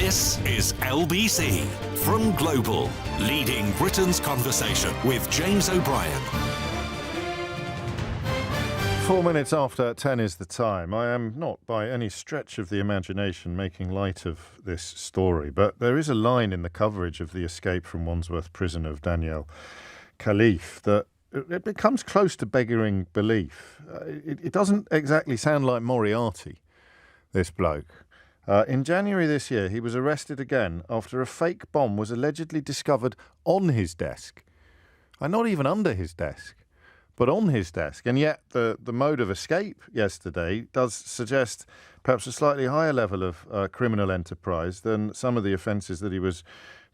This is LBC from Global, leading Britain's conversation with James O'Brien. 4 minutes after 10 is the time. I am not by any stretch of the imagination making light of this story, but there is a line in the coverage of the escape from Wandsworth prison of Daniel Khalif that it becomes close to beggaring belief. It doesn't exactly sound like Moriarty, this bloke. In January this year, he was arrested again after a fake bomb was allegedly discovered on his desk. And not even under his desk, but on his desk. And yet the mode of escape yesterday does suggest perhaps a slightly higher level of criminal enterprise than some of the offences that he was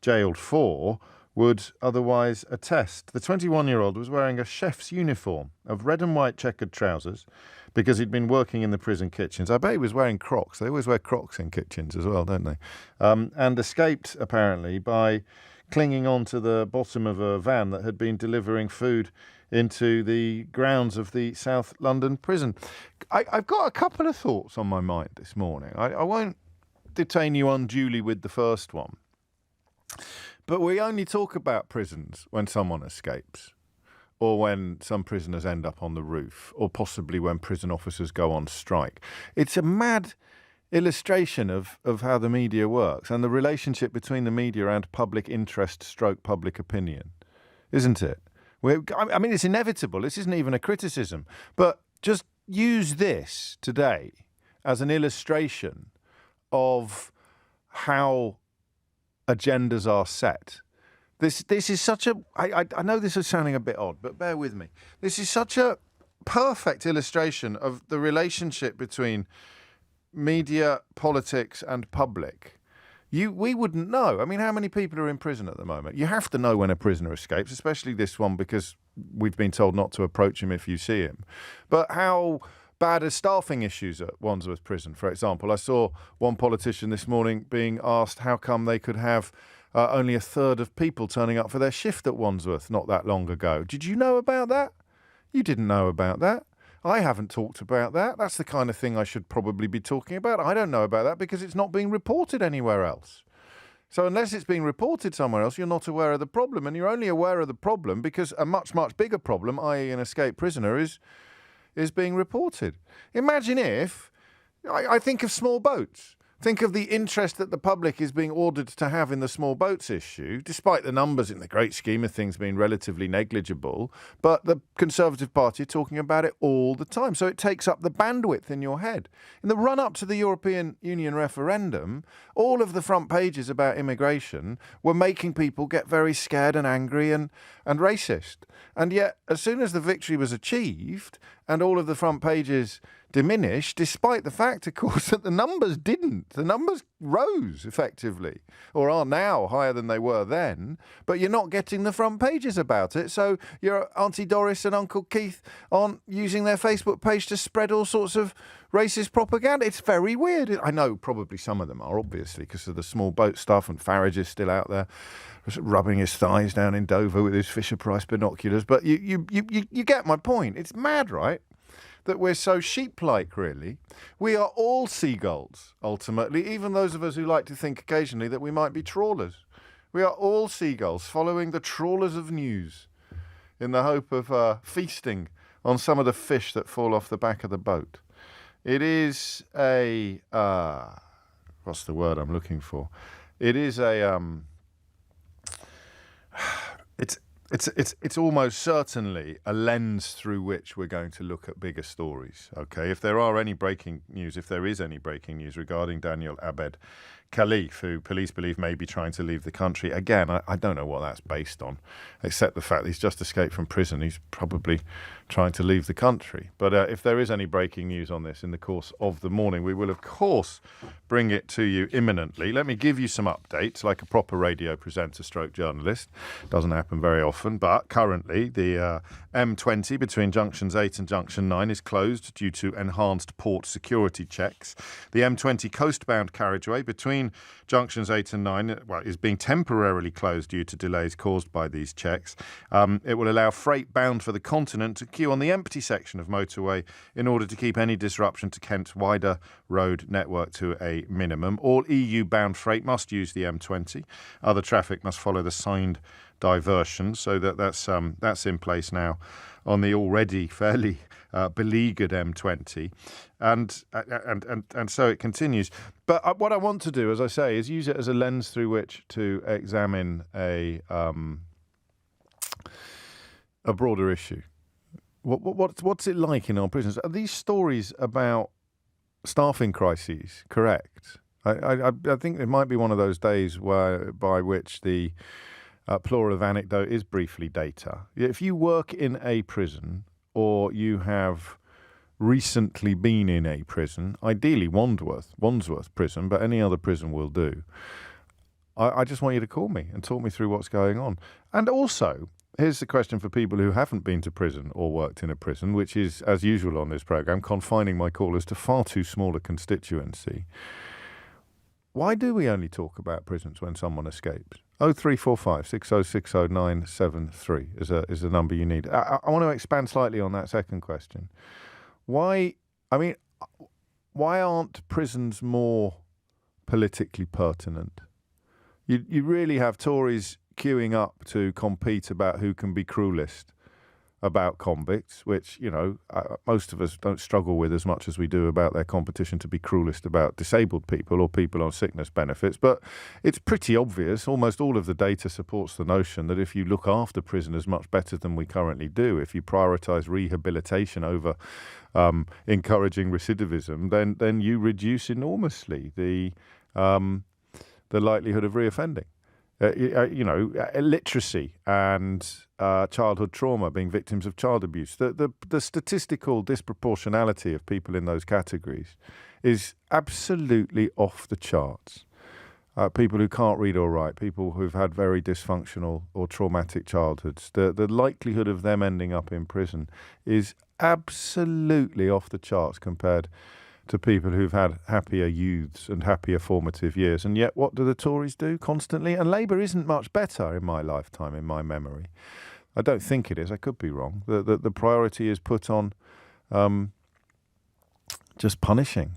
jailed for would otherwise attest. The 21-year-old was wearing a chef's uniform of red and white checkered trousers because he'd been working in the prison kitchens. I bet he was wearing Crocs. They always wear Crocs in kitchens as well, don't they? And escaped, apparently, by clinging onto the bottom of a van that had been delivering food into the grounds of the South London prison. I've got a couple of thoughts on my mind this morning. I won't detain you unduly with the first one. But we only talk about prisons when someone escapes, or when some prisoners end up on the roof, or possibly when prison officers go on strike. It's a mad illustration of how the media works and the relationship between the media and public interest / public opinion, isn't it? I mean, it's inevitable. This isn't even a criticism. But just use this today as an illustration of how agendas are set. This is such a... I know this is sounding a bit odd, but bear with me. This is such a perfect illustration of the relationship between media, politics and public. We wouldn't know. I mean, how many people are in prison at the moment? You have to know when a prisoner escapes, especially this one, because we've been told not to approach him if you see him. But how bad are staffing issues at Wandsworth Prison, for example? I saw one politician this morning being asked how come they could have only a third of people turning up for their shift at Wandsworth not that long ago. Did you know about that? You didn't know about that. I haven't talked about that. That's the kind of thing I should probably be talking about. I don't know about that because it's not being reported anywhere else. So unless it's being reported somewhere else, you're not aware of the problem. And you're only aware of the problem because a much, much bigger problem, i.e. an escaped prisoner, is being reported. Imagine if, I think of small boats. Think of the interest that the public is being ordered to have in the small boats issue, despite the numbers in the great scheme of things being relatively negligible. But the Conservative Party are talking about it all the time. So it takes up the bandwidth in your head. In the run-up to the European Union referendum, all of the front pages about immigration were making people get very scared and angry and racist. And yet, as soon as the victory was achieved and all of the front pages diminished, despite the fact, of course, that the numbers didn't. The numbers rose, effectively, or are now higher than they were then, but you're not getting the front pages about it, so your Auntie Doris and Uncle Keith aren't using their Facebook page to spread all sorts of racist propaganda. It's very weird. I know probably some of them are, obviously, because of the small boat stuff, and Farage is still out there rubbing his thighs down in Dover with his Fisher-Price binoculars, but you get my point. It's mad, right? That we're so sheep-like, really. We are all seagulls, ultimately, even those of us who like to think occasionally that we might be trawlers. We are all seagulls following the trawlers of news in the hope of feasting on some of the fish that fall off the back of the boat. It is a... what's the word I'm looking for? It is a... It's almost certainly a lens through which we're going to look at bigger stories, okay? If there is any breaking news regarding Daniel Abed Khalif, who police believe may be trying to leave the country, again, I don't know what that's based on, except the fact that he's just escaped from prison. He's probably trying to leave the country. But if there is any breaking news on this in the course of the morning, we will, of course, bring it to you imminently. Let me give you some updates, like a proper radio presenter / journalist. Doesn't happen very often, but currently the M20 between junctions 8 and junction 9 is closed due to enhanced port security checks. The M20 coastbound carriageway between junctions 8 and 9 is being temporarily closed due to delays caused by these checks. It will allow freight bound for the continent to queue on the empty section of motorway in order to keep any disruption to Kent's wider road network to a minimum. All EU-bound freight must use the M20. Other traffic must follow the signed diversion. So that's in place now on the already fairly beleaguered M20, and so it continues. But what I want to do, as I say, is use it as a lens through which to examine a broader issue. What's it like in our prisons? Are these stories about staffing crises correct? I think it might be one of those days by which the plural of anecdote is briefly data. If you work in a prison or you have recently been in a prison, ideally Wandsworth prison, but any other prison will do, I just want you to call me and talk me through what's going on. And also, here's the question for people who haven't been to prison or worked in a prison, which is, as usual on this programme, confining my callers to far too small a constituency. Why do we only talk about prisons when someone escapes? 0345 6060 973 is the number you need. I want to expand slightly on that second question. Why aren't prisons more politically pertinent? You really have Tories queuing up to compete about who can be cruelest about convicts, which, most of us don't struggle with as much as we do about their competition to be cruelest about disabled people or people on sickness benefits. But it's pretty obvious, almost all of the data supports the notion that if you look after prisoners much better than we currently do, if you prioritise rehabilitation over encouraging recidivism, then you reduce enormously the likelihood of reoffending. Illiteracy and childhood trauma, being victims of child abuse. The statistical disproportionality of people in those categories is absolutely off the charts. People who can't read or write, people who've had very dysfunctional or traumatic childhoods, the likelihood of them ending up in prison is absolutely off the charts compared to people who've had happier youths and happier formative years. And yet what do the Tories do constantly? And Labour isn't much better in my lifetime, in my memory. I don't think it is. I could be wrong. The priority is put on just punishing.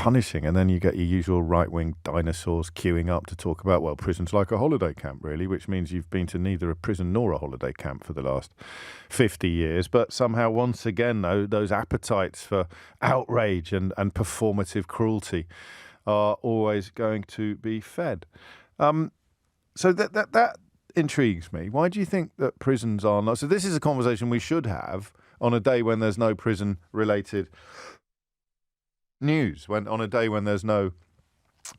And then you get your usual right-wing dinosaurs queuing up to talk about, well, prison's like a holiday camp, really, which means you've been to neither a prison nor a holiday camp for the last 50 years. But somehow, once again, though, those appetites for outrage and performative cruelty are always going to be fed. So that intrigues me. Why do you think that prisons are not? So this is a conversation we should have on a day when there's no prison-related news, on a day when there's no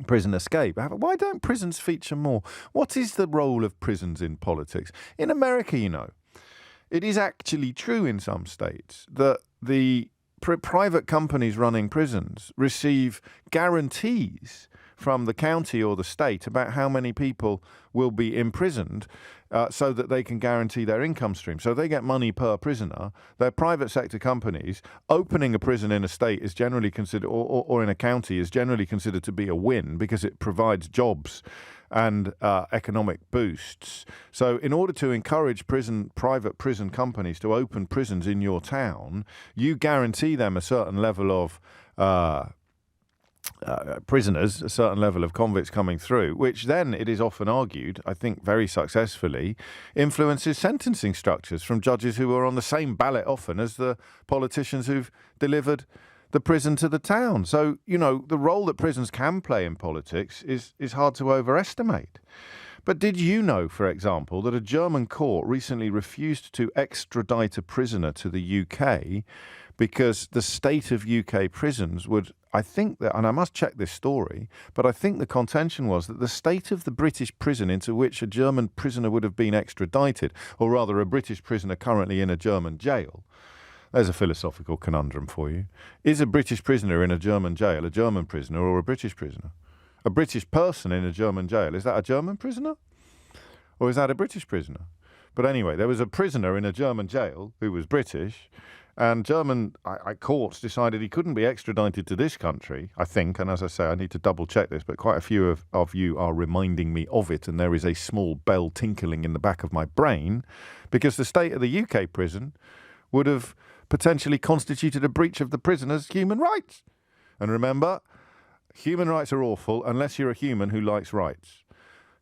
prison escape. Why don't prisons feature more? What is the role of prisons in politics? In America, it is actually true in some states that the private companies running prisons receive guarantees from the county or the state about how many people will be imprisoned so that they can guarantee their income stream. So they get money per prisoner. They're private sector companies. Opening a prison in a state is generally considered, or in a county, is generally considered to be a win because it provides jobs and economic boosts. So in order to encourage private prison companies to open prisons in your town, you guarantee them a certain level of prisoners, a certain level of convicts coming through, which then, it is often argued, I think very successfully, influences sentencing structures from judges who are on the same ballot often as the politicians who've delivered the prison to the town. So, the role that prisons can play in politics is hard to overestimate. But did you know, for example, that a German court recently refused to extradite a prisoner to the UK because the state of UK prisons would, I think that, and I must check this story, but I think the contention was that the state of the British prison into which a German prisoner would have been extradited, or rather a British prisoner currently in a German jail, there's a philosophical conundrum for you. Is a British prisoner in a German jail a German prisoner or a British prisoner? A British person in a German jail, is that a German prisoner? Or is that a British prisoner? But anyway, there was a prisoner in a German jail who was British, and German courts decided he couldn't be extradited to this country, I think, and as I say, I need to double check this, but quite a few of you are reminding me of it, and there is a small bell tinkling in the back of my brain, because the state of the UK prison would have potentially constituted a breach of the prisoner's human rights. And remember, human rights are awful unless you're a human who likes rights.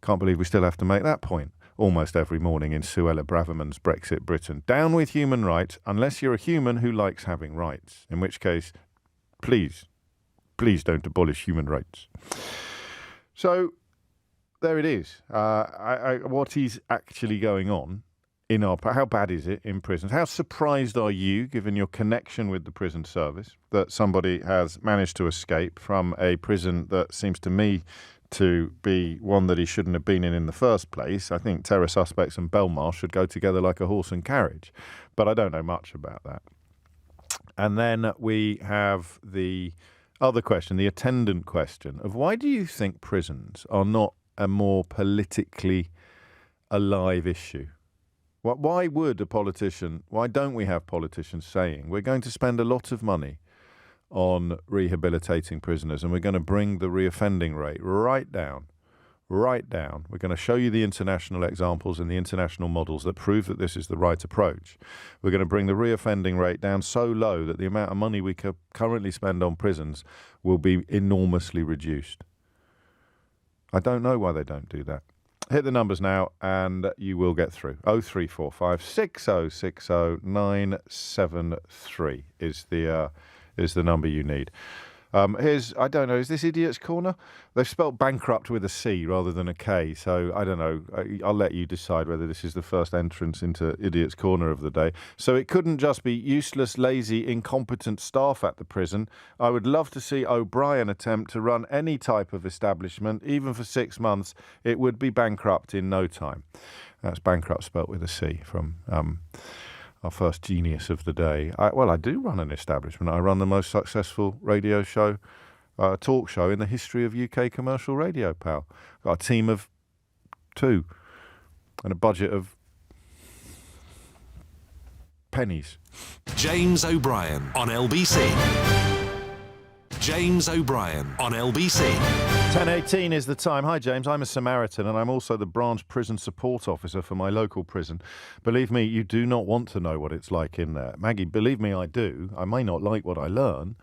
Can't believe we still have to make that point almost every morning in Suella Braverman's Brexit Britain. Down with human rights unless you're a human who likes having rights. In which case, please don't abolish human rights. So there it is. What is actually going on in how bad is it in prisons? How surprised are you, given your connection with the prison service, that somebody has managed to escape from a prison that seems to me to be one that he shouldn't have been in the first place? I think terror suspects and Belmarsh should go together like a horse and carriage, but I don't know much about that. And then we have the other question, the attendant question of why do you think prisons are not a more politically alive issue? Why don't we have politicians saying we're going to spend a lot of money on rehabilitating prisoners and we're going to bring the reoffending rate right down. We're going to show you the international examples and the international models that prove that this is the right approach. We're going to bring the reoffending rate down so low that the amount of money we currently spend on prisons will be enormously reduced. I don't know why they don't do that. Hit the numbers now and you will get through. 0345 6060 973 is the number you need. I don't know, is this Idiot's Corner? They've spelt bankrupt with a C rather than a K, so I don't know. I'll let you decide whether this is the first entrance into Idiot's Corner of the day. So it couldn't just be useless, lazy, incompetent staff at the prison. I would love to see O'Brien attempt to run any type of establishment, even for 6 months. It would be bankrupt in no time. That's bankrupt spelt with a C from our first genius of the day. I do run an establishment. I run the most successful radio show, talk show in the history of UK commercial radio, pal. Got a team of 2 and a budget of pennies. James O'Brien on LBC. James O'Brien on LBC. 10:18 is the time. Hi, James. I'm a Samaritan and I'm also the branch prison support officer for my local prison. Believe me, you do not want to know what it's like in there. Maggie, believe me, I do. I may not like what I learn,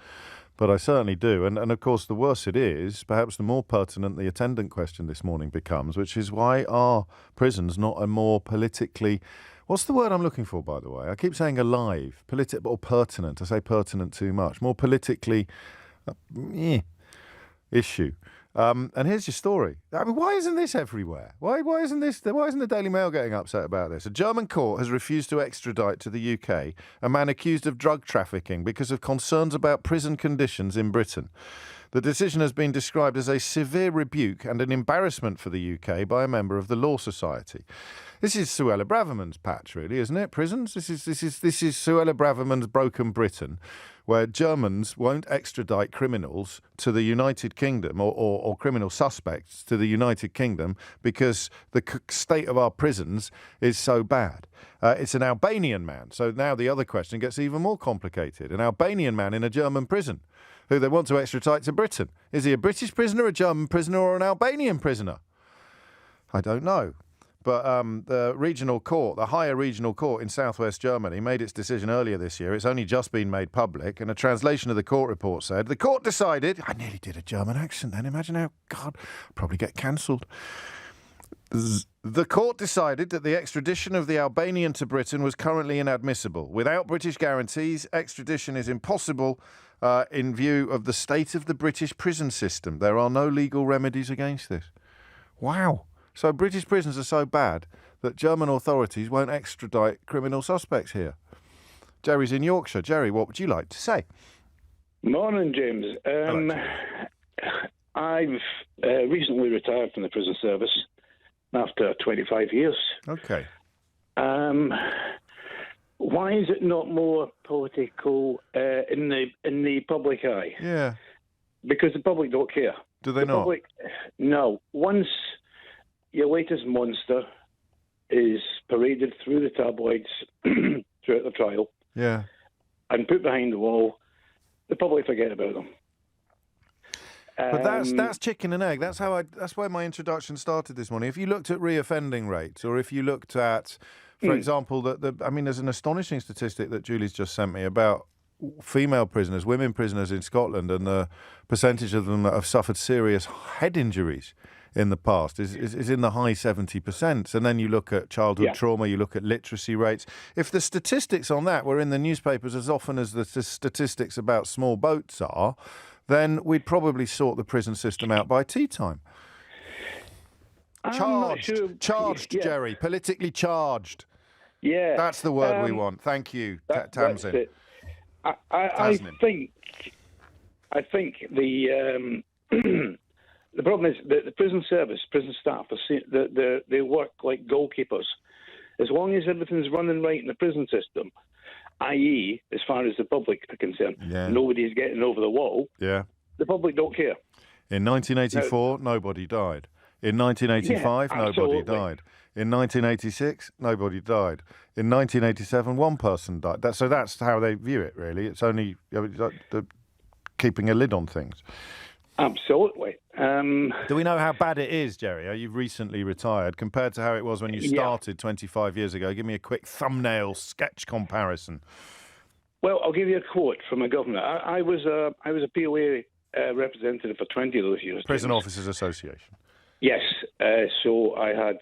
but I certainly do. And of course, the worse it is, perhaps the more pertinent the attendant question this morning becomes, which is why are prisons not a more politically... What's the word I'm looking for, by the way? I keep saying alive, or pertinent. I say pertinent too much. More politically... issue. And here's your story. I mean, why isn't this everywhere? Why isn't the Daily Mail getting upset about this? A German court has refused to extradite to the UK a man accused of drug trafficking because of concerns about prison conditions in Britain. The decision has been described as a severe rebuke and an embarrassment for the UK by a member of the Law Society. This is Suella Braverman's patch, really, isn't it? Prisons. This is Suella Braverman's broken Britain, where Germans won't extradite criminals to the United Kingdom or criminal suspects to the United Kingdom because the state of our prisons is so bad. It's an Albanian man. So now the other question gets even more complicated. An Albanian man in a German prison who they want to extradite to Britain. Is he a British prisoner, a German prisoner, or an Albanian prisoner? I don't know. But the regional court, the higher regional court in southwest Germany, made its decision earlier this year. It's only just been made public, and a translation of the court report said, the court decided... I nearly did a German accent then. Imagine how... God, I'd probably get cancelled. The court decided that the extradition of the Albanian to Britain was currently inadmissible. Without British guarantees, extradition is impossible in view of the state of the British prison system. There are no legal remedies against this. Wow. So British prisons are so bad that German authorities won't extradite criminal suspects here. Jerry's in Yorkshire. Jerry, what would you like to say? Morning, James. I've recently retired from the prison service after 25 years. Okay. Why is it not more political in the public eye? Yeah. Because the public don't care. Do they not? No. Once your latest monster is paraded through the tabloids throughout the trial, yeah, and put behind the wall, the public forget about them. But that's chicken and egg. That's where my introduction started this morning. If you looked at reoffending rates, or if you looked at, for example, there's an astonishing statistic that Julie's just sent me about female prisoners, women prisoners in Scotland, and the percentage of them that have suffered serious head injuries in the past is in the high 70%. And then you look at childhood trauma, you look at literacy rates. If the statistics on that were in the newspapers as often as the statistics about small boats are, then we'd probably sort the prison system out by tea time. Charged, Jerry, politically charged. Yeah. That's the word we want. Thank you, Tamsin. I think the the problem is that the prison service, prison staff, they work like goalkeepers. As long as everything's running right in the prison system, i.e., as far as the public are concerned, nobody's getting over the wall. Yeah, the public don't care. In 1984, nobody died. In 1985, nobody died. In 1986, nobody died. In 1987, one person died. So that's how they view it, really. It's only keeping a lid on things. Absolutely. Do we know how bad it is, Jerry? You've recently retired. Compared to how it was when you started 25 years ago, give me a quick thumbnail sketch comparison. Well, I'll give you a quote from a governor. I was a POA representative for 20 of those years. Prison Officers Association. Yes. So I had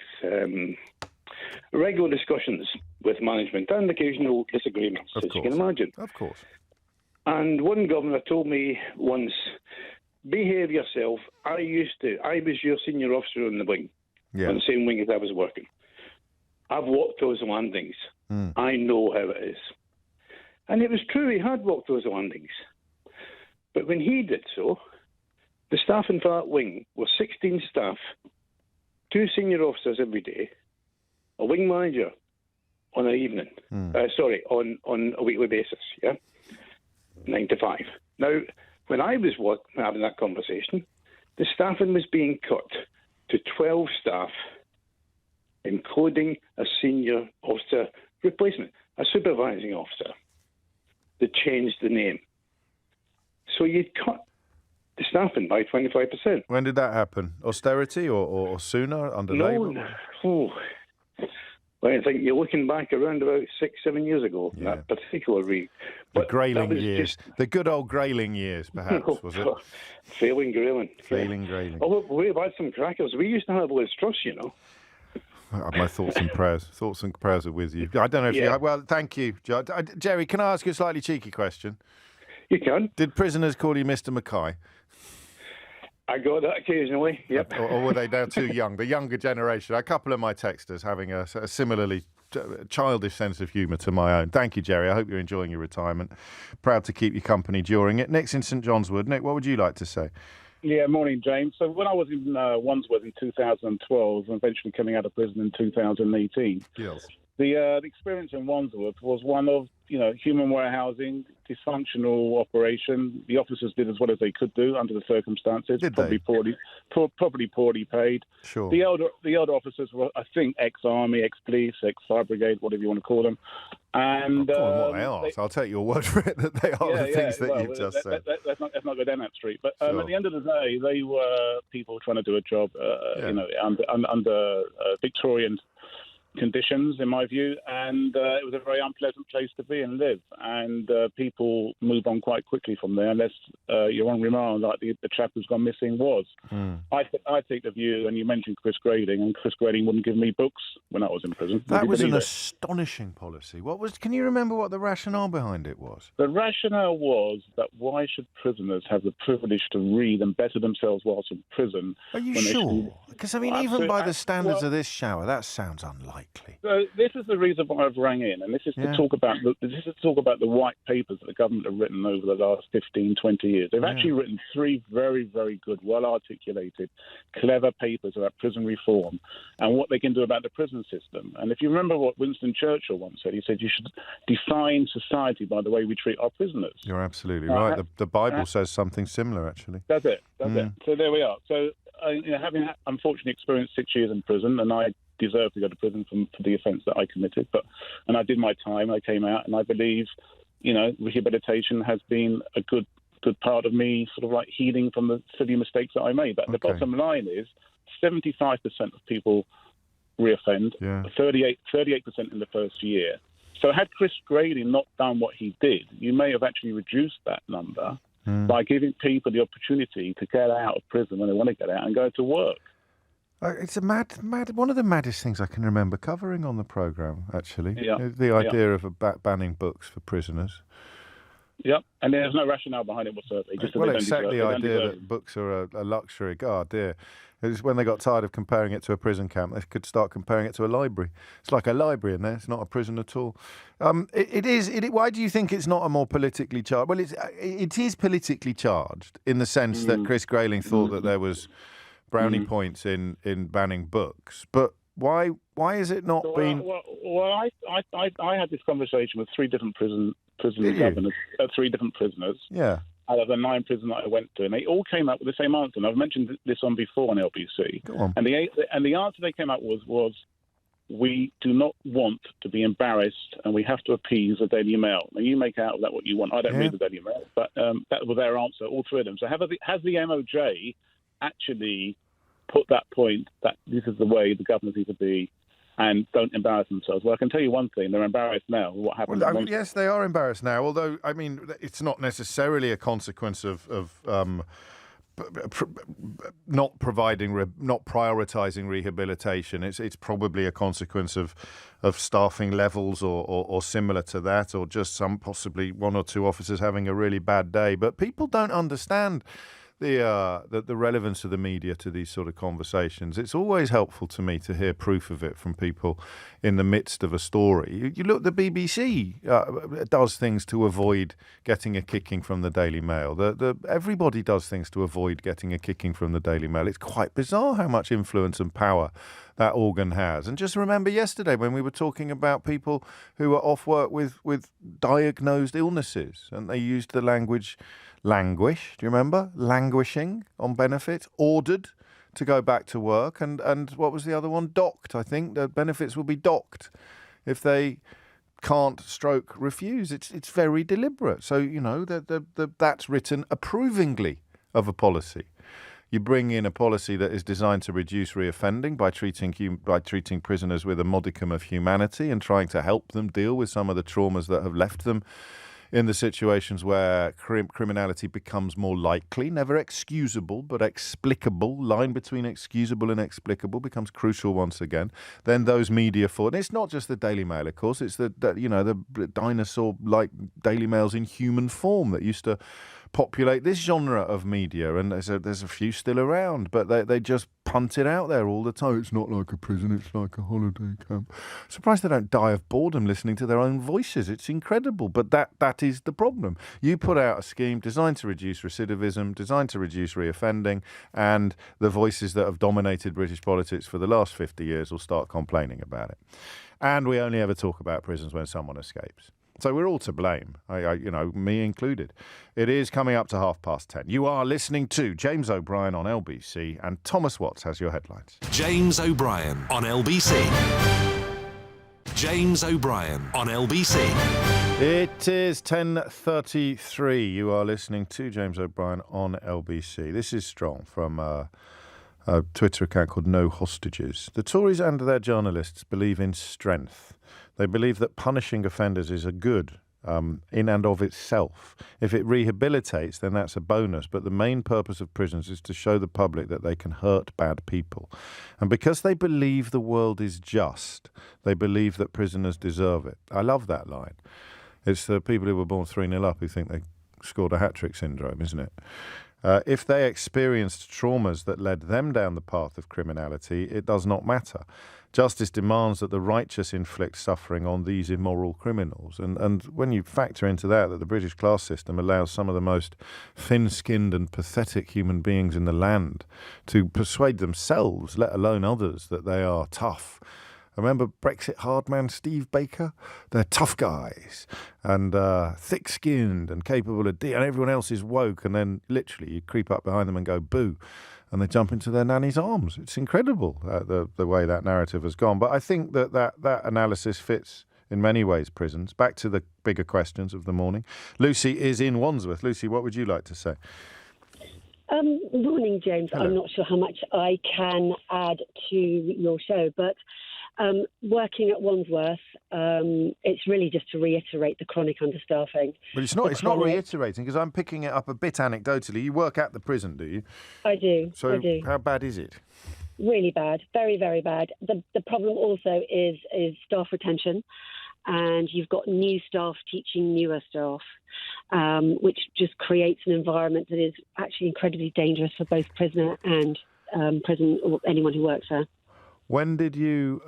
regular discussions with management and occasional disagreements, as you can imagine. Of course. And one governor told me once, behave yourself. I was your senior officer on the wing, on the same wing as I was working. I've walked those landings. I know how it is. And it was true, he had walked those landings. But when he did so, the staffing for that wing was 16 staff, 2 senior officers every day, a wing manager on an evening. On a weekly basis, 9 to 5. Now, when I was having that conversation, the staffing was being cut to 12 staff, including a senior officer replacement, a supervising officer. They changed the name. So you'd cut the staffing by 25%. When did that happen? Austerity or sooner under Labour? Well, I think you're looking back around about 6-7 years ago, that particular week. The Grayling years. The good old Grayling years, perhaps, was it? Failing Grayling. Failing Grayling. Oh, we've had some crackers. We used to have Liz Truss, you know. My thoughts and prayers. Thoughts and prayers are with you. I don't know if you... Well, thank you, Jerry. Can I ask you a slightly cheeky question? You can. Did prisoners call you Mr. Mackay? I got that occasionally, yep. Or were they now too young? The younger generation. A couple of my texters having a similarly childish sense of humour to my own. Thank you, Jerry. I hope you're enjoying your retirement. Proud to keep you company during it. Nick's in St John's Wood. Nick, what would you like to say? Yeah, morning, James. So when I was in Wandsworth in 2012 and eventually coming out of prison in 2018, yes. The experience in Wandsworth was one of, human warehousing, dysfunctional operation. The officers did as well as they could do under the circumstances. Probably poorly paid. Sure. The elder officers were, I think, ex-army, ex-police, ex-fire brigade, whatever you want to call them. And what they are. So I'll take your word for it that they are the things that you've just said. Let's not go down that street. But at the end of the day, they were people trying to do a job, under Victorian conditions, in my view, and it was a very unpleasant place to be and live. And people move on quite quickly from there, unless you're on remand, like the chap who's gone missing was. I take the view, and you mentioned Chris Grading, and Chris Grading wouldn't give me books when I was in prison. That was an astonishing policy. Can you remember what the rationale behind it was? The rationale was that why should prisoners have the privilege to read and better themselves whilst in prison? Are you sure? Because, even by the standards of this shower, that sounds unlikely. So this is the reason why I've rang in, and this is to talk about the white papers that the government have written over the last 15, 20 years. They've actually written 3 very, very good, well-articulated, clever papers about prison reform and what they can do about the prison system. And if you remember what Winston Churchill once said, he said you should define society by the way we treat our prisoners. You're absolutely right. The Bible says something similar, actually. That's it. So there we are. So having unfortunately experienced 6 years in prison, and I deserve to go to prison for the offence that I committed, and I did my time. I came out, and I believe, rehabilitation has been a good part of me, sort of like healing from the silly mistakes that I made. But the bottom line is, 75% of people reoffend, 38% in the first year. So had Chris Grayling not done what he did, you may have actually reduced that number by giving people the opportunity to get out of prison when they want to get out and go to work. It's a mad, one of the maddest things I can remember covering on the programme, actually. Yeah. The idea of banning books for prisoners. Yep, and there's no rationale behind it whatsoever. Except the idea that books are a luxury. God, dear. It's when they got tired of comparing it to a prison camp, they could start comparing it to a library. It's like a library in there. It's not a prison at all. It is. Why do you think it's not a more politically charged? Well, it is politically charged in the sense that Chris Grayling thought that there was brownie points in banning books, but why is it not been? Well, I had this conversation with three different prison governors, three different prisoners. Yeah. Out of the 9 prisons that I went to, and they all came up with the same answer. And I've mentioned this on before on LBC. Go on. And the answer they came up with was, we do not want to be embarrassed, and we have to appease the Daily Mail. Now, you make out of that what you want. I don't read the Daily Mail, but that was their answer, all three of them. So has the MOJ actually put that point that this is the way the governors need to be, and don't embarrass themselves? Well, I can tell you one thing: they're embarrassed now. What happened? Well, yes, they are embarrassed now. Although, I mean, it's not necessarily a consequence of not prioritising rehabilitation. It's probably a consequence of staffing levels or similar to that, or just possibly 1 or 2 officers having a really bad day. But people don't understand the relevance of the media to these sort of conversations. It's always helpful to me to hear proof of it from people in the midst of a story. You look, the BBC does things to avoid getting a kicking from the Daily Mail. Everybody does things to avoid getting a kicking from the Daily Mail. It's quite bizarre how much influence and power that organ has. And just remember yesterday when we were talking about people who were off work with diagnosed illnesses, and they used the language languish, do you remember? Languishing on benefit, ordered to go back to work, and what was the other one? Docked, I think. The benefits will be docked if they can't refuse. It's very deliberate. So, you know, that's written approvingly of a policy. You bring in a policy that is designed to reduce reoffending by treating prisoners with a modicum of humanity and trying to help them deal with some of the traumas that have left them in the situations where criminality becomes more likely, never excusable, but explicable. Line between excusable and explicable becomes crucial once again. Then those media and it's not just the Daily Mail, of course. It's the dinosaur-like Daily Mails in human form that used to populate this genre of media, and there's a few still around, but they just punt it out there all the time. It's not like a prison, it's like a holiday camp. Surprised they don't die of boredom listening to their own voices. It's incredible, but that is the problem. You put out a scheme designed to reduce recidivism, designed to reduce reoffending, and the voices that have dominated British politics for the last 50 years will start complaining about it. And we only ever talk about prisons when someone escapes. So we're all to blame, me included. It is coming up to 10:30. You are listening to James O'Brien on LBC, and Thomas Watts has your headlines. James O'Brien on LBC. James O'Brien on LBC. It is 10:33. You are listening to James O'Brien on LBC. This is strong from a Twitter account called No Hostages. The Tories and their journalists believe in strength. They believe that punishing offenders is a good in and of itself. If it rehabilitates, then that's a bonus. But the main purpose of prisons is to show the public that they can hurt bad people. And because they believe the world is just, they believe that prisoners deserve it. I love that line. It's the people who were born 3-0 up who think they scored a hat-trick syndrome, isn't it? If they experienced traumas that led them down the path of criminality, it does not matter. Justice demands that the righteous inflict suffering on these immoral criminals. And when you factor into that the British class system allows some of the most thin-skinned and pathetic human beings in the land to persuade themselves, let alone others, that they are tough. I remember Brexit hardman Steve Baker? They're tough guys and thick-skinned and capable of and everyone else is woke, and then literally you creep up behind them and go boo, and they jump into their nanny's arms. It's incredible the way that narrative has gone. But I think that analysis fits in many ways prisons. Back to the bigger questions of the morning. Lucy is in Wandsworth. Lucy, what would you like to say? Morning, James. Hello. I'm not sure how much I can add to your show, but Working at Wandsworth, it's really just to reiterate the chronic understaffing. But it's not reiterating, because I'm picking it up a bit anecdotally. You work at the prison, do you? I do. So I do. How bad is it? Really bad, very, very bad. The problem also is staff retention, and you've got new staff teaching newer staff, which just creates an environment that is actually incredibly dangerous for both prisoner and prison or anyone who works there. When did you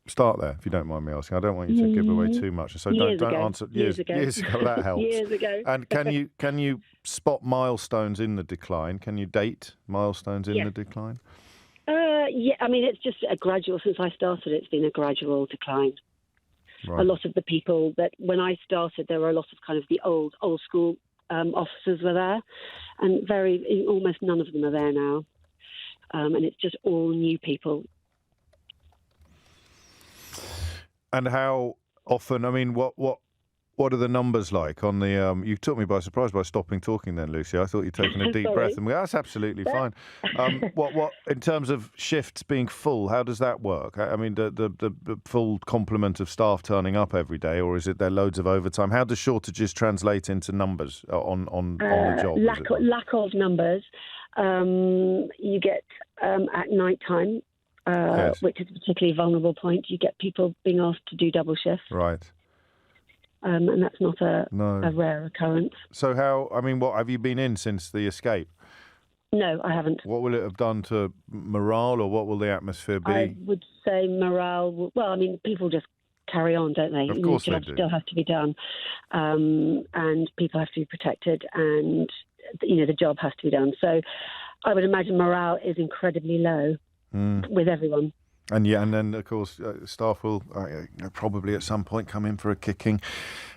start there, if you don't mind me asking? I don't want you to give away too much, so don't answer. Years ago. That helps. Years ago. And can you spot milestones in the decline? Can you date milestones in the decline? Yeah, I mean, it's just a gradual. Since I started, it's been a gradual decline. Right. A lot of the people that when I started, there were a lot of kind of the old school officers were there, and almost none of them are there now. And it's just all new people. And how often? I mean, what are the numbers like on the? You took me by surprise by stopping talking. Then, Lucy, I thought you'd taken a deep breath, and that's absolutely fine. What in terms of shifts being full? How does that work? I mean, the full complement of staff turning up every day, or is it there loads of overtime? How do shortages translate into numbers on the job? Lack of numbers. You get at night time, yes. Which is a particularly vulnerable point. You get people being asked to do double shifts. Right. And that's not a rare occurrence. So what have you been in since the escape? No, I haven't. What will it have done to morale, or what will the atmosphere be? I would say morale, people just carry on, don't they? Of course the job still has to be done. And people have to be protected, and, the job has to be done. So I would imagine morale is incredibly low with everyone. And then of course staff will probably at some point come in for a kicking,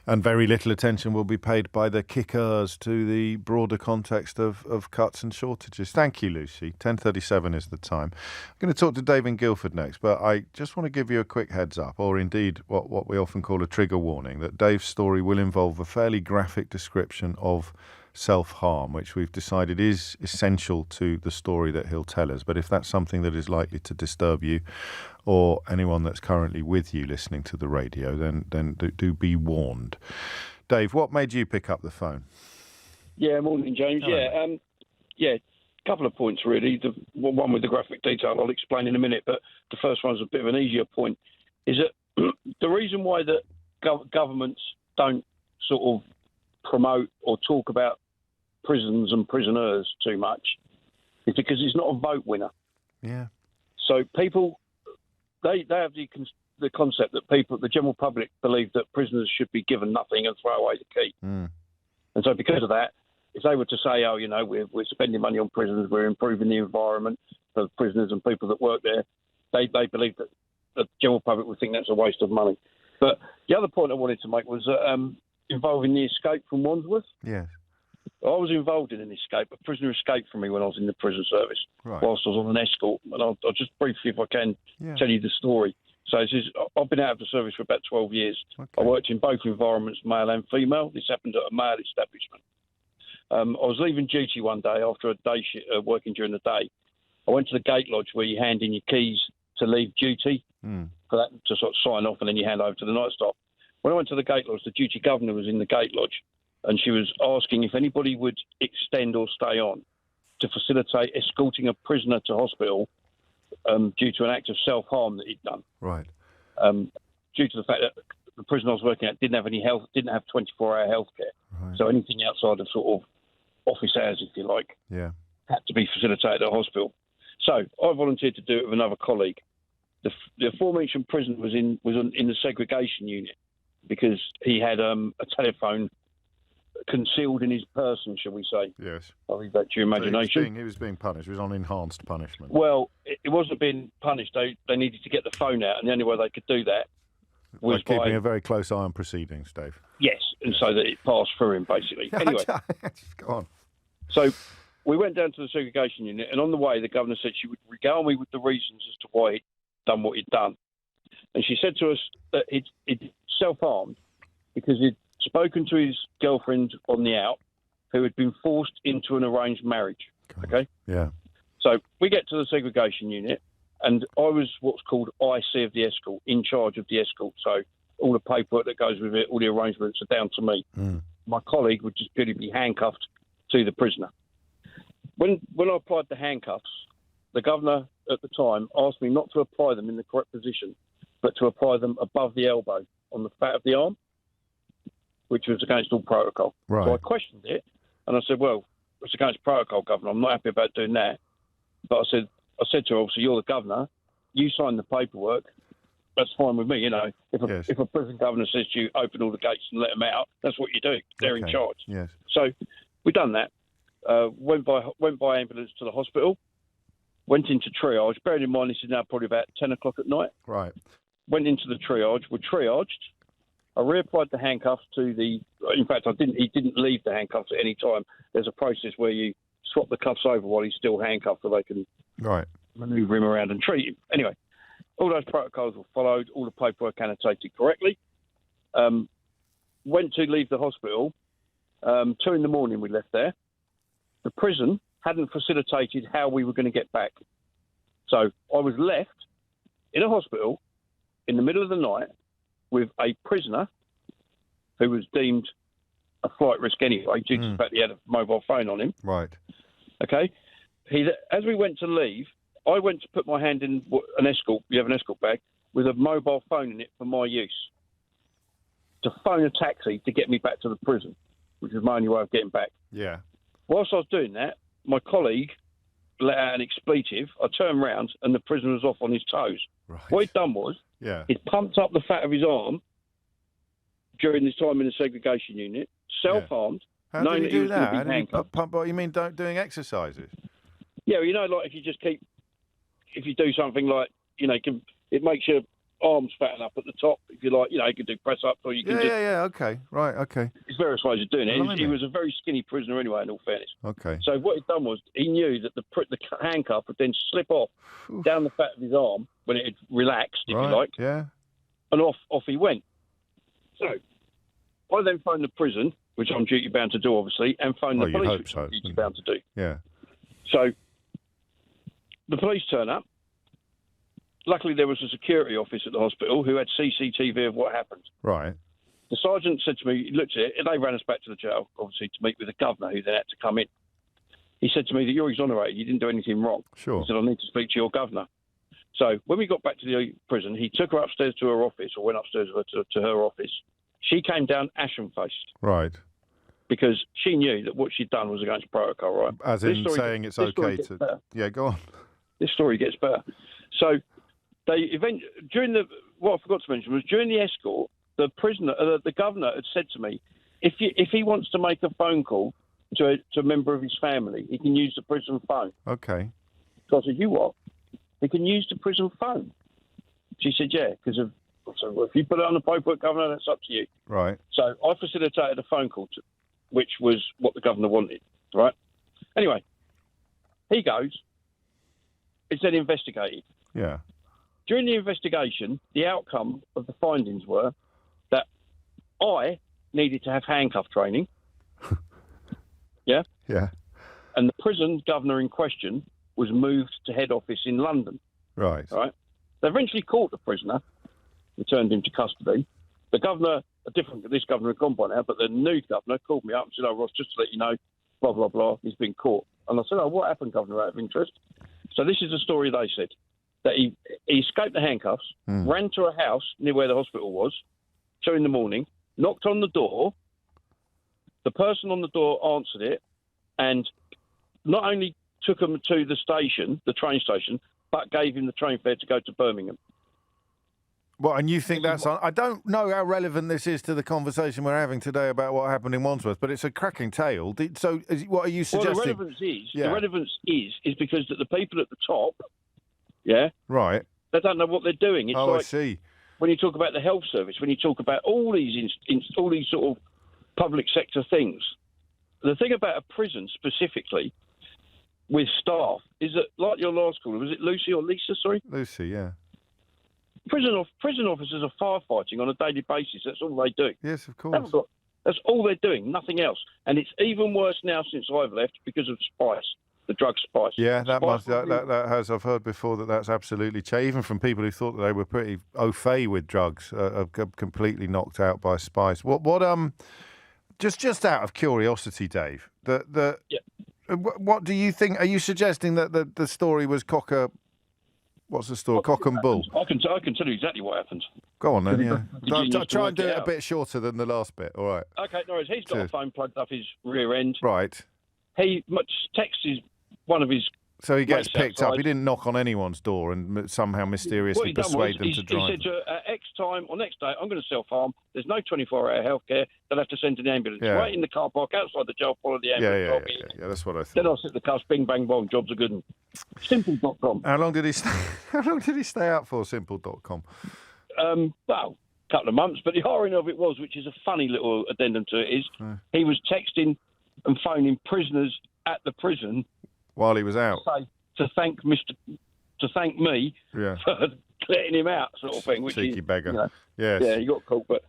and very little attention will be paid by the kickers to the broader context of cuts and shortages. Thank you, Lucy. 10:37 is the time. I'm going to talk to Dave in Guildford next, but I just want to give you a quick heads up, or indeed what we often call a trigger warning, that Dave's story will involve a fairly graphic description of self-harm, which we've decided is essential to the story that he'll tell us. But if that's something that is likely to disturb you or anyone that's currently with you listening to the radio, then do be warned. Dave, what made you pick up the phone? Yeah, morning, James. Hello. A couple of points, really. The one with the graphic detail I'll explain in a minute, but the first one's a bit of an easier point, is that the reason why that governments don't sort of promote or talk about prisons and prisoners too much is because it's not a vote winner. Yeah. So people, they have the concept that the general public believe that prisoners should be given nothing and throw away the key. And so because of that, if they were to say, we're spending money on prisons, we're improving the environment for prisoners and people that work there, they believe that the general public would think that's a waste of money. But the other point I wanted to make was that involving the escape from Wandsworth. Yes. I was involved in an escape. A prisoner escaped from me when I was in the prison service, whilst I was on an escort. And I'll just briefly, if I can, tell you the story. So I've been out of the service for about 12 years. Okay. I worked in both environments, male and female. This happened at a male establishment. I was leaving duty one day after a day working during the day. I went to the gate lodge where you hand in your keys to leave duty for that to sort of sign off, and then you hand over to the night staff. When I went to the gate lodge, the duty governor was in the gate lodge, and she was asking if anybody would extend or stay on to facilitate escorting a prisoner to hospital due to an act of self-harm that he'd done. Right. Due to the fact that the prison I was working at didn't have 24-hour health care. Right. So anything outside of sort of office hours, if you like, had to be facilitated at hospital. So I volunteered to do it with another colleague. The aforementioned prisoner was in the segregation unit because he had a telephone concealed in his person, shall we say. Yes. I'll leave that to your imagination. He was being punished. He was on enhanced punishment. Well, it wasn't being punished. They needed to get the phone out, and the only way they could do that was by keeping a very close eye on proceedings, Dave. Yes, and so that it passed through him, basically. Anyway. Go on. So we went down to the segregation unit, and on the way, the governor said she would regale me with the reasons as to why he'd done what he'd done. And she said to us that he'd self-harmed because he'd spoken to his girlfriend on the out, who had been forced into an arranged marriage. Okay? Yeah. So we get to the segregation unit, And I was what's called IC of the escort, in charge of the escort. So all the paperwork that goes with it, all the arrangements are down to me. My colleague would just purely be handcuffed to the prisoner. When I applied the handcuffs, the governor at the time asked me not to apply them in the correct position, but to apply them above the elbow on the fat of the arm, which was against all protocol. Right. So I questioned it, and I said, well, it's against protocol, Governor. I'm not happy about doing that. But I said to her, obviously, you're the governor. You sign the paperwork. That's fine with me, you know. If a prison governor says to you, open all the gates and let them out, that's what you do. They're in charge. Yes. So we've done that. Went by ambulance to the hospital. Went into triage. Bearing in mind, this is now probably about 10 o'clock at night. Right. Went into the triage. We're triaged. I reapplied the handcuffs to the... In fact, he didn't leave the handcuffs at any time. There's a process where you swap the cuffs over while he's still handcuffed so they can manoeuvre him around and treat him. Anyway, all those protocols were followed, all the paperwork annotated correctly. Went to leave the hospital. 2 a.m. we left there. The prison hadn't facilitated how we were going to get back. So I was left in a hospital in the middle of the night with a prisoner who was deemed a flight risk anyway, due to the fact he had a mobile phone on him. Right. Okay. As we went to leave, I went to put my hand in an escort. You have an escort bag with a mobile phone in it for my use to phone a taxi to get me back to the prison, which was my only way of getting back. Yeah. Whilst I was doing that, my colleague let out an expletive. I turned round and the prisoner was off on his toes. Right. What he'd done was he'd pumped up the fat of his arm during this time in the segregation unit, self-harmed. How did he do that? You mean doing exercises? Yeah, you know, like if you do something like, you know, it makes your arms fatten up at the top. If you like, you know, you can do press-ups or you can okay. Right, okay. There's various ways of doing it. He was a very skinny prisoner anyway, in all fairness. Okay. So what he'd done was he knew that the handcuff would then slip off down the fat of his arm when it had relaxed, if you like. Yeah. And off he went. So I then phoned the prison, which I'm duty bound to do, obviously, and phoned the police, which I'm duty bound to do. Yeah. So the police turn up. Luckily, there was a security office at the hospital who had CCTV of what happened. Right. The sergeant said to me, he looked at it, and they ran us back to the jail, obviously, to meet with the governor, who then had to come in. He said to me that you're exonerated, you didn't do anything wrong. Sure. He said, I need to speak to your governor. So when we got back to the prison, he took her upstairs to her office, or went upstairs with her to her office. She came down ashen-faced. Right. Because she knew that what she'd done was against protocol, right? As in saying it's okay to... Yeah, go on. This story gets better. So what I forgot to mention was during the escort, the governor had said to me, if he wants to make a phone call to a member of his family, he can use the prison phone. Okay. So I said, you what? He can use the prison phone. She said, yeah, because if you put it on the paperwork, Governor, that's up to you. Right. So I facilitated a phone call, which was what the governor wanted, right? Anyway, he goes, it's then investigated. Yeah. During the investigation, the outcome of the findings were that I needed to have handcuff training. Yeah? Yeah. And the prison governor in question was moved to head office in London. Right. Right. They eventually caught the prisoner, returned him to custody. The governor, this governor had gone by now, but the new governor called me up and said, oh, Ross, just to let you know, blah, blah, blah, he's been caught. And I said, oh, what happened, Governor, out of interest? So this is the story they said. That he escaped the handcuffs, ran to a house near where the hospital was, 2 a.m, knocked on the door. The person on the door answered it, and not only took him to the train station, but gave him the train fare to go to Birmingham. Well, and you think that's... I don't know how relevant this is to the conversation we're having today about what happened in Wandsworth, but it's a cracking tale. So what are you suggesting? Well, the relevance is because that the people at the top... Yeah. Right. They don't know what they're doing. It's I see. When you talk about the health service, when you talk about all these sort of public sector things, the thing about a prison specifically with staff is that, like your last caller, was it Lucy or Lisa? Sorry. Lucy. Yeah. Prison officers are firefighting on a daily basis. That's all they do. Yes, of course. That's all they're doing. Nothing else. And it's even worse now since I've left because of Spice. the drug spice. Yeah, that has. I've heard before that's absolutely changed. Even from people who thought that they were pretty au fait with drugs, are completely knocked out by spice. Just out of curiosity, Dave, what do you think? Are you suggesting that the story was what's the story? Cock and bull. I can tell you exactly what happened. Go on then, yeah. Try and do it a bit shorter than the last bit. All right. Okay, no worries. He's got a phone plugged up his rear end. Right. He texts one of his. So he gets picked outside. up. He didn't knock on anyone's door and somehow mysteriously persuade them to drive. He said to X time or next day, I'm going to self-harm. There's no 24-hour healthcare. They'll have to send an ambulance. Yeah. Right in the car park outside the jail, follow the ambulance. Yeah, that's what I thought. Then I'll sit the cuffs, bing, bang, bong, jobs are good. And Simple.com. How long did he stay out for, Simple.com? Well, a couple of months. But the irony of it was, which is a funny little addendum to it, is he was texting and phoning prisoners at the prison while he was out. To thank me for letting him out, sort of thing. Which cheeky beggar. You know, yes. Yeah, he got caught. But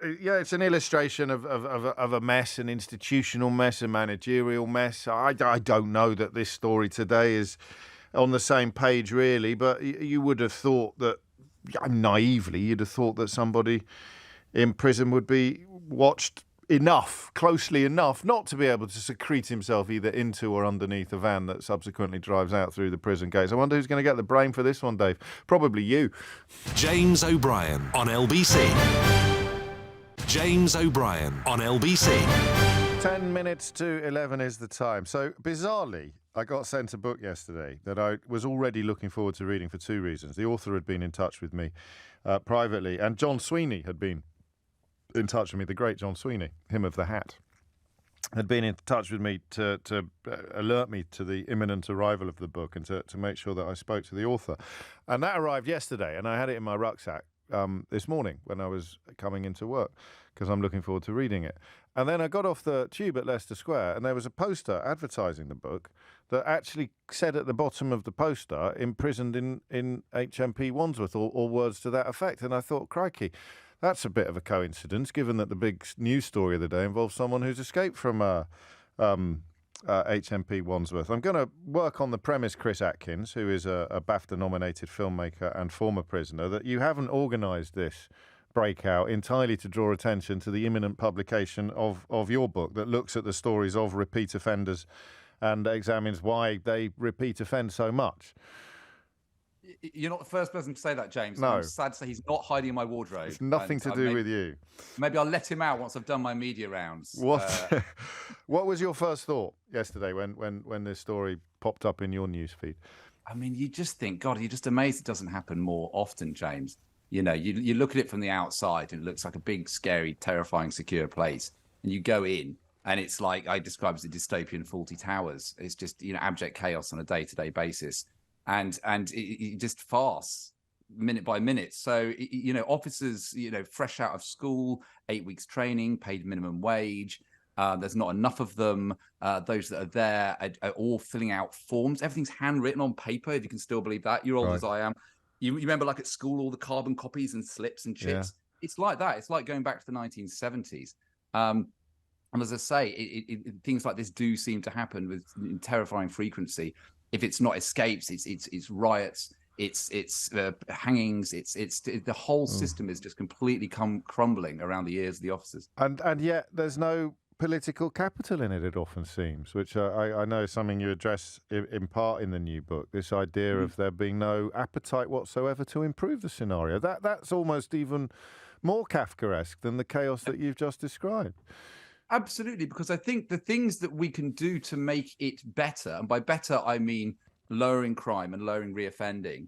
it's an illustration of a mess, an institutional mess, a managerial mess. I don't know that this story today is on the same page, really, but you would have thought that, naively, you'd have thought that somebody in prison would be watched closely enough, not to be able to secrete himself either into or underneath a van that subsequently drives out through the prison gates. I wonder who's going to get the blame for this one, Dave. Probably you. James O'Brien on LBC. James O'Brien on LBC. 10 minutes to 11 is the time. So, bizarrely, I got sent a book yesterday that I was already looking forward to reading for two reasons. The author had been in touch with me privately, and John Sweeney had been in touch with me, the great John Sweeney, him of the hat, had been in touch with me to alert me to the imminent arrival of the book and to make sure that I spoke to the author. And that arrived yesterday, and I had it in my rucksack this morning when I was coming into work, because I'm looking forward to reading it. And then I got off the tube at Leicester Square, and there was a poster advertising the book that actually said at the bottom of the poster, imprisoned in HMP Wandsworth, or words to that effect. And I thought, crikey, that's a bit of a coincidence, given that the big news story of the day involves someone who's escaped from HMP Wandsworth. I'm going to work on the premise, Chris Atkins, who is a BAFTA-nominated filmmaker and former prisoner, that you haven't organised this breakout entirely to draw attention to the imminent publication of your book that looks at the stories of repeat offenders and examines why they repeat offend so much. You're not the first person to say that, James. No. I'm sad to say he's not hiding in my wardrobe. It's nothing to do with you. Maybe I'll let him out once I've done my media rounds. What was your first thought yesterday when this story popped up in your newsfeed? I mean, you just think, God, you're just amazed it doesn't happen more often, James. You know, you look at it from the outside and it looks like a big, scary, terrifying, secure place. And you go in and it's like, I describe it as a dystopian Fawlty Towers. It's just, abject chaos on a day-to-day basis. And it just farce minute by minute. So, officers, fresh out of school, 8 weeks training, paid minimum wage. There's not enough of them. Those that are there are all filling out forms. Everything's handwritten on paper, if you can still believe that. You're old as I am. You remember, like at school, all the carbon copies and slips and chips? Yeah. It's like that. It's like going back to the 1970s. And as I say, things like this do seem to happen with terrifying frequency. If it's not escapes, it's riots, it's hangings, it's the whole system is just completely crumbling around the ears of the officers. And yet there's no political capital in it. It often seems, which I know is something you address in part in the new book. This idea of there being no appetite whatsoever to improve the scenario. That's almost even more Kafkaesque than the chaos that you've just described. Absolutely, because I think the things that we can do to make it better, and by better I mean lowering crime and lowering reoffending,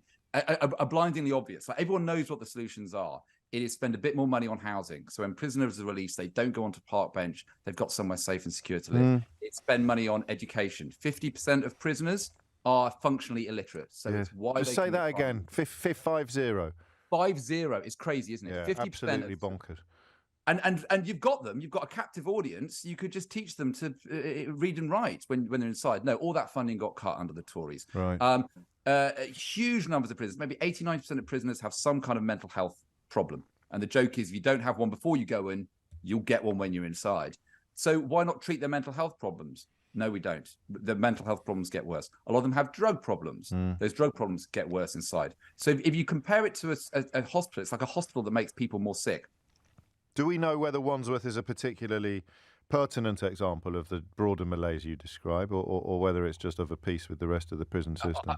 are blindingly obvious. Like, everyone knows what the solutions are. It is spend a bit more money on housing. So when prisoners are released, they don't go onto park bench. They've got somewhere safe and secure to live. It's spend money on education. 50% of prisoners are functionally illiterate. So it's why Just say that again. 50. 50 is crazy, isn't it? Yeah, 50% absolutely bonkers. And you've got them. You've got a captive audience. You could just teach them to read and write when they're inside. No, all that funding got cut under the Tories. Right. Huge numbers of prisoners, maybe 89% of prisoners have some kind of mental health problem. And the joke is, if you don't have one before you go in, you'll get one when you're inside. So why not treat their mental health problems? No, we don't. The mental health problems get worse. A lot of them have drug problems. Those drug problems get worse inside. So if you compare it to a hospital, it's like a hospital that makes people more sick. Do we know whether Wandsworth is a particularly pertinent example of the broader malaise you describe, or whether it's just of a piece with the rest of the prison system?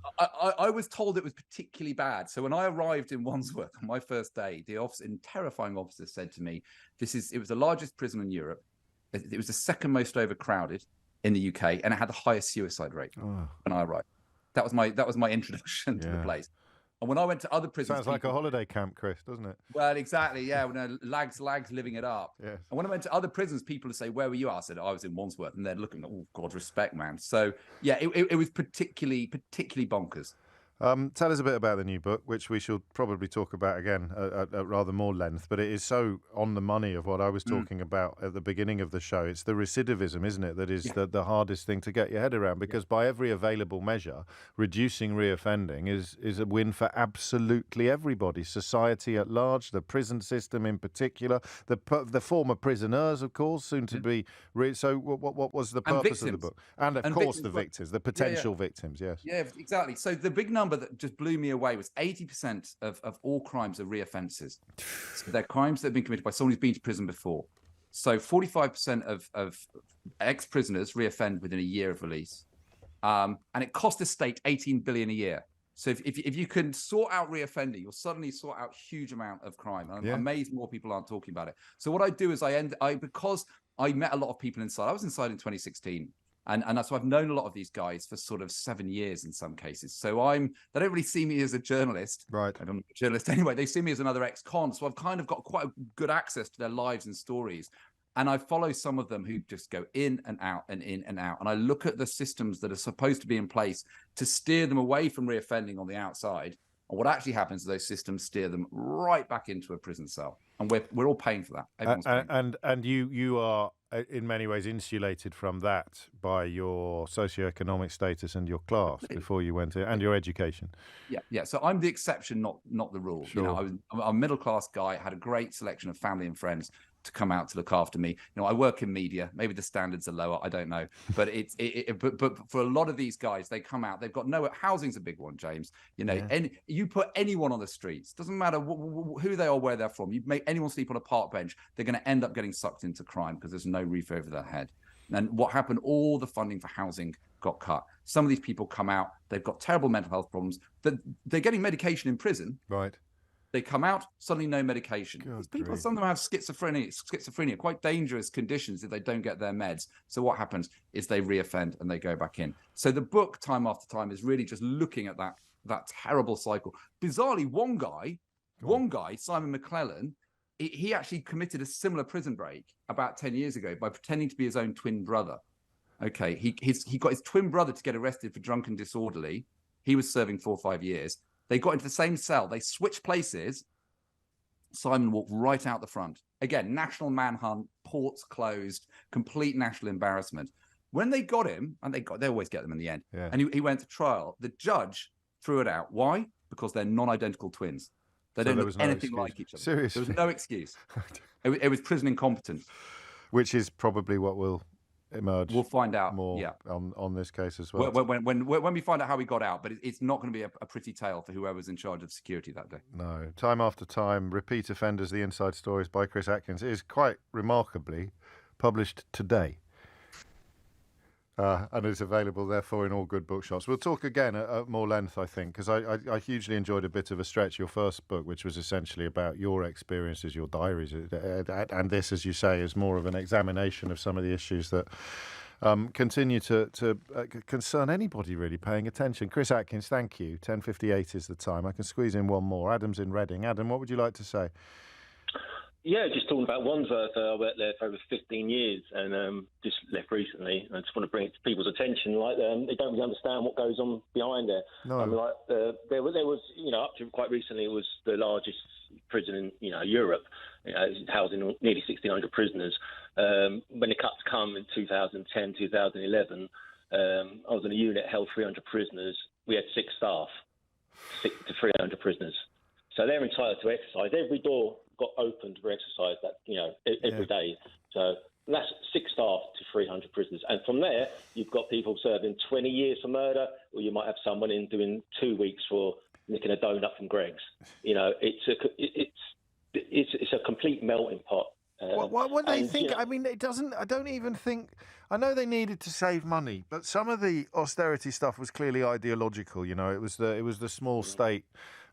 I was told it was particularly bad. So when I arrived in Wandsworth on my first day, the terrifying officer said to me, it was the largest prison in Europe. It was the second most overcrowded in the UK, and it had the highest suicide rate when I arrived. That was my introduction to the place. And when I went to other prisons... Sounds like a holiday camp, Chris, doesn't it? Well, exactly, yeah. Lags living it up. Yes. And when I went to other prisons, people would say, where were you? I said, I was in Wandsworth. And they're looking, oh, God, respect, man. So, yeah, it was particularly bonkers. Tell us a bit about the new book, which we shall probably talk about again at rather more length, but it is so on the money of what I was talking about at the beginning of the show. It's the recidivism, isn't it, that is the hardest thing to get your head around, because by every available measure, reducing reoffending is a win for absolutely everybody, society at large, the prison system in particular, the former prisoners, of course, soon to be... So what was the purpose of the book? And of course the victims, the potential victims, yes. Yeah, exactly. So the big number that just blew me away was 80% of all crimes are reoffences. So they're crimes that have been committed by someone who's been to prison before. So 45% of ex-prisoners reoffend within a year of release. And it costs the state $18 billion a year. So if you can sort out reoffending, you'll suddenly sort out huge amount of crime. I'm amazed more people aren't talking about it. So what I do is because I met a lot of people inside. I was inside in 2016. And that's why I've known a lot of these guys for sort of 7 years in some cases. So they don't really see me as a journalist. Right. I'm a journalist anyway. They see me as another ex-con. So I've kind of got quite a good access to their lives and stories. And I follow some of them who just go in and out and in and out. And I look at the systems that are supposed to be in place to steer them away from reoffending on the outside. And what actually happens is those systems steer them right back into a prison cell. And we're all paying for that. Everyone's paying for that. And you are in many ways insulated from that by your socioeconomic status and your class before you went in, and your education. Yeah. So I'm the exception, not the rule. Sure. I'm a middle class guy. Had a great selection of family and friends to come out to look after me. I work in media. Maybe the standards are lower. I don't know. But but for a lot of these guys, they come out. They've got housing's a big one, James. And you put anyone on the streets. Doesn't matter who they are, where they're from. You make anyone sleep on a park bench. They're going to end up getting sucked into crime because there's no roof over their head. And what happened? All the funding for housing got cut. Some of these people come out. They've got terrible mental health problems. They're getting medication in prison. Right. They come out, suddenly no medication. Some of them have schizophrenia, quite dangerous conditions if they don't get their meds. So what happens is they reoffend and they go back in. So the book, time after time, is really just looking at that terrible cycle. Bizarrely, one guy, Simon McClellan, he actually committed a similar prison break about 10 years ago by pretending to be his own twin brother. Okay, he got his twin brother to get arrested for drunken disorderly. He was serving 4 or 5 years. They got into the same cell. They switched places. Simon walked right out the front. Again, national manhunt, ports closed, complete national embarrassment. When they got him, and they always get them in the end, and he went to trial, the judge threw it out. Why? Because they're non-identical twins. They don't look anything like each other. Seriously? There was no excuse. It was prison incompetence. Which is probably what will emerge. We'll find out more on this case as well. When we find out how he got out, but it's not going to be a pretty tale for whoever's in charge of security that day. No. Time after time, Repeat Offenders, The Inside Stories by Chris Atkins is quite remarkably published today. And it's available, therefore, in all good bookshops. We'll talk again at more length, I think, because I hugely enjoyed a bit of a stretch, your first book, which was essentially about your experiences, your diaries. And this, as you say, is more of an examination of some of the issues that continue to concern anybody really paying attention. Chris Atkins, thank you. 10:58 is the time. I can squeeze in one more. Adam's in Reading. Adam, what would you like to say? Yeah, just talking about Wandsworth. I worked there for over 15 years and just left recently. I just want to bring it to people's attention. Like they don't really understand what goes on behind there. No. There was, up to quite recently, it was the largest prison in Europe, housing nearly 1,600 prisoners. When the cuts come in 2010, 2011, I was in a unit held 300 prisoners. We had 6 staff, 6 to 300 prisoners. So they're entitled to exercise. Every door got opened for exercise every day. So that's 6 staff to 300 prisoners. And from there, you've got people serving 20 years for murder, or you might have someone in doing 2 weeks for nicking a donut from Greg's. It's a complete melting pot. What they think? I mean, it doesn't. I don't even think. I know they needed to save money, but some of the austerity stuff was clearly ideological. It was the small state,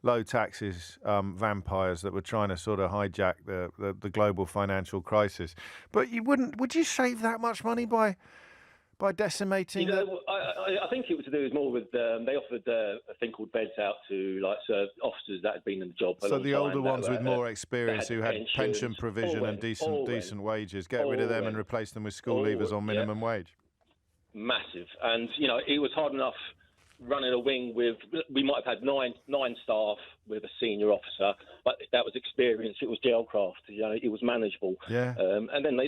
low taxes vampires that were trying to sort of hijack the global financial crisis. But would you save that much money by decimating? I think it was to do more with they offered a thing called beds out to officers that had been in the job. So the older ones with more experience who had pension provision and decent wages, get rid of them and replace them with school leavers on minimum wage. Massive, and it was hard enough running a wing with. We might have had nine staff with a senior officer, but that was experience. It was jailcraft. It was manageable. Yeah. And then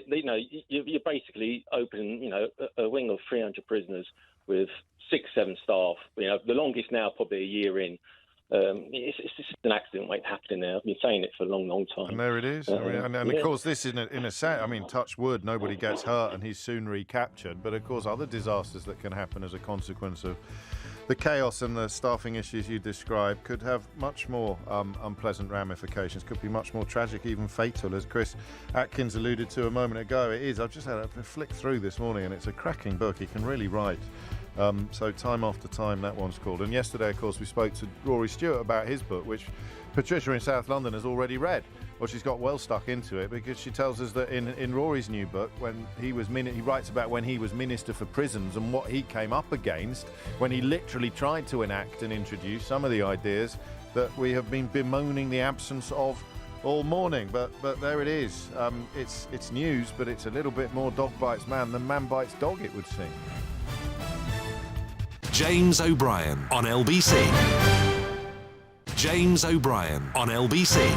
you're basically opening a wing of 300 prisoners with 6-7 staff. The longest now probably a year in. It's just an accident waiting happening now. I've been saying it for a long time. And there it is. And of course, this is in a sense. I mean, touch wood, nobody gets hurt, and he's soon recaptured. But of course, other disasters that can happen as a consequence of the chaos and the staffing issues you describe could have much more unpleasant ramifications, could be much more tragic, even fatal, as Chris Atkins alluded to a moment ago. It is. I've just had a flick through this morning, and it's a cracking book. He can really write. So Time After Time, that one's called. And yesterday, of course, we spoke to Rory Stewart about his book, which Patricia in South London has already read. Well, she's got well stuck into it because she tells us that in Rory's new book, when he writes about when he was Minister for Prisons and what he came up against when he literally tried to enact and introduce some of the ideas that we have been bemoaning the absence of all morning. But there it is. It's news, but it's a little bit more dog bites man than man bites dog, it would seem. James O'Brien on LBC. James O'Brien on LBC.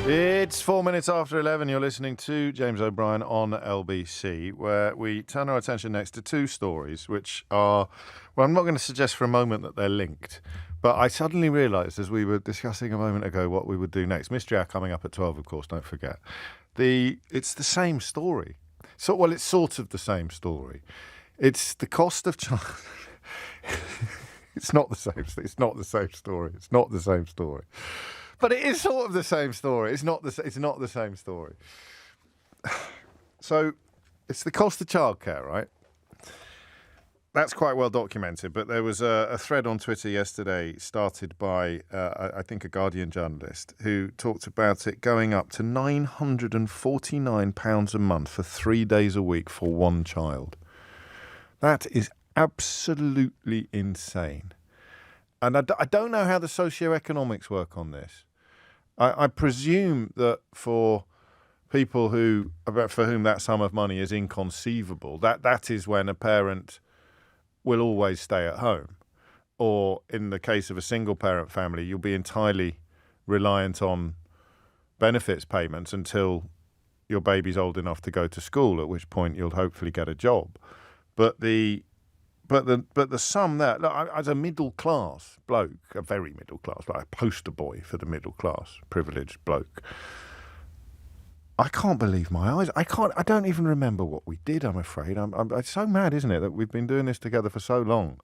It's 4 minutes after 11. You're listening to James O'Brien on LBC, where we turn our attention next to two stories, which are, well, I'm not going to suggest for a moment that they're linked, but I suddenly realised as we were discussing a moment ago what we would do next. Mystery Hour coming up at 12, of course, don't forget. It's the same story. It's sort of the same story. It's the cost of child... It's not the same story. It's not the same story. But it is sort of the same story. It's not the same story. So it's the cost of childcare, right? That's quite well documented. But there was a thread on Twitter yesterday started by, I think, a Guardian journalist who talked about it going up to £949 a month for 3 days a week for one child. That is absolutely insane. And I don't know how the socioeconomics work on this. I presume that for people for whom that sum of money is inconceivable, that is when a parent will always stay at home. Or in the case of a single parent family, you'll be entirely reliant on benefits payments until your baby's old enough to go to school, at which point you'll hopefully get a job. But the sum there, look, as a middle class bloke, a very middle class, like a poster boy for the middle class, privileged bloke, I can't believe my eyes. I don't even remember what we did, I'm afraid. It's so mad, isn't it, that we've been doing this together for so long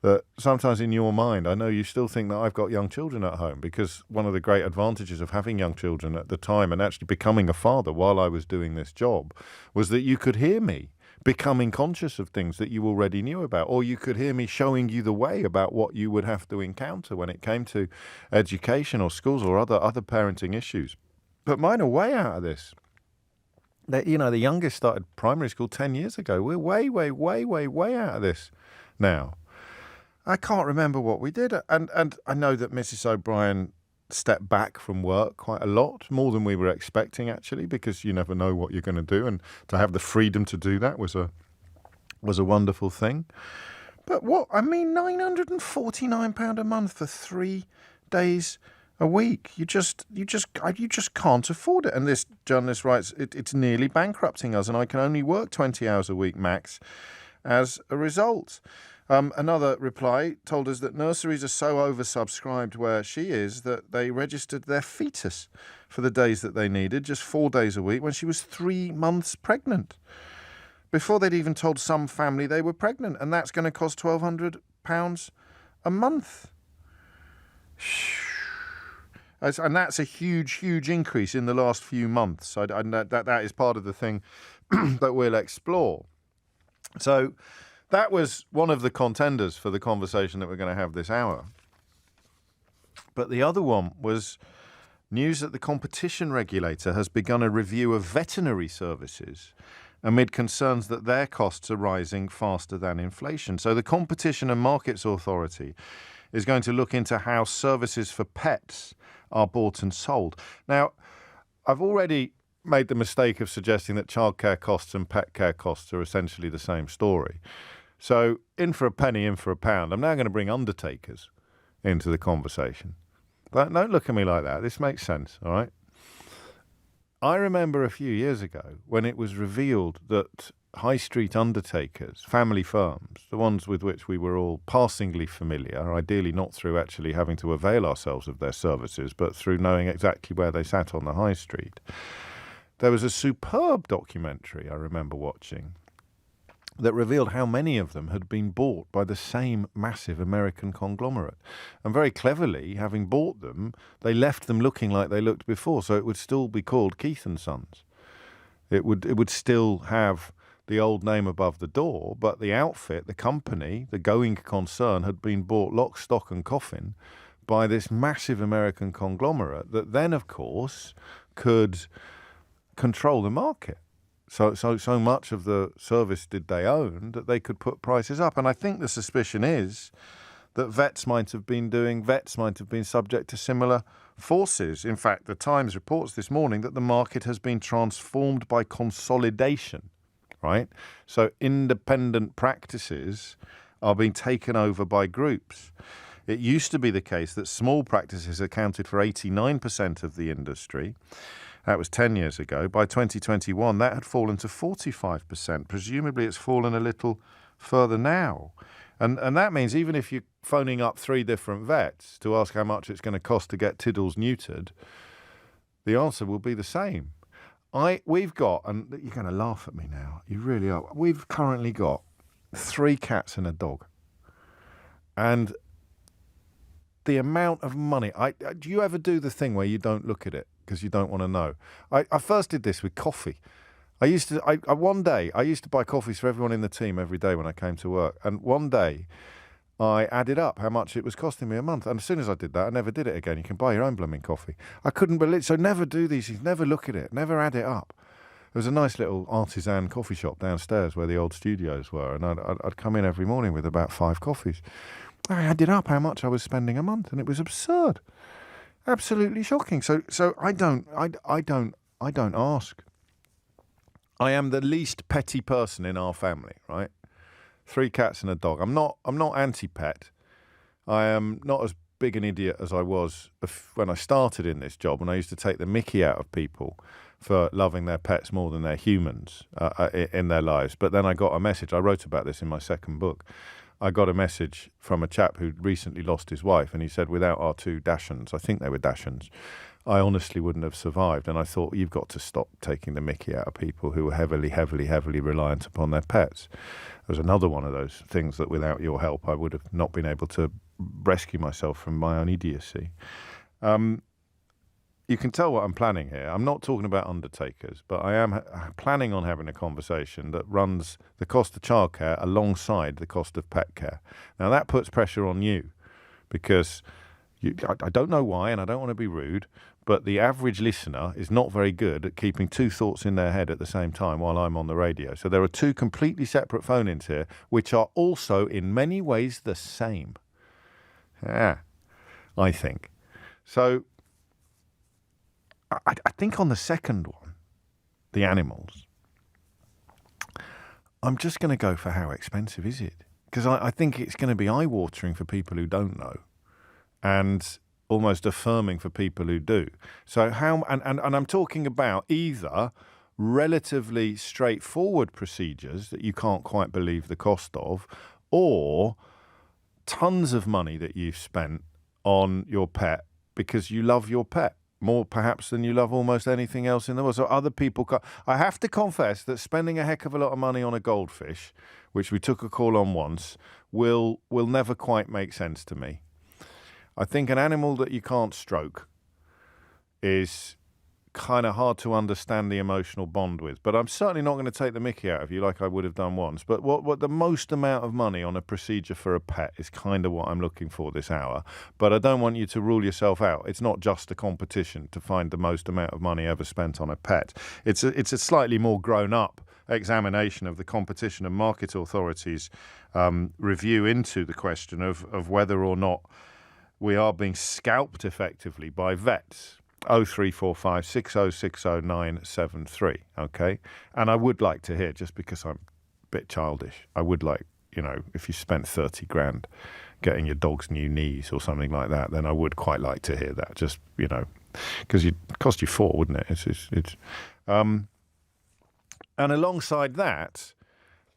that sometimes in your mind, I know you still think that I've got young children at home, because one of the great advantages of having young children at the time and actually becoming a father while I was doing this job was that you could hear me becoming conscious of things that you already knew about, or you could hear me showing you the way about what you would have to encounter when it came to education or schools or other parenting issues. But mine are way out of this. The youngest started primary school 10 years ago. We're way, way, way, way, way out of this now. I can't remember what we did. And I know that Mrs. O'Brien stepped back from work quite a lot, more than we were expecting, actually, because you never know what you're going to do. And to have the freedom to do that was a wonderful thing. But £949 a month for 3 days a week. You just can't afford it. And this journalist writes, it's nearly bankrupting us, and I can only work 20 hours a week max as a result. Another reply told us that nurseries are so oversubscribed where she is that they registered their fetus for the days that they needed, just 4 days a week, when she was 3 months pregnant. before they'd even told some family they were pregnant, and that's going to cost £1,200 a month. And that's a huge, huge increase in the last few months. That is part of the thing that we'll explore. So that was one of the contenders for the conversation that we're going to have this hour. But the other one was news that the competition regulator has begun a review of veterinary services amid concerns that their costs are rising faster than inflation. So the Competition and Markets Authority is going to look into how services for pets are bought and sold. Now, I've already made the mistake of suggesting that childcare costs and pet care costs are essentially the same story. So, in for a penny, in for a pound. I'm now going to bring undertakers into the conversation. But don't look at me like that. This makes sense, all right? I remember a few years ago when it was revealed that high street undertakers, family firms, the ones with which we were all passingly familiar, ideally not through actually having to avail ourselves of their services, but through knowing exactly where they sat on the high street. There was a superb documentary I remember watching that revealed how many of them had been bought by the same massive American conglomerate. And very cleverly, having bought them, they left them looking like they looked before, so it would still be called Keith & Sons. It would still have the old name above the door, but the outfit, the company, the going concern had been bought lock, stock and coffin by this massive American conglomerate that then, of course, could control the market. So much of the service did they own that they could put prices up. And I think the suspicion is that vets might have been subject to similar forces. In fact, the Times reports this morning that the market has been transformed by consolidation, right? So independent practices are being taken over by groups. It used to be the case that small practices accounted for 89% of the industry. That was 10 years ago. By 2021, that had fallen to 45%. Presumably, it's fallen a little further now. And that means even if you're phoning up 3 different vets to ask how much it's going to cost to get Tiddles neutered, the answer will be the same. We've got, and you're going to laugh at me now, you really are, we've currently got 3 cats and a dog. And the amount of money, do you ever do the thing where you don't look at it because you don't want to know? I first did this with coffee. One day I used to buy coffees for everyone in the team every day when I came to work. And one day I added up how much it was costing me a month. And as soon as I did that, I never did it again. You can buy your own blooming coffee. I couldn't believe it. So never do these things. Never look at it. Never add it up. There was a nice little artisan coffee shop downstairs where the old studios were. And I'd come in every morning with about 5 coffees. I added up how much I was spending a month, and it was absurd, absolutely shocking. So I don't ask. I am the least petty person in our family, right? 3 cats and a dog. I'm not anti-pet. I am not as big an idiot as I was when I started in this job, and I used to take the mickey out of people for loving their pets more than their humans in their lives. But then I got a message. I wrote about this in my second book. I got a message from a chap who'd recently lost his wife, and he said, without our 2 Dachshunds, I think they were Dachshunds, I honestly wouldn't have survived. And I thought, you've got to stop taking the mickey out of people who are heavily, heavily, heavily reliant upon their pets. There was another one of those things that without your help, I would have not been able to rescue myself from my own idiocy. You can tell what I'm planning here. I'm not talking about undertakers, but I am planning on having a conversation that runs the cost of childcare alongside the cost of pet care. Now, that puts pressure on you because I don't know why, and I don't want to be rude, but the average listener is not very good at keeping 2 thoughts in their head at the same time while I'm on the radio. So there are 2 completely separate phone-ins here, which are also in many ways the same. I think. So I think on the second one, the animals, I'm just going to go for how expensive is it? Because I think it's going to be eye-watering for people who don't know and almost affirming for people who do. So and I'm talking about either relatively straightforward procedures that you can't quite believe the cost of, or tons of money that you've spent on your pet because you love your pet. more perhaps than you love almost anything else in the world. So other people I have to confess that spending a heck of a lot of money on a goldfish, which we took a call on once, will never quite make sense to me. I think an animal that you can't stroke is kind of hard to understand the emotional bond with. But I'm certainly not going to take the mickey out of you like I would have done once. But what the most amount of money on a procedure for a pet is kind of what I'm looking for this hour. But I don't want you to rule yourself out. It's not just a competition to find the most amount of money ever spent on a pet. It's a slightly more grown-up examination of the Competition and Market Authority's review into the question of whether or not we are being scalped effectively by vets. 0345 6060973, okay? And I would like to hear, just because I'm a bit childish, I would like, if you spent 30 grand getting your dog's new knees or something like that, then I would quite like to hear that, just, because it cost you 4, wouldn't it? And alongside that,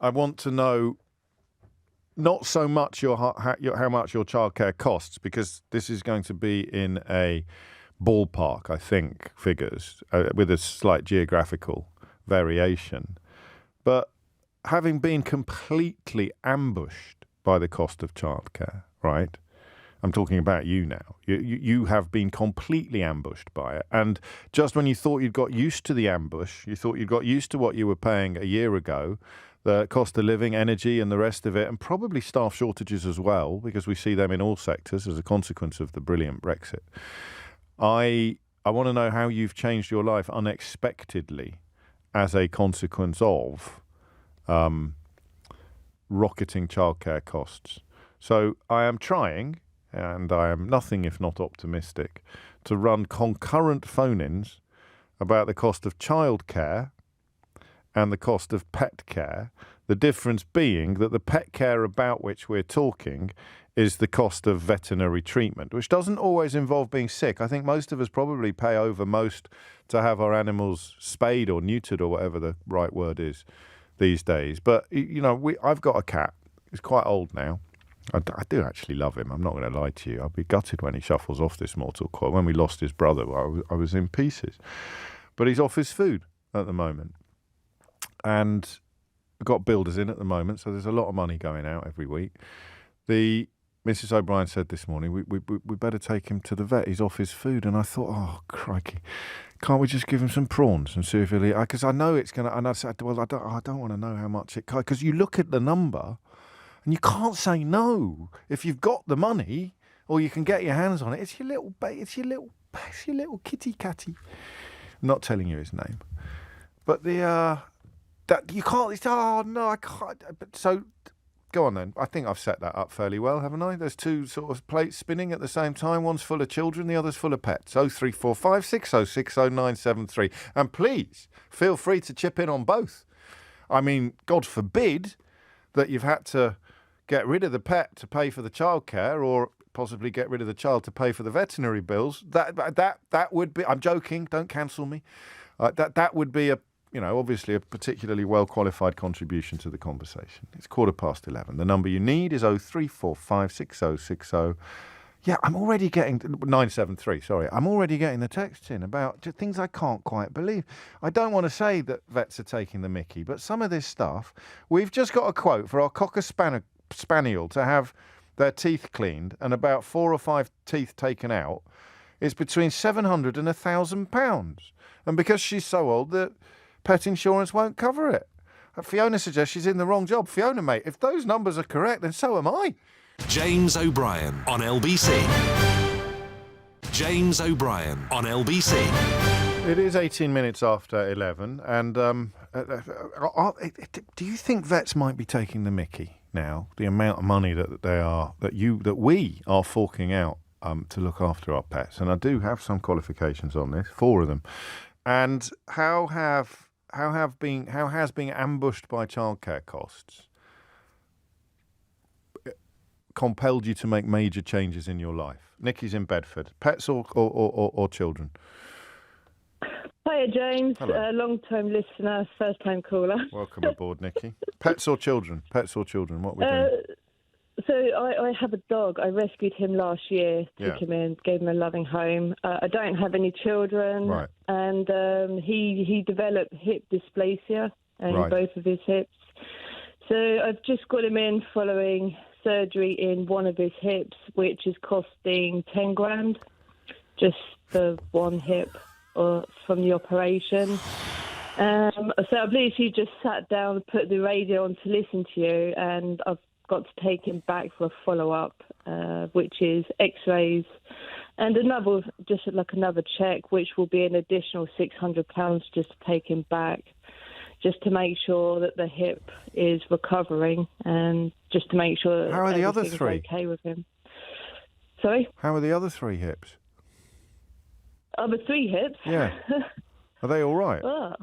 I want to know not so much how much your childcare costs, because this is going to be in a ballpark, I think, figures with a slight geographical variation. But having been completely ambushed by the cost of childcare, right? I'm talking about you now. You have been completely ambushed by it. And just when you thought you'd got used to the ambush, you thought you'd got used to what you were paying a year ago, the cost of living, energy and the rest of it, and probably staff shortages as well, because we see them in all sectors as a consequence of the brilliant Brexit. I want to know how you've changed your life unexpectedly as a consequence of rocketing childcare costs. So I am trying, and I am nothing if not optimistic, to run concurrent phone-ins about the cost of childcare and the cost of pet care, the difference being that the pet care about which we're talking is the cost of veterinary treatment, which doesn't always involve being sick. I think most of us probably pay over most to have our animals spayed or neutered or whatever the right word is these days. But, I've got a cat. He's quite old now. I do actually love him. I'm not going to lie to you. I'll be gutted when he shuffles off this mortal coil. When we lost his brother, I was in pieces. But he's off his food at the moment. And we've got builders in at the moment, so there's a lot of money going out every week. Mrs. O'Brien said this morning, we better take him to the vet. He's off his food. And I thought, oh, crikey, can't we just give him some prawns and see if he'll eat? Because I know it's going to, and I said, well, I don't want to know how much it costs. Because you look at the number and you can't say no. If you've got the money or you can get your hands on it, it's your little kitty catty. I'm not telling you his name. But that you can't, I can't. So go on then. I think I've set that up fairly well, haven't I? There's two sort of plates spinning at the same time. One's full of children, the other's full of pets. 0345 6060973. And please, feel free to chip in on both. I mean, God forbid that you've had to get rid of the pet to pay for the childcare, or possibly get rid of the child to pay for the veterinary bills. That would be, I'm joking, don't cancel me. That would be obviously a particularly well-qualified contribution to the conversation. It's 11:15. The number you need is 0345 6060. Yeah, I'm already getting 973. Sorry, I'm already getting the texts in about things I can't quite believe. I don't want to say that vets are taking the mickey, but some of this stuff. We've just got a quote for our Cocker Spaniel to have their teeth cleaned and about 4 or 5 teeth taken out. It's between £700 and £1,000, and because she's so old that pet insurance won't cover it. Fiona suggests she's in the wrong job. Fiona, mate, if those numbers are correct, then so am I. James O'Brien on LBC. James O'Brien on LBC. It is 18 minutes after 11, and do you think vets might be taking the mickey now? The amount of money that we are forking out to look after our pets, and I do have some qualifications on this, 4 of them. And how has being ambushed by childcare costs compelled you to make major changes in your life? Nikki's in Bedford. Pets or children? Hiya, James. Hello. Long-time listener, first-time caller. Welcome aboard, Nikki. Pets or children? What are we doing? So I have a dog. I rescued him last year, took him in, gave him a loving home. I don't have any children, Right. and he developed hip dysplasia in both of his hips. So I've just got him in following surgery in one of his hips, which is costing 10 grand, just for one hip from the operation. So I've literally just sat down, put the radio on to listen to you, and I've got to take him back for a follow-up, which is x-rays and another check, which will be an additional £600 just to take him back, just to make sure that the hip is recovering and just to make sure that How are the other three? Okay with him. Sorry? How are the other 3 hips? Other 3 hips? Yeah. Are they all right? Oh.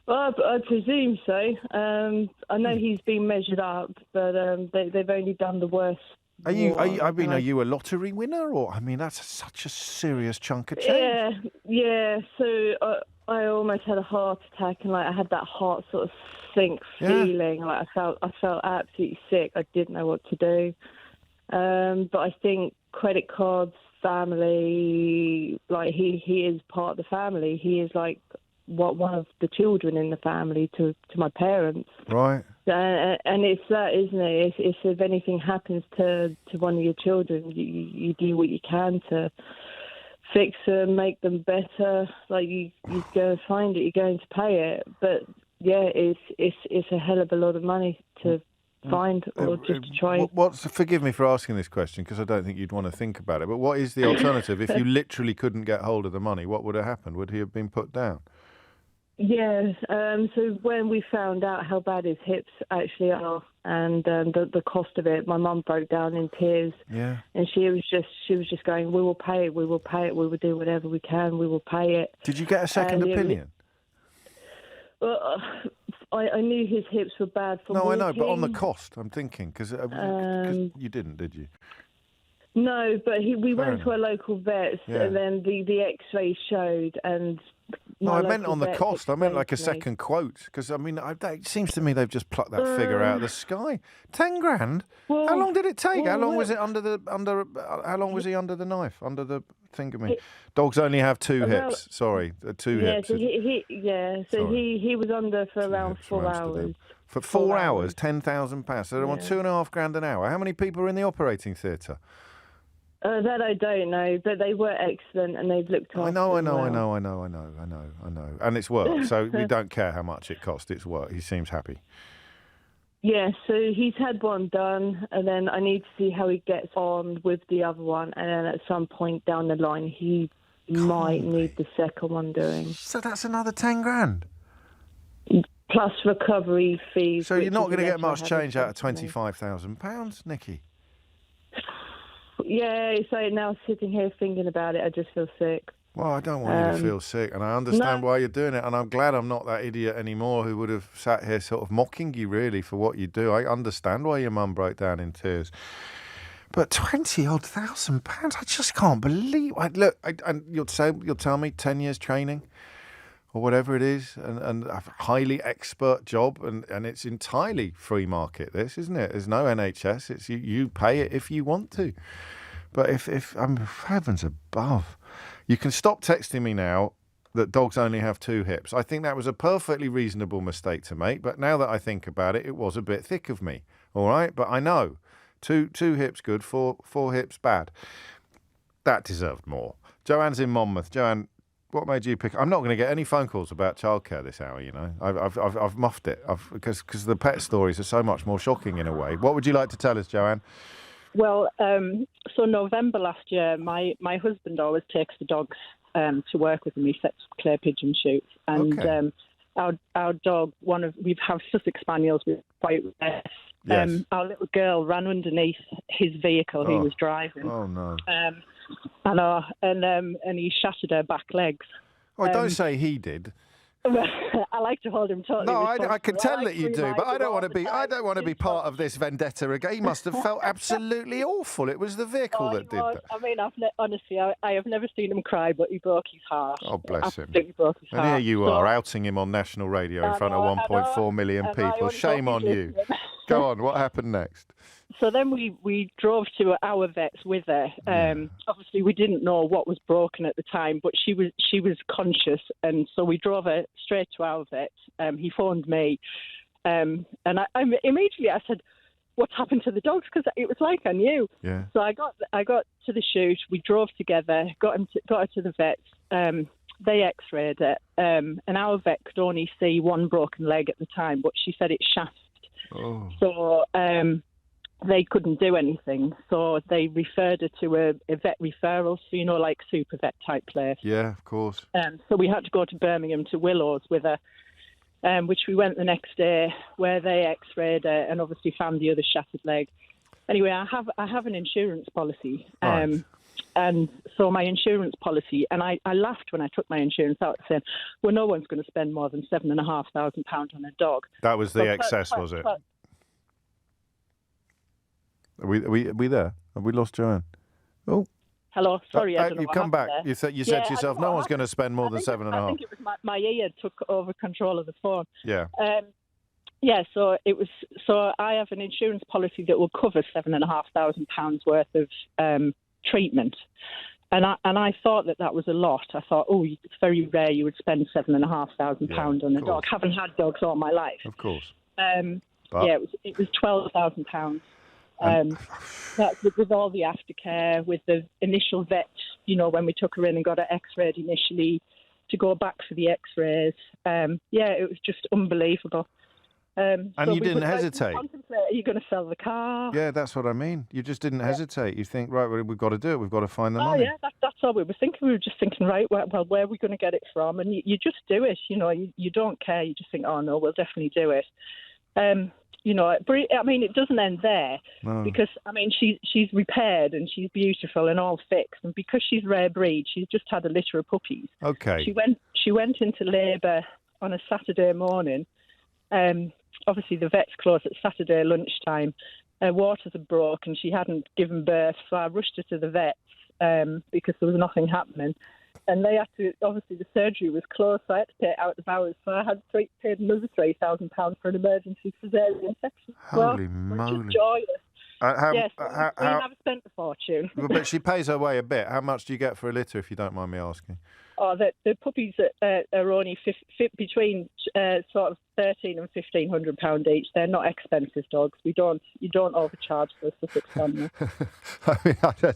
Well, I presume so. I know he's been measured up, but they've only done the worst. Are you a lottery winner, or that's such a serious chunk of change? Yeah. So I almost had a heart attack, and I had that heart sort of sink feeling. I felt absolutely sick. I didn't know what to do. But I think credit cards, family, he is part of the family. He is one of the children in the family to my parents. Right. And it's that, isn't it? It's if anything happens to one of your children, you do what you can to fix them, make them better. You go and find it, you're going to pay it. But yeah, it's a hell of a lot of money to find or just to try. Forgive me for asking this question, because I don't think you'd want to think about it, but what is the alternative? If you literally couldn't get hold of the money, what would have happened? Would he have been put down? Yeah, so when we found out how bad his hips actually are and the cost of it, my mum broke down in tears. Yeah. And she was just going, we will pay it, we will do whatever we can, we will pay it. Did you get a second opinion? Well, I knew his hips were bad for walking. I know, but on the cost, I'm thinking, because you didn't, did you? No, but we went to a local vet, and then the X-ray showed, and no, I meant on the cost. I meant like a second quote, because it seems to me they've just plucked that figure out of the sky. 10 grand. Well, how long did it take? How long was it How long was he under the knife? Under the thingamy? Dogs only have 2 hips. Sorry, 2 hips. So he was under for around 4 hours. For 4 hours, £10,000. So they want £2.5 an hour. How many people are in the operating theatre? That I don't know, but they were excellent and they've looked after I know. And it's work, so we don't care how much it cost. It's work. He seems happy. Yeah, so he's had one done, and then I need to see how he gets on with the other one, and then at some point down the line, he might need the second one doing. So that's another 10 grand? Plus recovery fees. So you're not going to get much change out of £25,000, Nikki? Yeah, so now sitting here thinking about it, I just feel sick. Well, I don't want you to feel sick, and I understand why you're doing it, and I'm glad I'm not that idiot anymore who would have sat here sort of mocking you, really, for what you do. I understand why your mum broke down in tears. But £20,000, I just can't believe. And you'll tell me 10 years training or whatever it is, and a highly expert job, and it's entirely free market, this, isn't it? There's no NHS. It's you pay it if you want to. But if heavens above, you can stop texting me now that dogs only have 2 hips. I think that was a perfectly reasonable mistake to make, but now that I think about it, it was a bit thick of me, all right? But I know, two hips good, four hips bad. That deserved more. Joanne's in Monmouth. Joanne, what made you pick? I'm not going to get any phone calls about childcare this hour, you know. I've muffed it because the pet stories are so much more shocking in a way. What would you like to tell us, Joanne? Well, so November last year, my husband always takes the dogs to work with him. He sets clear pigeon shoots, and our dog, we have Sussex Spaniels with quite rare. Yes. Our little girl ran underneath his vehicle he was driving. Oh no! And he shattered her back legs. Oh, don't say he did. I like to hold him totally. No, I can tell that you do, but I don't want to be part of this vendetta again. He must have felt absolutely awful. It was the vehicle that did that. I mean, honestly, I have never seen him cry, but he broke his heart. Oh, bless him! Broke his heart. And here you are, outing him on national radio in front of 1.4 million people. Shame on you. Go on. What happened next? So then we drove to our vet's with her. Obviously, we didn't know what was broken at the time, but she was conscious, and so we drove her straight to our vet. He phoned me, and I immediately I said, "What's happened to the dogs?" Because it was like I knew. Yeah. So I got to the shoot. We drove together, got her to the vet. They X-rayed it, and our vet could only see one broken leg at the time, but she said it's shaft. Oh. So they couldn't do anything. So they referred her to a vet referral, so like super vet type place. Yeah, of course. So we had to go to Birmingham to Willows with her, which we went the next day, where they X-rayed her and obviously found the other shattered leg. Anyway, I have an insurance policy. Right. And so my insurance policy, and I laughed when I took my insurance out, saying, well, no one's going to spend more than £7,500 on a dog. That was the excess, was it? Are we there? Have we lost Joanne? Oh. Hello, sorry, I don't know you what come back. There. You said to yourself, no one's going to spend more than 7.5. I think it was my ear took over control of the phone. Yeah. So it was. So I have an insurance policy that will cover £7,500 worth of treatment, and I thought that was a lot. I thought, it's very rare you would spend £7,500 on a dog. Haven't had dogs all my life. Of course. It was £12,000. That's with all the aftercare, with the initial vet, when we took her in and got her X-rayed initially, to go back for the X-rays. It was just unbelievable. And you didn't hesitate. Are you going to sell the car? Yeah, that's what I mean. You just didn't hesitate. You think, right, well, we've got to do it. We've got to find the money. Yeah, that's all we were thinking. We were just thinking, right, well, where are we going to get it from? And you just do it. You don't care. You just think, oh, no, we'll definitely do it. But it doesn't end there. No. Because, she's repaired and she's beautiful and all fixed. And because she's rare breed, she's just had a litter of puppies. Okay. She went into labour on a Saturday morning. Obviously, the vet's closed at Saturday lunchtime. Her waters had broke and she hadn't given birth. So I rushed her to the vets because there was nothing happening. And they had to, obviously, the surgery was closed, so I had to pay it out of hours. So I had paid another £3,000 for an emergency cesarean section. Holy moly. Which is joyous. Yes, we never spent a fortune. But she pays her way a bit. How much do you get for a litter, if you don't mind me asking? Oh, the puppies are only between sort of £1,300 and £1,500 each. They're not expensive dogs. You don't overcharge for a Sussex family.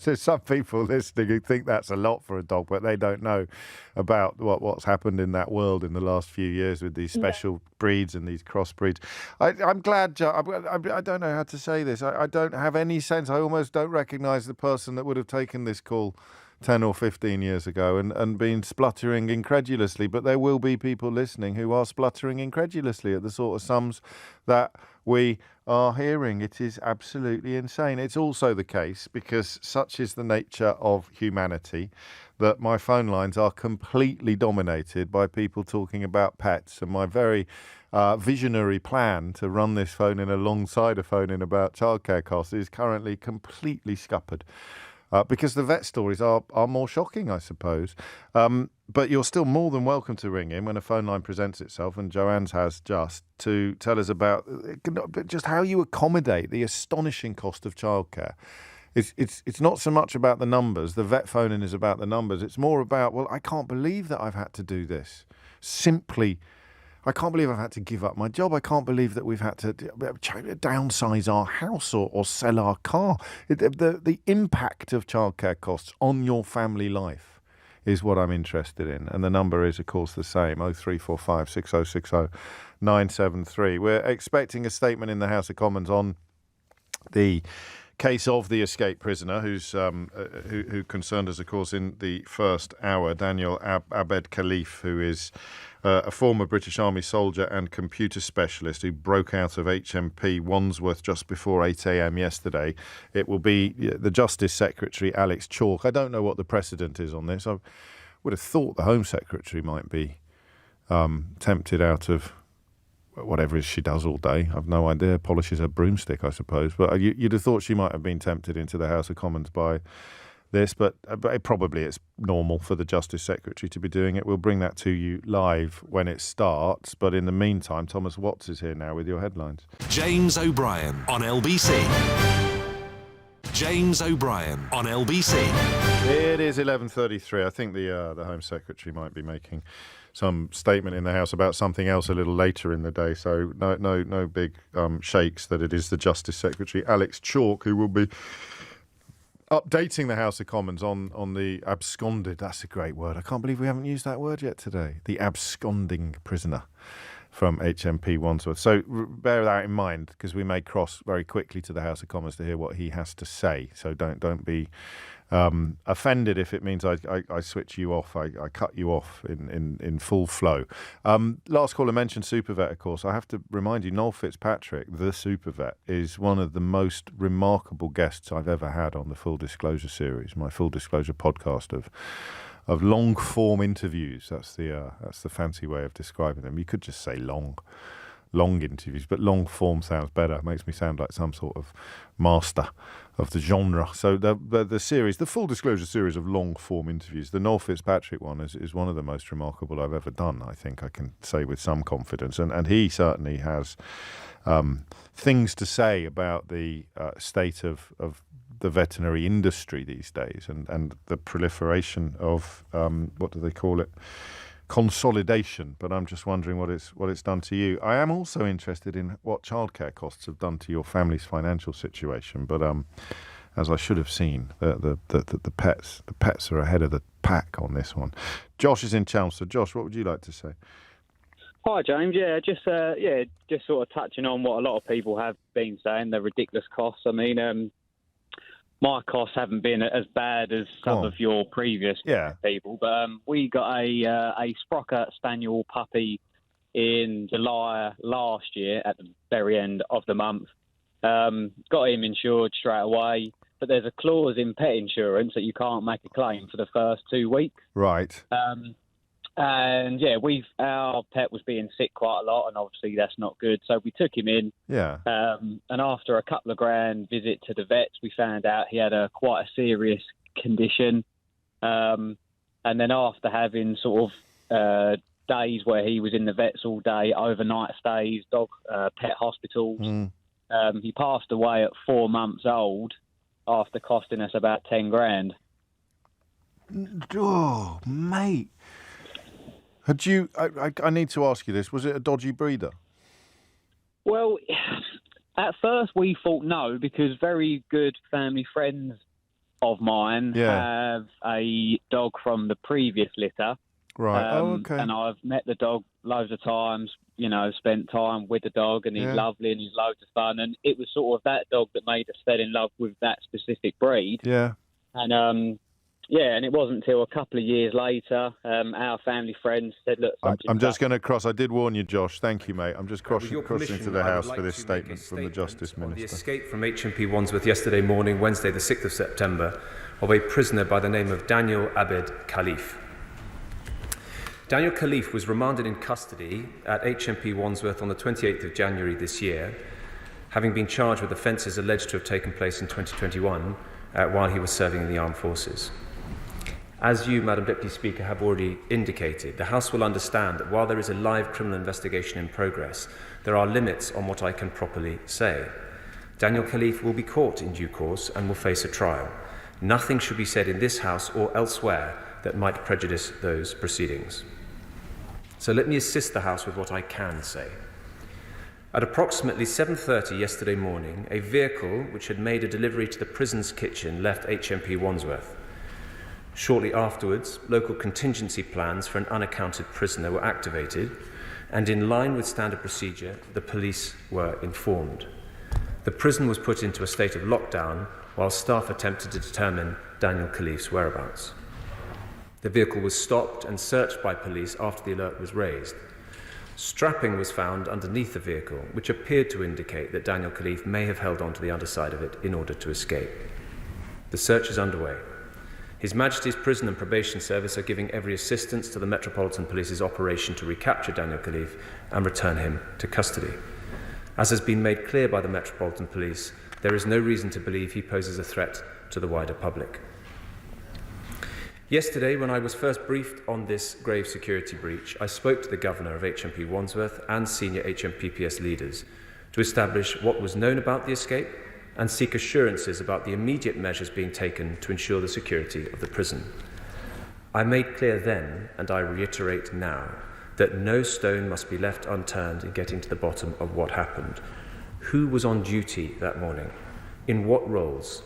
There's some people listening who think that's a lot for a dog, but they don't know about what's happened in that world in the last few years with these special breeds and these crossbreeds. I'm glad, I don't know how to say this. I don't have any sense. I almost don't recognise the person that would have taken this call 10 or 15 years ago and been spluttering incredulously, but there will be people listening who are spluttering incredulously at the sort of sums that we are hearing. It is absolutely insane. It's also the case, because such is the nature of humanity, that my phone lines are completely dominated by people talking about pets, and my very visionary plan to run this phone in alongside a phone in about childcare costs is currently completely scuppered. Because the vet stories are more shocking, I suppose. But you're still more than welcome to ring in when a phone line presents itself, and Joanne's has just, to tell us about just how you accommodate the astonishing cost of childcare. It's not so much about the numbers. The vet phoning is about the numbers. It's more about, well, I can't believe that I've had to do this. I can't believe I've had to give up my job. I can't believe that we've had to downsize our house or sell our car. The impact of childcare costs on your family life is what I'm interested in. And the number is, of course, the same, 0345 6060 973. We're expecting a statement in the House of Commons on the case of the escaped prisoner who concerned us, of course, in the first hour, Daniel Abed Khalif, who is a former British Army soldier and computer specialist who broke out of HMP Wandsworth just before 8 a.m. yesterday. It will be the Justice Secretary, Alex Chalk. I don't know what the precedent is on this. I would have thought the Home Secretary might be tempted out of whatever it is she does all day. I've no idea. Polishes her broomstick, I suppose. But you'd have thought she might have been tempted into the House of Commons by this, but it's normal for the Justice Secretary to be doing it. We'll bring that to you live when it starts. But in the meantime, Thomas Watts is here now with your headlines. James O'Brien on LBC. James O'Brien on LBC. It is 11:33. I think the Home Secretary might be making some statement in the House about something else a little later in the day. So no big shakes that it is the Justice Secretary, Alex Chalk, who will be updating the House of Commons on the absconded. That's a great word. I can't believe we haven't used that word yet today. The absconding prisoner from HMP Wandsworth. So bear that in mind, because we may cross very quickly to the House of Commons to hear what he has to say. So don't be offended if it means I switch you off, I cut you off in full flow. Last caller mentioned Supervet, of course. I have to remind you, Noel Fitzpatrick, the Supervet, is one of the most remarkable guests I've ever had on the Full Disclosure series, my Full Disclosure podcast of long-form interviews. That's the fancy way of describing them. You could just say long interviews, but long-form sounds better. It makes me sound like some sort of master of the genre. So the series, the Full Disclosure series of long-form interviews, the Noel Fitzpatrick one is one of the most remarkable I've ever done, I think I can say with some confidence. And he certainly has things to say about the state of the veterinary industry these days and the proliferation of, what do they call it? Consolidation. But I'm just wondering what it's done to you. I am also interested in what childcare costs have done to your family's financial situation. But as I should have seen, the pets are ahead of the pack on this one. Josh is in Chelmsford. Josh, what would you like to say? Hi, James. Just sort of touching on what a lot of people have been saying, the ridiculous costs. I mean, my costs haven't been as bad as some of your previous people, but we got a Sprocket Spaniel puppy in July last year at the very end of the month. Got him insured straight away, but there's a clause in pet insurance that you can't make a claim for the first 2 weeks. Right. And our pet was being sick quite a lot, and obviously that's not good. So we took him in. Yeah. And after a couple of grand visit to the vets, we found out he had quite a serious condition. And then after having sort of days where he was in the vets all day, overnight stays, pet hospitals, he passed away at 4 months old after costing us about 10 grand. Oh, mate. Had you? I need to ask you this. Was it a dodgy breeder? Well, at first we thought no, because very good family friends of mine have a dog from the previous litter. Right. Okay. And I've met the dog loads of times, spent time with the dog, and he's lovely and he's loads of fun. And it was sort of that dog that made us fall in love with that specific breed. Yeah. And and it wasn't until a couple of years later, our family friends said, look... I'm just going to cross. I did warn you, Josh. Thank you, mate. I'm just crossing to the House for this statement from the Justice Minister. The escape from HMP Wandsworth yesterday morning, Wednesday the 6th of September, of a prisoner by the name of Daniel Abed Khalif. Daniel Khalif was remanded in custody at HMP Wandsworth on the 28th of January this year, having been charged with offences alleged to have taken place in 2021 while he was serving in the armed forces. As you, Madam Deputy Speaker, have already indicated, the House will understand that while there is a live criminal investigation in progress, there are limits on what I can properly say. Daniel Khalif will be caught in due course and will face a trial. Nothing should be said in this House or elsewhere that might prejudice those proceedings. So let me assist the House with what I can say. At approximately 7:30 yesterday morning, a vehicle which had made a delivery to the prison's kitchen left HMP Wandsworth. Shortly afterwards, local contingency plans for an unaccounted prisoner were activated, and in line with standard procedure, the police were informed. The prison was put into a state of lockdown while staff attempted to determine Daniel Khalif's whereabouts. The vehicle was stopped and searched by police after the alert was raised. Strapping was found underneath the vehicle, which appeared to indicate that Daniel Khalif may have held onto the underside of it in order to escape. The search is underway. His Majesty's Prison and Probation Service are giving every assistance to the Metropolitan Police's operation to recapture Daniel Khalif and return him to custody. As has been made clear by the Metropolitan Police, there is no reason to believe he poses a threat to the wider public. Yesterday, when I was first briefed on this grave security breach, I spoke to the Governor of HMP Wandsworth and senior HMPPS leaders to establish what was known about the escape and seek assurances about the immediate measures being taken to ensure the security of the prison. I made clear then, and I reiterate now, that no stone must be left unturned in getting to the bottom of what happened. Who was on duty that morning? In what roles?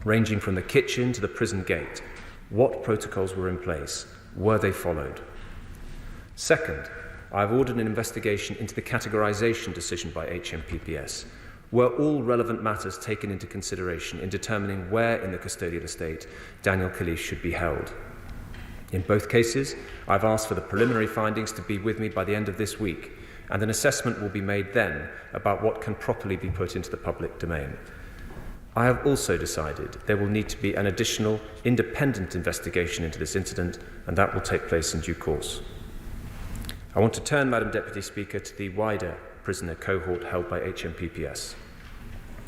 Ranging from the kitchen to the prison gate. What protocols were in place? Were they followed? Second, I have ordered an investigation into the categorisation decision by HMPPS. Were all relevant matters taken into consideration in determining where in the custodial estate Daniel Khalif should be held? In both cases, I've asked for the preliminary findings to be with me by the end of this week, and an assessment will be made then about what can properly be put into the public domain. I have also decided there will need to be an additional independent investigation into this incident, and that will take place in due course. I want to turn, Madam Deputy Speaker, to the wider prisoner cohort held by HMPPS.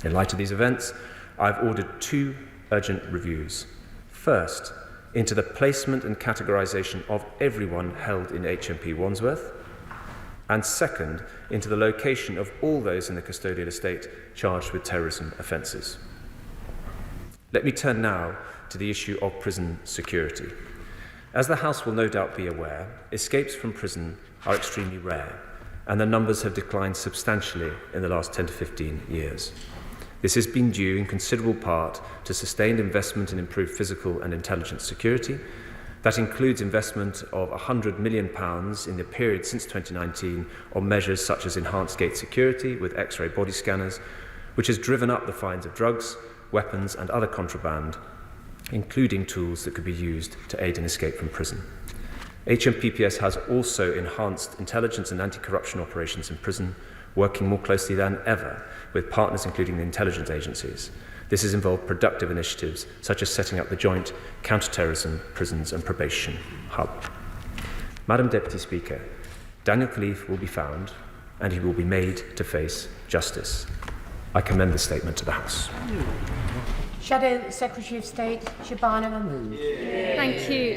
In light of these events, I've ordered 2 urgent reviews. First, into the placement and categorisation of everyone held in HMP Wandsworth, and second, into the location of all those in the custodial estate charged with terrorism offences. Let me turn now to the issue of prison security. As the House will no doubt be aware, escapes from prison are extremely rare, and the numbers have declined substantially in the last 10 to 15 years. This has been due in considerable part to sustained investment in improved physical and intelligence security. That includes investment of £100 million in the period since 2019 on measures such as enhanced gate security with X-ray body scanners, which has driven up the fines of drugs, weapons and other contraband, including tools that could be used to aid in escape from prison. HMPPS has also enhanced intelligence and anti-corruption operations in prison, working more closely than ever with partners including the intelligence agencies. This has involved productive initiatives such as setting up the joint counter-terrorism, prisons and probation hub. Madam Deputy Speaker, Daniel Khalif will be found and he will be made to face justice. I commend the statement to the House. Shadow Secretary of State, Shabana Mahmood.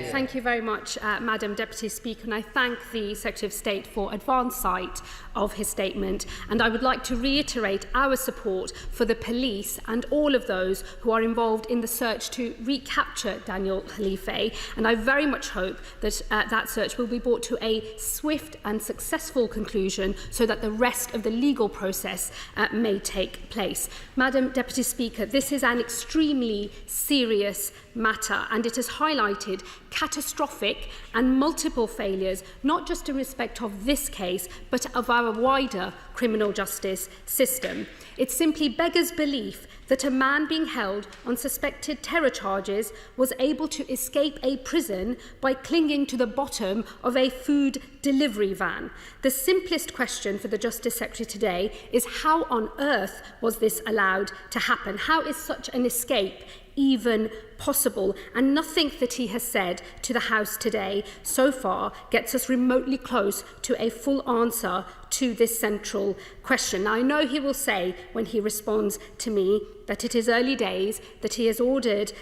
Thank you very much, Madam Deputy Speaker, and I thank the Secretary of State for advance sight of his statement, and I would like to reiterate our support for the police and all of those who are involved in the search to recapture Daniel Khalife, and I very much hope that that search will be brought to a swift and successful conclusion so that the rest of the legal process may take place. Madam Deputy Speaker, this is an extremely serious matter, and it has highlighted catastrophic and multiple failures, not just in respect of this case, but of our wider criminal justice system. It simply beggars belief that a man being held on suspected terror charges was able to escape a prison by clinging to the bottom of a food delivery van. The simplest question for the Justice Secretary today is how on earth was this allowed to happen? How is such an escape even possible? And nothing that he has said to the House today so far gets us remotely close to a full answer to this central question. Now, I know he will say when he responds to me that it is early days, that he has ordered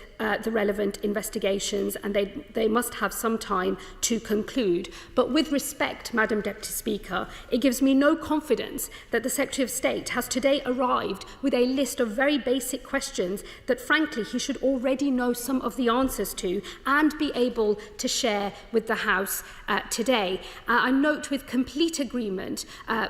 the relevant investigations and they must have some time to conclude. But with respect, Madam Deputy Speaker, it gives me no confidence that the Secretary of State has today arrived with a list of very basic questions that frankly he should already know some of the answers to and be able to share with the House today. I note with complete agreement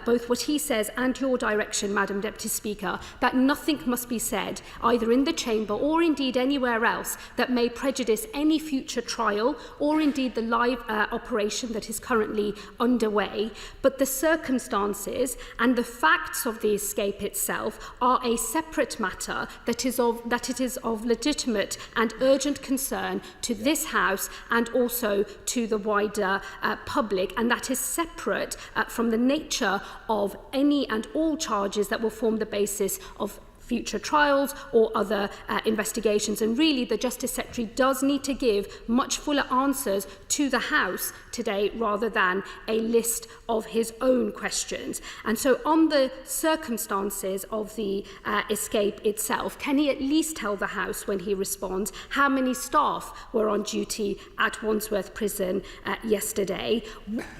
both what he says and your direction, Madam Deputy Speaker, that nothing must be said either in the Chamber or indeed anywhere else that may prejudice any future trial or indeed the live operation that is currently underway. But the circumstances and the facts of the escape itself are a separate matter that it is of legitimate and urgent concern to this House and also to the wider public, and that is separate from the nature of any and all charges that will form the basis of future trials or other investigations. And really, the Justice Secretary does need to give much fuller answers to the House today rather than a list of his own questions. And so on the circumstances of the escape itself, can he at least tell the House when he responds how many staff were on duty at Wandsworth Prison yesterday?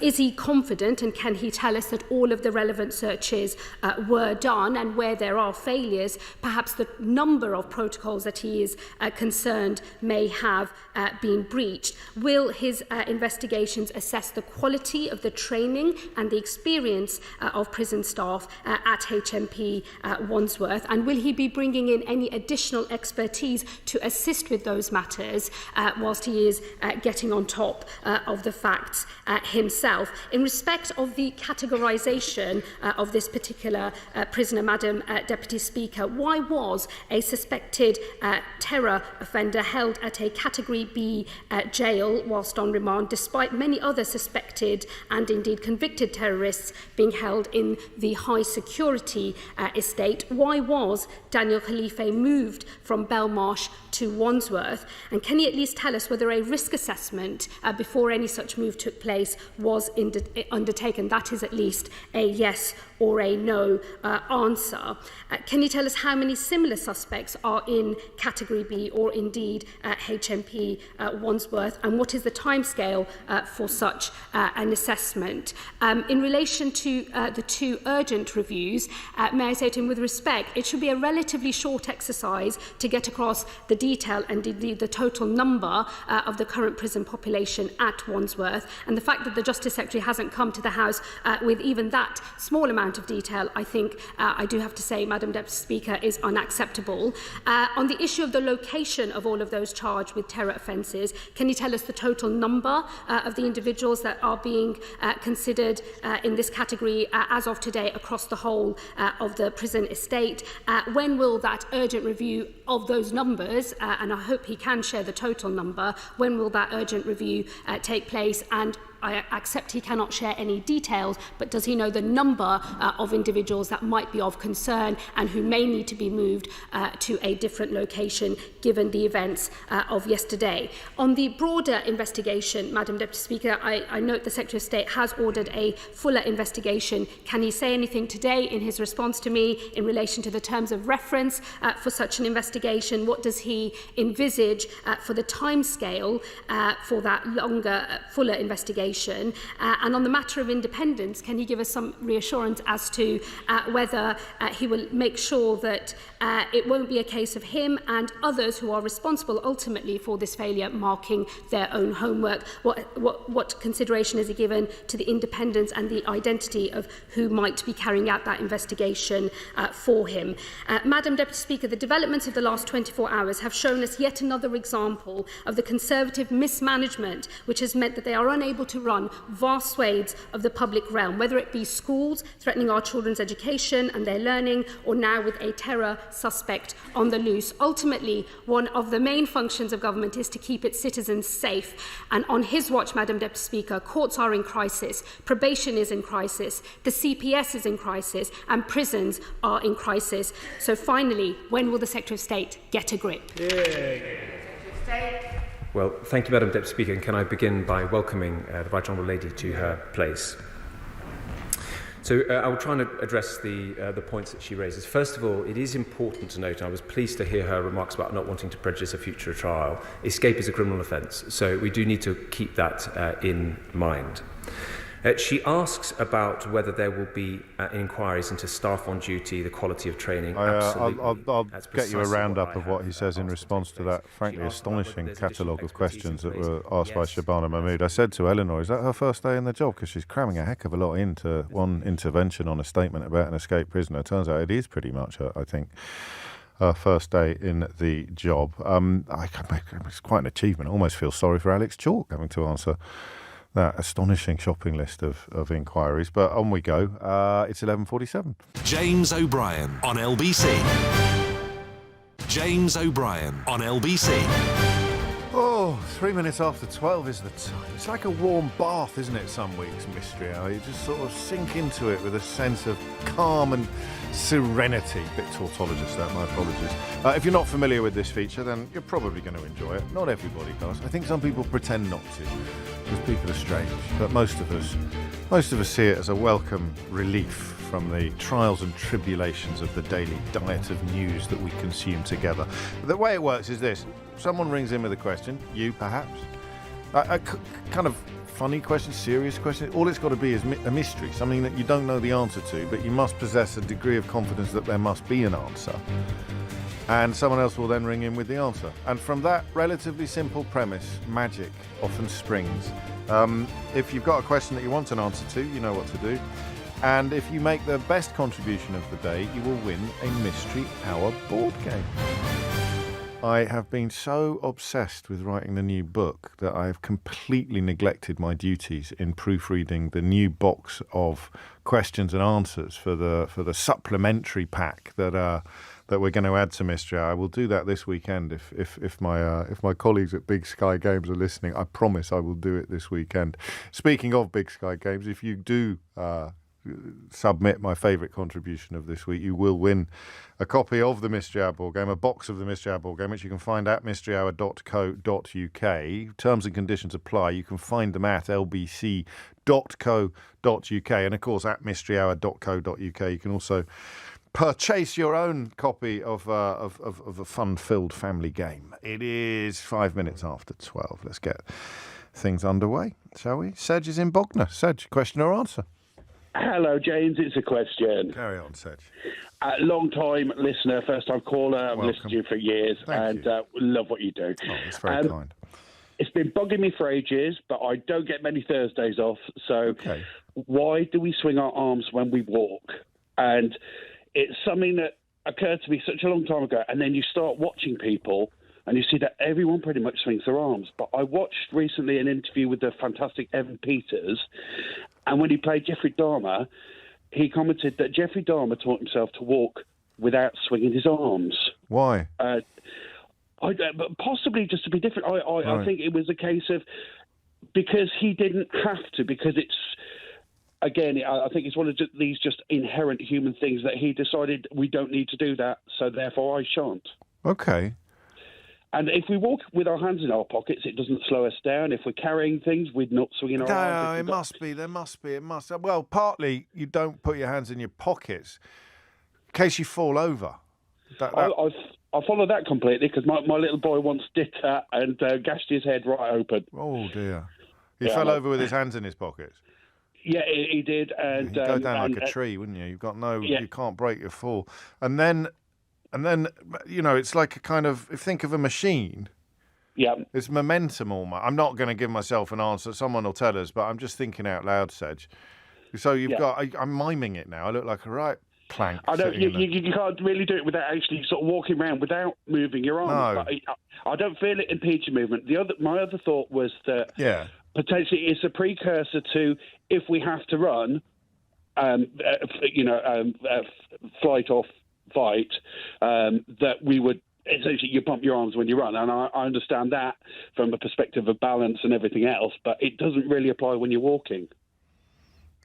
Is he confident, and can he tell us that all of the relevant searches were done, and where there are failures, perhaps the number of protocols that he is concerned may have been breached? Will his investigations assess the quality of the training and the experience of prison staff at HMP Wandsworth? And will he be bringing in any additional expertise to assist with those matters whilst he is getting on top of the facts himself? In respect of the categorisation of this particular prisoner, Madam Deputy Speaker, why was a suspected terror offender held at a Category B jail whilst on remand, despite many other suspected and indeed convicted terrorists being held in the high security estate? Why was Daniel Khalife moved from Belmarsh to Wandsworth? And can he at least tell us whether a risk assessment before any such move took place was undertaken? That is at least a yes or a no answer. Can you tell us how many similar suspects are in Category B or indeed HMP Wandsworth, and what is the timescale for such an assessment? In relation to the two urgent reviews, may I say to him, with respect, it should be a relatively short exercise to get across the detail and indeed the total number of the current prison population at Wandsworth. And the fact that the Justice Secretary hasn't come to the House with even that small amount of detail, I think, I do have to say, Madam Deputy Speaker, is unacceptable. On the issue of the location of all of those charged with terror offences, can you tell us the total number of the individuals that are being considered in this category as of today across the whole of the prison estate? When will that urgent review of those numbers, and I hope he can share the total number, when will that urgent review take place? And I accept he cannot share any details, but does he know the number of individuals that might be of concern and who may need to be moved to a different location given the events of yesterday? On the broader investigation, Madam Deputy Speaker, I note the Secretary of State has ordered a fuller investigation. Can he say anything today in his response to me in relation to the terms of reference for such an investigation? What does he envisage for the timescale for that longer, fuller investigation? And on the matter of independence, can he give us some reassurance as to whether he will make sure that it won't be a case of him and others who are responsible ultimately for this failure marking their own homework? What consideration is he given to the independence and the identity of who might be carrying out that investigation for him? Madam Deputy Speaker, the developments of the last 24 hours have shown us yet another example of the Conservative mismanagement, which has meant that they are unable to run vast swathes of the public realm, whether it be schools threatening our children's education and their learning, or now with a terror suspect on the loose. Ultimately, one of the main functions of government is to keep its citizens safe. And on his watch, Madam Deputy Speaker, courts are in crisis, probation is in crisis, the CPS is in crisis, and prisons are in crisis. So finally, when will the Secretary of State get a grip? Well, thank you, Madam Deputy Speaker, and can I begin by welcoming the Right Honourable Lady to her place. So I will try and address the points that she raises. First of all, it is important to note, and I was pleased to hear her remarks about not wanting to prejudice a future trial. Escape is a criminal offence, so we do need to keep that in mind. She asks about whether there will be inquiries into staff on duty, the quality of training. Absolutely. I'll get you a roundup of what he says in response to that frankly astonishing catalogue of questions that were asked by Shabana Mahmood. I said to Eleanor, is that her first day in the job? Because she's cramming a heck of a lot into one intervention on a statement about an escaped prisoner. Turns out it is pretty much, I think, her first day in the job. It's quite an achievement. I almost feel sorry for Alex Chalk having to answer that astonishing shopping list of inquiries. But on we go. It's 11:47. James O'Brien on LBC. James O'Brien on LBC. Oh, 3 minutes after 12 is the time. It's like a warm bath, isn't it, some weeks, Mystery Hour? You just sort of sink into it with a sense of calm and serenity. Bit tautologist that, my apologies. If you're not familiar with this feature, then you're probably going to enjoy it. Not everybody does. I think some people pretend not to, because people are strange. But most of us see it as a welcome relief from the trials and tribulations of the daily diet of news that we consume together. The way it works is this. Someone rings in with a question, you perhaps, a kind of funny question, serious question. All it's got to be is a mystery, something that you don't know the answer to, but you must possess a degree of confidence that there must be an answer. And someone else will then ring in with the answer. And from that relatively simple premise, magic often springs. If you've got a question that you want an answer to, you know what to do. And if you make the best contribution of the day, you will win a Mystery Hour board game. I have been so obsessed with writing the new book that I have completely neglected my duties in proofreading the new box of questions and answers for the supplementary pack that we're going to add to Mystery Hour. I will do that this weekend if my colleagues at Big Sky Games are listening. I promise I will do it this weekend. Speaking of Big Sky Games, if you do submit my favourite contribution of this week, you will win a copy of the Mystery Hour board game, a box of the Mystery Hour board game, which you can find at mysteryhour.co.uk. Terms and conditions apply. You can find them at lbc.co.uk, and of course at mysteryhour.co.uk. You can also purchase your own copy of a fun-filled family game. It is 5 minutes after 12. Let's get things underway, shall we? Sedge is in Bognor. Sedge, question or answer? Hello, James. It's a question. Carry on, Sedge. Long-time listener, first-time caller. I've listened to you for years and love what you do. Oh, it's very kind. It's been bugging me for ages, but I don't get many Thursdays off. So why do we swing our arms when we walk? And it's something that occurred to me such a long time ago. And then you start watching people and you see that everyone pretty much swings their arms. But I watched recently an interview with the fantastic Evan Peters, and when he played Jeffrey Dahmer, he commented that Jeffrey Dahmer taught himself to walk without swinging his arms. Why? But possibly just to be different. I think it was a case of because he didn't have to, because it's, again, I think it's one of these just inherent human things that he decided we don't need to do that, so therefore I shan't. Okay. And if we walk with our hands in our pockets, it doesn't slow us down. If we're carrying things, we're not swinging our arms. No, it must be. There must be. It must. Well, partly you don't put your hands in your pockets in case you fall over. I follow that completely because my little boy once did that and gashed his head right open. Oh, dear. He fell over with his hands in his pockets? Yeah, he did. And you'd go down like a tree, wouldn't you? You've got you can't break your fall. And then, it's like a kind of, think of a machine. Yeah. It's momentum almost. I'm not going to give myself an answer. Someone will tell us, but I'm just thinking out loud, Sedge. So you've got, I'm miming it now. I look like a right plank. I don't, you can't really do it without actually sort of walking around without moving your arms. No. I don't feel it impedes your movement. My other thought was that potentially it's a precursor to if we have to run, flight or fight, that we would essentially you pump your arms when you run, and I understand that from a perspective of balance and everything else, but it doesn't really apply when you're walking.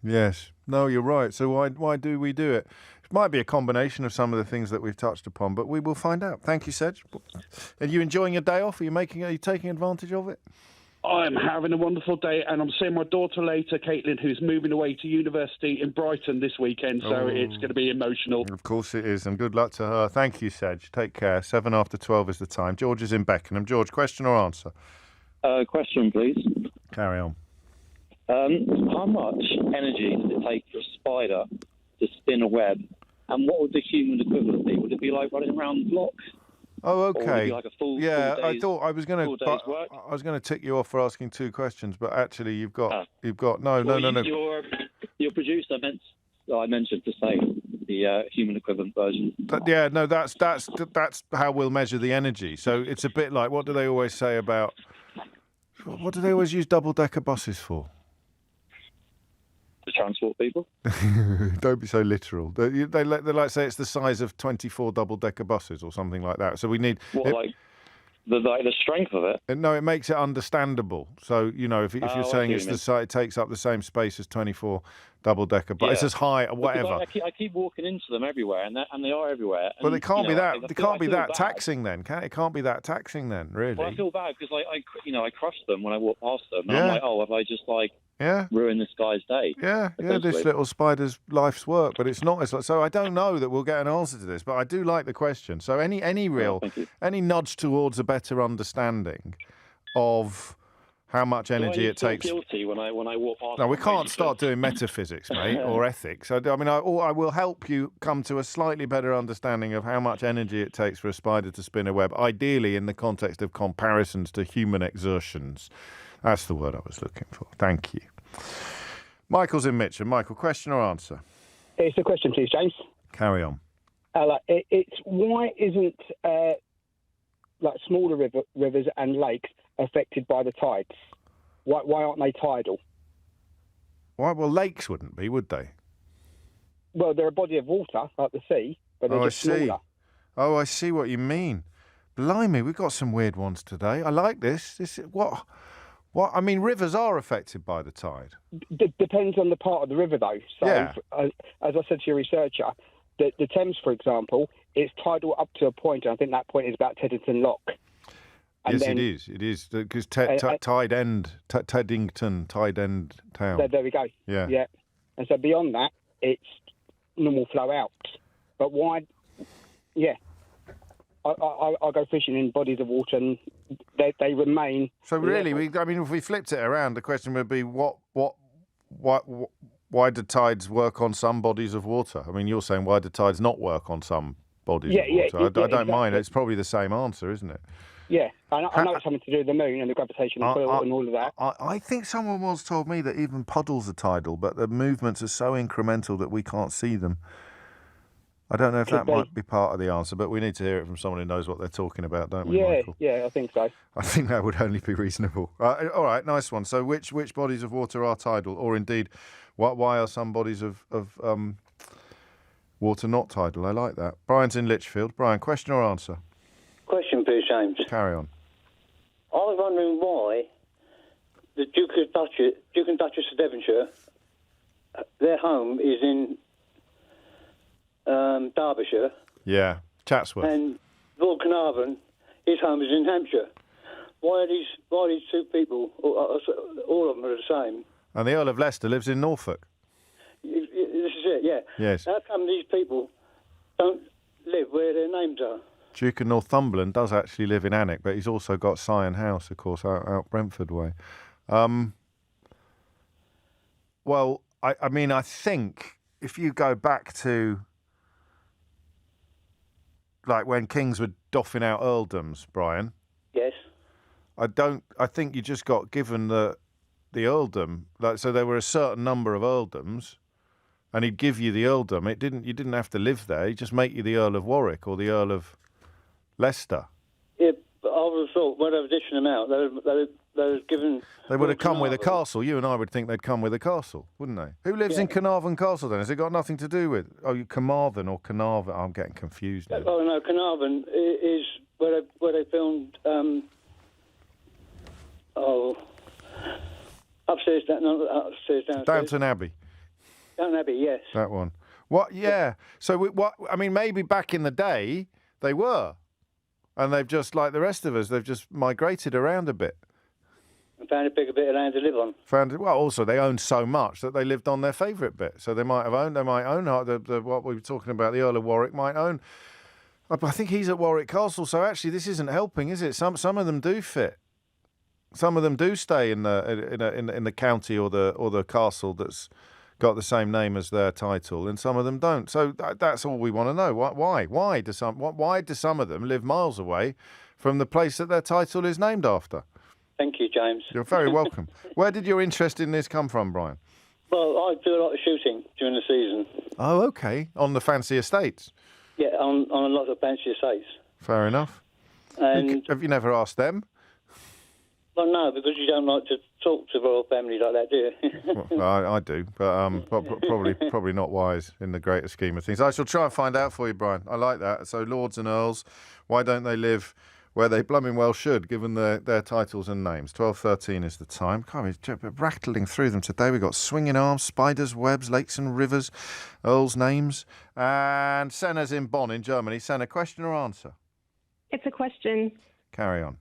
Yes, no, you're right. So why do we do it? It might be a combination of some of the things that we've touched upon, but we will find out. Thank you, Sedge. Are you enjoying your day off? Are you taking advantage of it? I'm having a wonderful day, and I'm seeing my daughter later, Caitlin, who's moving away to university in Brighton this weekend, so it's going to be emotional. Of course it is, and good luck to her. Thank you, Sedge. Take care. 7 after 12 is the time. George is in Beckenham. George, question or answer? Question, please. Carry on. How much energy does it take for a spider to spin a web, and what would the human equivalent be? Would it be like running around the block? Oh, okay. Like a full I thought I was going to tick you off for asking 2 questions, but actually you've got no. Your producer I mentioned to say the human equivalent version. That's how we'll measure the energy. So it's a bit like, what do they always say about? What do they always use double-decker buses for? To transport people. Don't be so literal. They like say it's the size of 24 double-decker buses or something like that. So we need the strength of it. No, it makes it understandable. So, you know, if you're saying it takes up the same space as 24 double-decker, but it's as high or whatever. I keep walking into them everywhere, and they are everywhere. Well, it can't be that. It can't be that taxing then, can it? It can't be that taxing then, really. Well, I feel bad because I crush them when I walk past them. And I'm like, oh, have I just ruined this guy's day? Yeah, this little spider's life's work, but it's not. So I don't know that we'll get an answer to this, but I do like the question. So any nudge towards a better understanding of how much energy it takes. I feel guilty when I walk past. No, we can't start doing metaphysics, mate, or ethics. I mean, I will help you come to a slightly better understanding of how much energy it takes for a spider to spin a web, ideally in the context of comparisons to human exertions. That's the word I was looking for. Thank you. Michael's in Mitcham. Michael, question or answer? It's a question, please, James. Carry on. It's why isn't smaller rivers and lakes affected by the tides? Why aren't they tidal? Why? Well, lakes wouldn't be, would they? Well, they're a body of water, like the sea, but they're just smaller. Oh, I see what you mean. Blimey, we've got some weird ones today. I like this. What? I mean, rivers are affected by the tide. Depends on the part of the river, though. So, as I said to your researcher, the Thames, for example, it's tidal up to a point, and I think that point is about Teddington Lock. And yes, it is, because Teddington town. There we go. Yeah. And so beyond that, it's normal flow out. But why? Yeah. I go fishing in bodies of water, and they remain. So really, if we flipped it around, the question would be why do tides work on some bodies of water? I mean, you're saying why do tides not work on some bodies of water? I don't mind. It's probably the same answer, isn't it? Yeah, I know it's something to do with the moon and the gravitational pull and all of that. I think someone once told me that even puddles are tidal, but the movements are so incremental that we can't see them. I don't know if that might be part of the answer, but we need to hear it from someone who knows what they're talking about, don't we, Michael? Yeah, I think so. I think that would only be reasonable. All right, nice one. So which bodies of water are tidal, or indeed, why are some bodies of water not tidal? I like that. Brian's in Lichfield. Brian, question or answer? Question, please, James. Carry on. I was wondering why the Duke and Duchess of Devonshire, their home is in Derbyshire. Yeah, Chatsworth. And Lord Carnarvon, his home is in Hampshire. Why are these two people, all of them are the same? And the Earl of Leicester lives in Norfolk. This is it, yeah. Yes. How come these people don't live where their names are? Duke of Northumberland does actually live in Alnwick, but he's also got Sion House, of course, out Brentford way. Well, I mean, I think if you go back to like when kings were doffing out earldoms, Brian. Yes. I think you just got given the earldom. So there were a certain number of earldoms, and he'd give you the earldom. You didn't have to live there. He'd just make you the Earl of Warwick or the Earl of Leicester. Yeah, but I would have thought when they were dishing them out, they were given. They would have come with a castle. You and I would think they'd come with a castle, wouldn't they? Who lives in Carnarvon Castle then? Has it got nothing to do with? Oh, Carmarthen or Carnarvon? I'm getting confused now. Oh no, Carnarvon is where they filmed. Upstairs, downstairs. Downton Abbey. Downton Abbey, yes. That one. What? Yeah. So I mean, maybe back in the day they were, and they've just like the rest of us. They've just migrated around a bit. And found a bigger bit of land to live on. Also they owned so much that they lived on their favourite bit. So they might own what we were talking about. The Earl of Warwick might own. I think he's at Warwick Castle. So actually, this isn't helping, is it? Some of them do fit. Some of them do stay in the county or the castle that's got the same name as their title, and some of them don't. So that's all we want to know. Why do some of them live miles away from the place that their title is named after? Thank you, James. You're very welcome. Where did your interest in this come from, Brian? Well, I do a lot of shooting during the season. Oh, okay. On the fancy estates? Yeah, on a lot of fancy estates. Fair enough. And have you never asked them? Well, no, because you don't like to talk to royal family like that, do you? Well, I do, but probably not wise in the greater scheme of things. I shall try and find out for you, Brian. I like that. So lords and earls, why don't they live where they blooming well should, given their titles and names. 12:13 is the time. Can't be rattling through them today. We've got swinging arms, spiders, webs, lakes and rivers, Earl's names. And Senna's in Bonn in Germany. Senna, question or answer? It's a question. Carry on.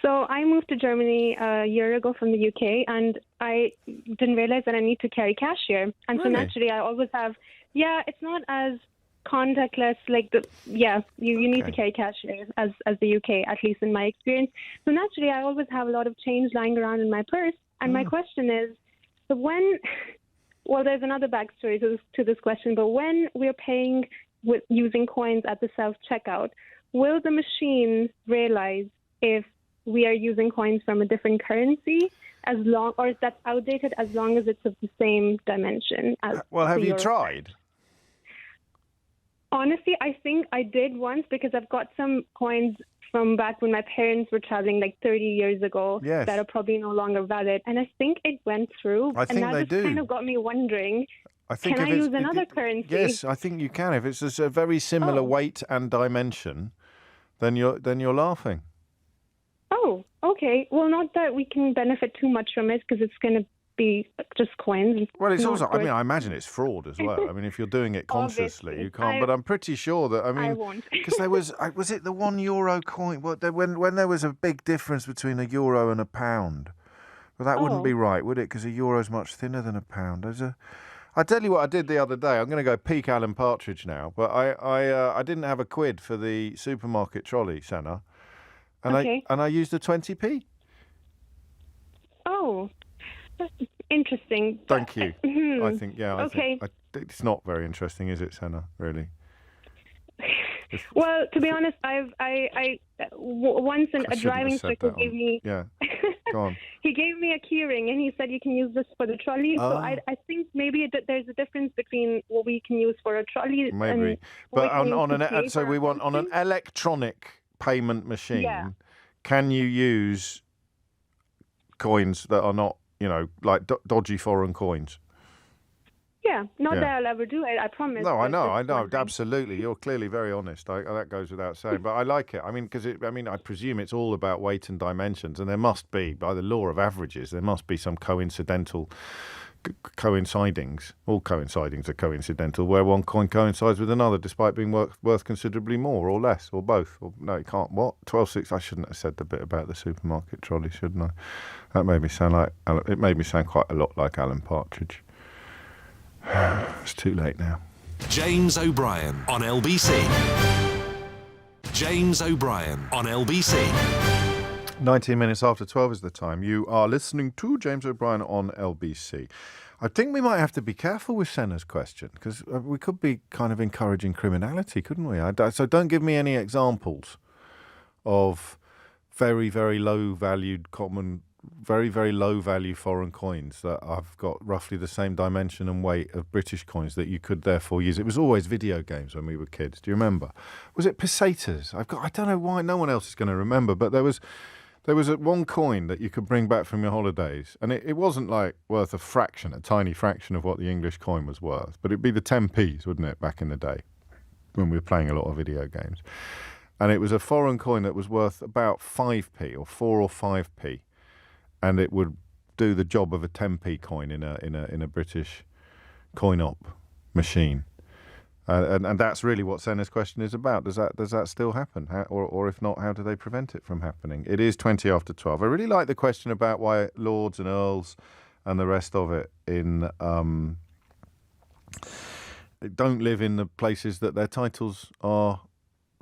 So I moved to Germany a year ago from the UK, and I didn't realize that I need to carry cash here. And so naturally I always have, it's not as contactless, you need to carry cash here as the UK, at least in my experience. So naturally I always have a lot of change lying around in my purse. And my question is, so there's another backstory to this question, but when we're paying with using coins at the self-checkout, will the machine realize if we are using coins from a different currency or is that outdated as long as it's of the same dimension as have you tried? Honestly, I think I did once because I've got some coins from back when my parents were traveling 30 years ago that are probably no longer valid. And I think it went through. I think they do. Kind of got me wondering, can I use another currency? Yes, I think you can. If it's a very similar weight and dimension, then you're laughing. Oh, okay. Well, not that we can benefit too much from it because it's going to be just coins. Well, it's also, I imagine it's fraud as well. I mean, if you're doing it consciously, you can't. But I'm pretty sure that, I won't. Because there was it the €1 coin? When there was a big difference between a euro and a pound. Well, that wouldn't be right, would it? Because a euro's much thinner than a pound. I tell you what I did the other day. I'm going to go peak Alan Partridge now, but I didn't have a quid for the supermarket trolley, Senna. And I used a 20p. Oh, that's interesting. Thank you. I think, okay. It's not very interesting, is it, Senna, really? Well, to be honest, once a driving instructor gave me... Yeah, go on. He gave me a keyring and he said you can use this for the trolley. So I think maybe there's a difference between what we can use for a trolley and but we want on an electronic payment machine, can you use coins that are not, dodgy foreign coins? Yeah, not that I'll ever do it, I promise. No, I know, absolutely. You're clearly very honest. That goes without saying. But I like it. I mean, I presume it's all about weight and dimensions, and there must be, by the law of averages, there must be some coincidental coincidings. All coincidings are coincidental, where one coin coincides with another, despite being worth considerably more or less, or both. Or, no, it can't. What? 12.6. I shouldn't have said the bit about the supermarket trolley, shouldn't I? That made me sound quite a lot like Alan Partridge. It's too late now. James O'Brien on LBC. James O'Brien on LBC. 19 minutes after 12 is the time. You are listening to James O'Brien on LBC. I think we might have to be careful with Senna's question because we could be kind of encouraging criminality, couldn't we? So don't give me any examples of very, very low-valued very, very low-value foreign coins that have got roughly the same dimension and weight of British coins that you could therefore use. It was always video games when we were kids. Do you remember? Was it pesetas? I don't know why no one else is going to remember, but there was one coin that you could bring back from your holidays, and it wasn't worth a tiny fraction of what the English coin was worth, but it'd be the 10p's, wouldn't it, back in the day when we were playing a lot of video games. And it was a foreign coin that was worth about 5p or 4 or 5p. And it would do the job of a 10p coin in a British coin-op machine, and that's really what Senna's question is about. Does that still happen, or if not, how do they prevent it from happening? It is 20 after 12. I really like the question about why lords and earls and the rest of it don't live in the places that their titles are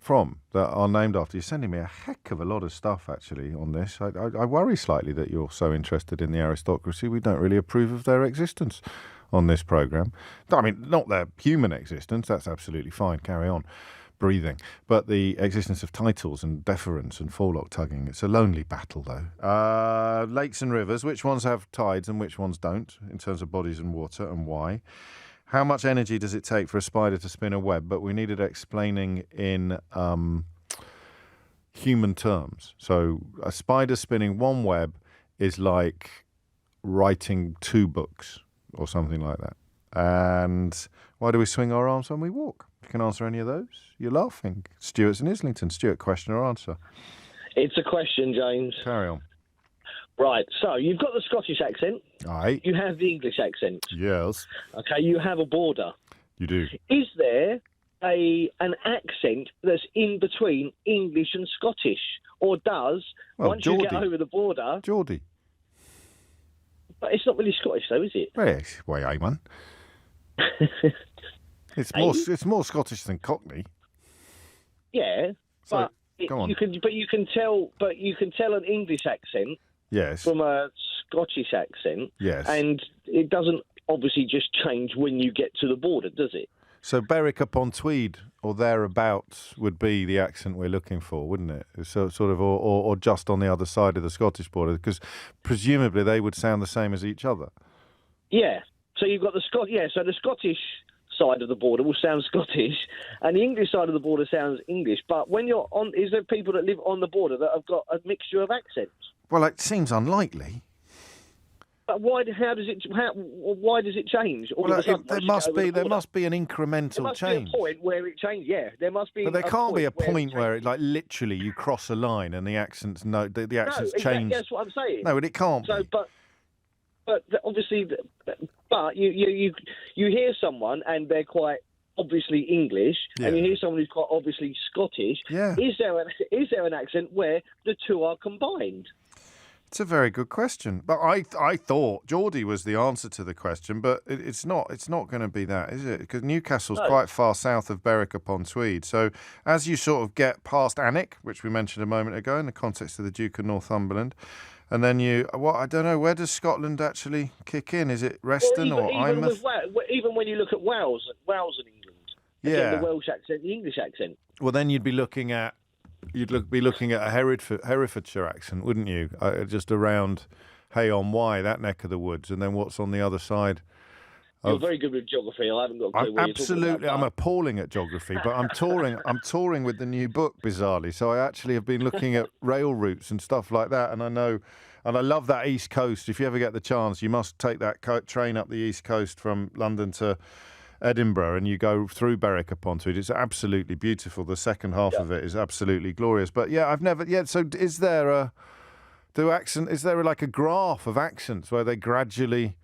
from, that are named after. You're sending me a heck of a lot of stuff actually on this. I worry slightly that you're so interested in the aristocracy. We don't really approve of their existence on this programme. I mean, not their human existence, that's absolutely fine, carry on breathing, but the existence of titles and deference and forelock tugging. It's a lonely battle though. Lakes and rivers, which ones have tides and which ones don't in terms of bodies and water, and why? How much energy does it take for a spider to spin a web? But we needed explaining in human terms. So a spider spinning one web is like writing 2 books or something like that. And why do we swing our arms when we walk? If you can answer any of those, you're laughing. Stuart's in Islington. Stuart, question or answer? It's a question, James. Carry on. Right, so you've got the Scottish accent. Aye. You have the English accent. Yes. Okay, you have a border. You do. Is there an accent that's in between English and Scottish? Or does, once Geordie. you get over the border... Geordie. But it's not really Scottish, though, is it? Well, it's way I man. It's more Scottish than Cockney. Yeah, So, but go on. you can tell an English accent Yes. from a Scottish accent. Yes. And it doesn't obviously just change when you get to the border, does it? So Berwick upon Tweed or thereabouts would be the accent we're looking for, wouldn't it? So sort of, or just on the other side of the Scottish border, because presumably they would sound the same as each other. Yeah. So you've got the So the Scottish side of the border will sound Scottish, and the English side of the border sounds English. But when you're on, is there people that live on the border that have got a mixture of accents? Well, it seems unlikely. But why does it change? All of a sudden, There must be an incremental there must change. be a point where it changes. Yeah, there must be. But there can't be a point where it, like, literally you cross a line and the accents the accents change. That's what I'm saying. No, but it can't be. But obviously, but you hear someone and they're quite obviously English, and you hear someone who's quite obviously Scottish. Yeah. Is there an accent where the two are combined? It's a very good question, but I thought Geordie was the answer to the question, but it's not. It's not going to be that, is it? Because Newcastle's quite far south of Berwick upon Tweed. So as you sort of get past Alnwick, which we mentioned a moment ago in the context of the Duke of Northumberland, and then I don't know, where does Scotland actually kick in? Is it Reston or Eyemouth? Even when you look at Wales and England, again, the Welsh accent, the English accent. Well, then you'd be looking at a Herefordshire accent, wouldn't you? Just around Hay on Wye, that neck of the woods, and then what's on the other side? You're very good with geography. I haven't got a clue what you're talking about. I'm appalling at geography, but I'm touring with the new book, bizarrely. So I actually have been looking at rail routes and stuff like that, and I know, and I love that East Coast. If you ever get the chance, you must take that train up the East Coast from London to Edinburgh, and you go through Berwick upon Tweed. It's absolutely beautiful. The second half of it is absolutely glorious. But yeah, I've never yet. So is there like a graph of accents where they gradually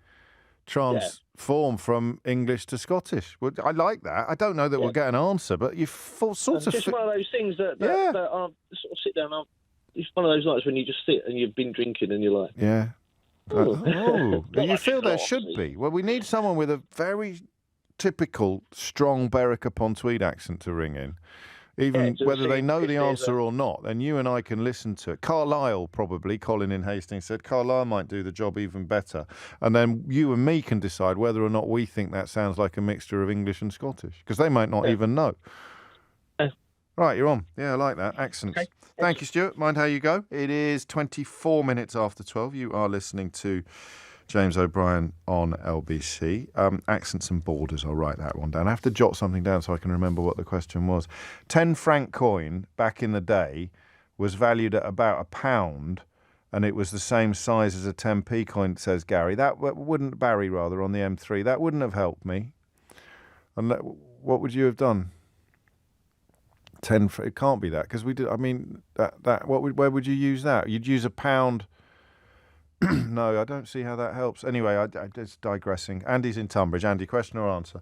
transform from English to Scottish? Well, I like that. I don't know that we'll get an answer, but you sort of. It's just one of those things that are sort of sit down. It's one of those nights when you just sit and you've been drinking and you're like, yeah. You like feel there should be. Well, we need someone with a very typical strong Berwick upon Tweed accent to ring in, even whether they know the answer or not. Then you and I can listen to it. Carlisle, probably. Colin in Hastings said Carlisle might do the job even better, and then you and me can decide whether or not we think that sounds like a mixture of English and Scottish, because they might not even know. Right, you're on. Yeah, I like that. Accents. Okay. Thank you, Stuart. Mind how you go. It is 24 minutes after 12. You are listening to James O'Brien on LBC. Accents and borders. I'll write that one down. I have to jot something down so I can remember what the question was. 10 franc coin back in the day was valued at about £1, and it was the same size as a 10p coin, says Gary. Barry on the M3. That wouldn't have helped me. And what would you have done? 10. It can't be that, because we did. I mean, where would you use that? You'd use £1. No, I don't see how that helps. Anyway, I'm just digressing. Andy's in Tunbridge. Andy, question or answer?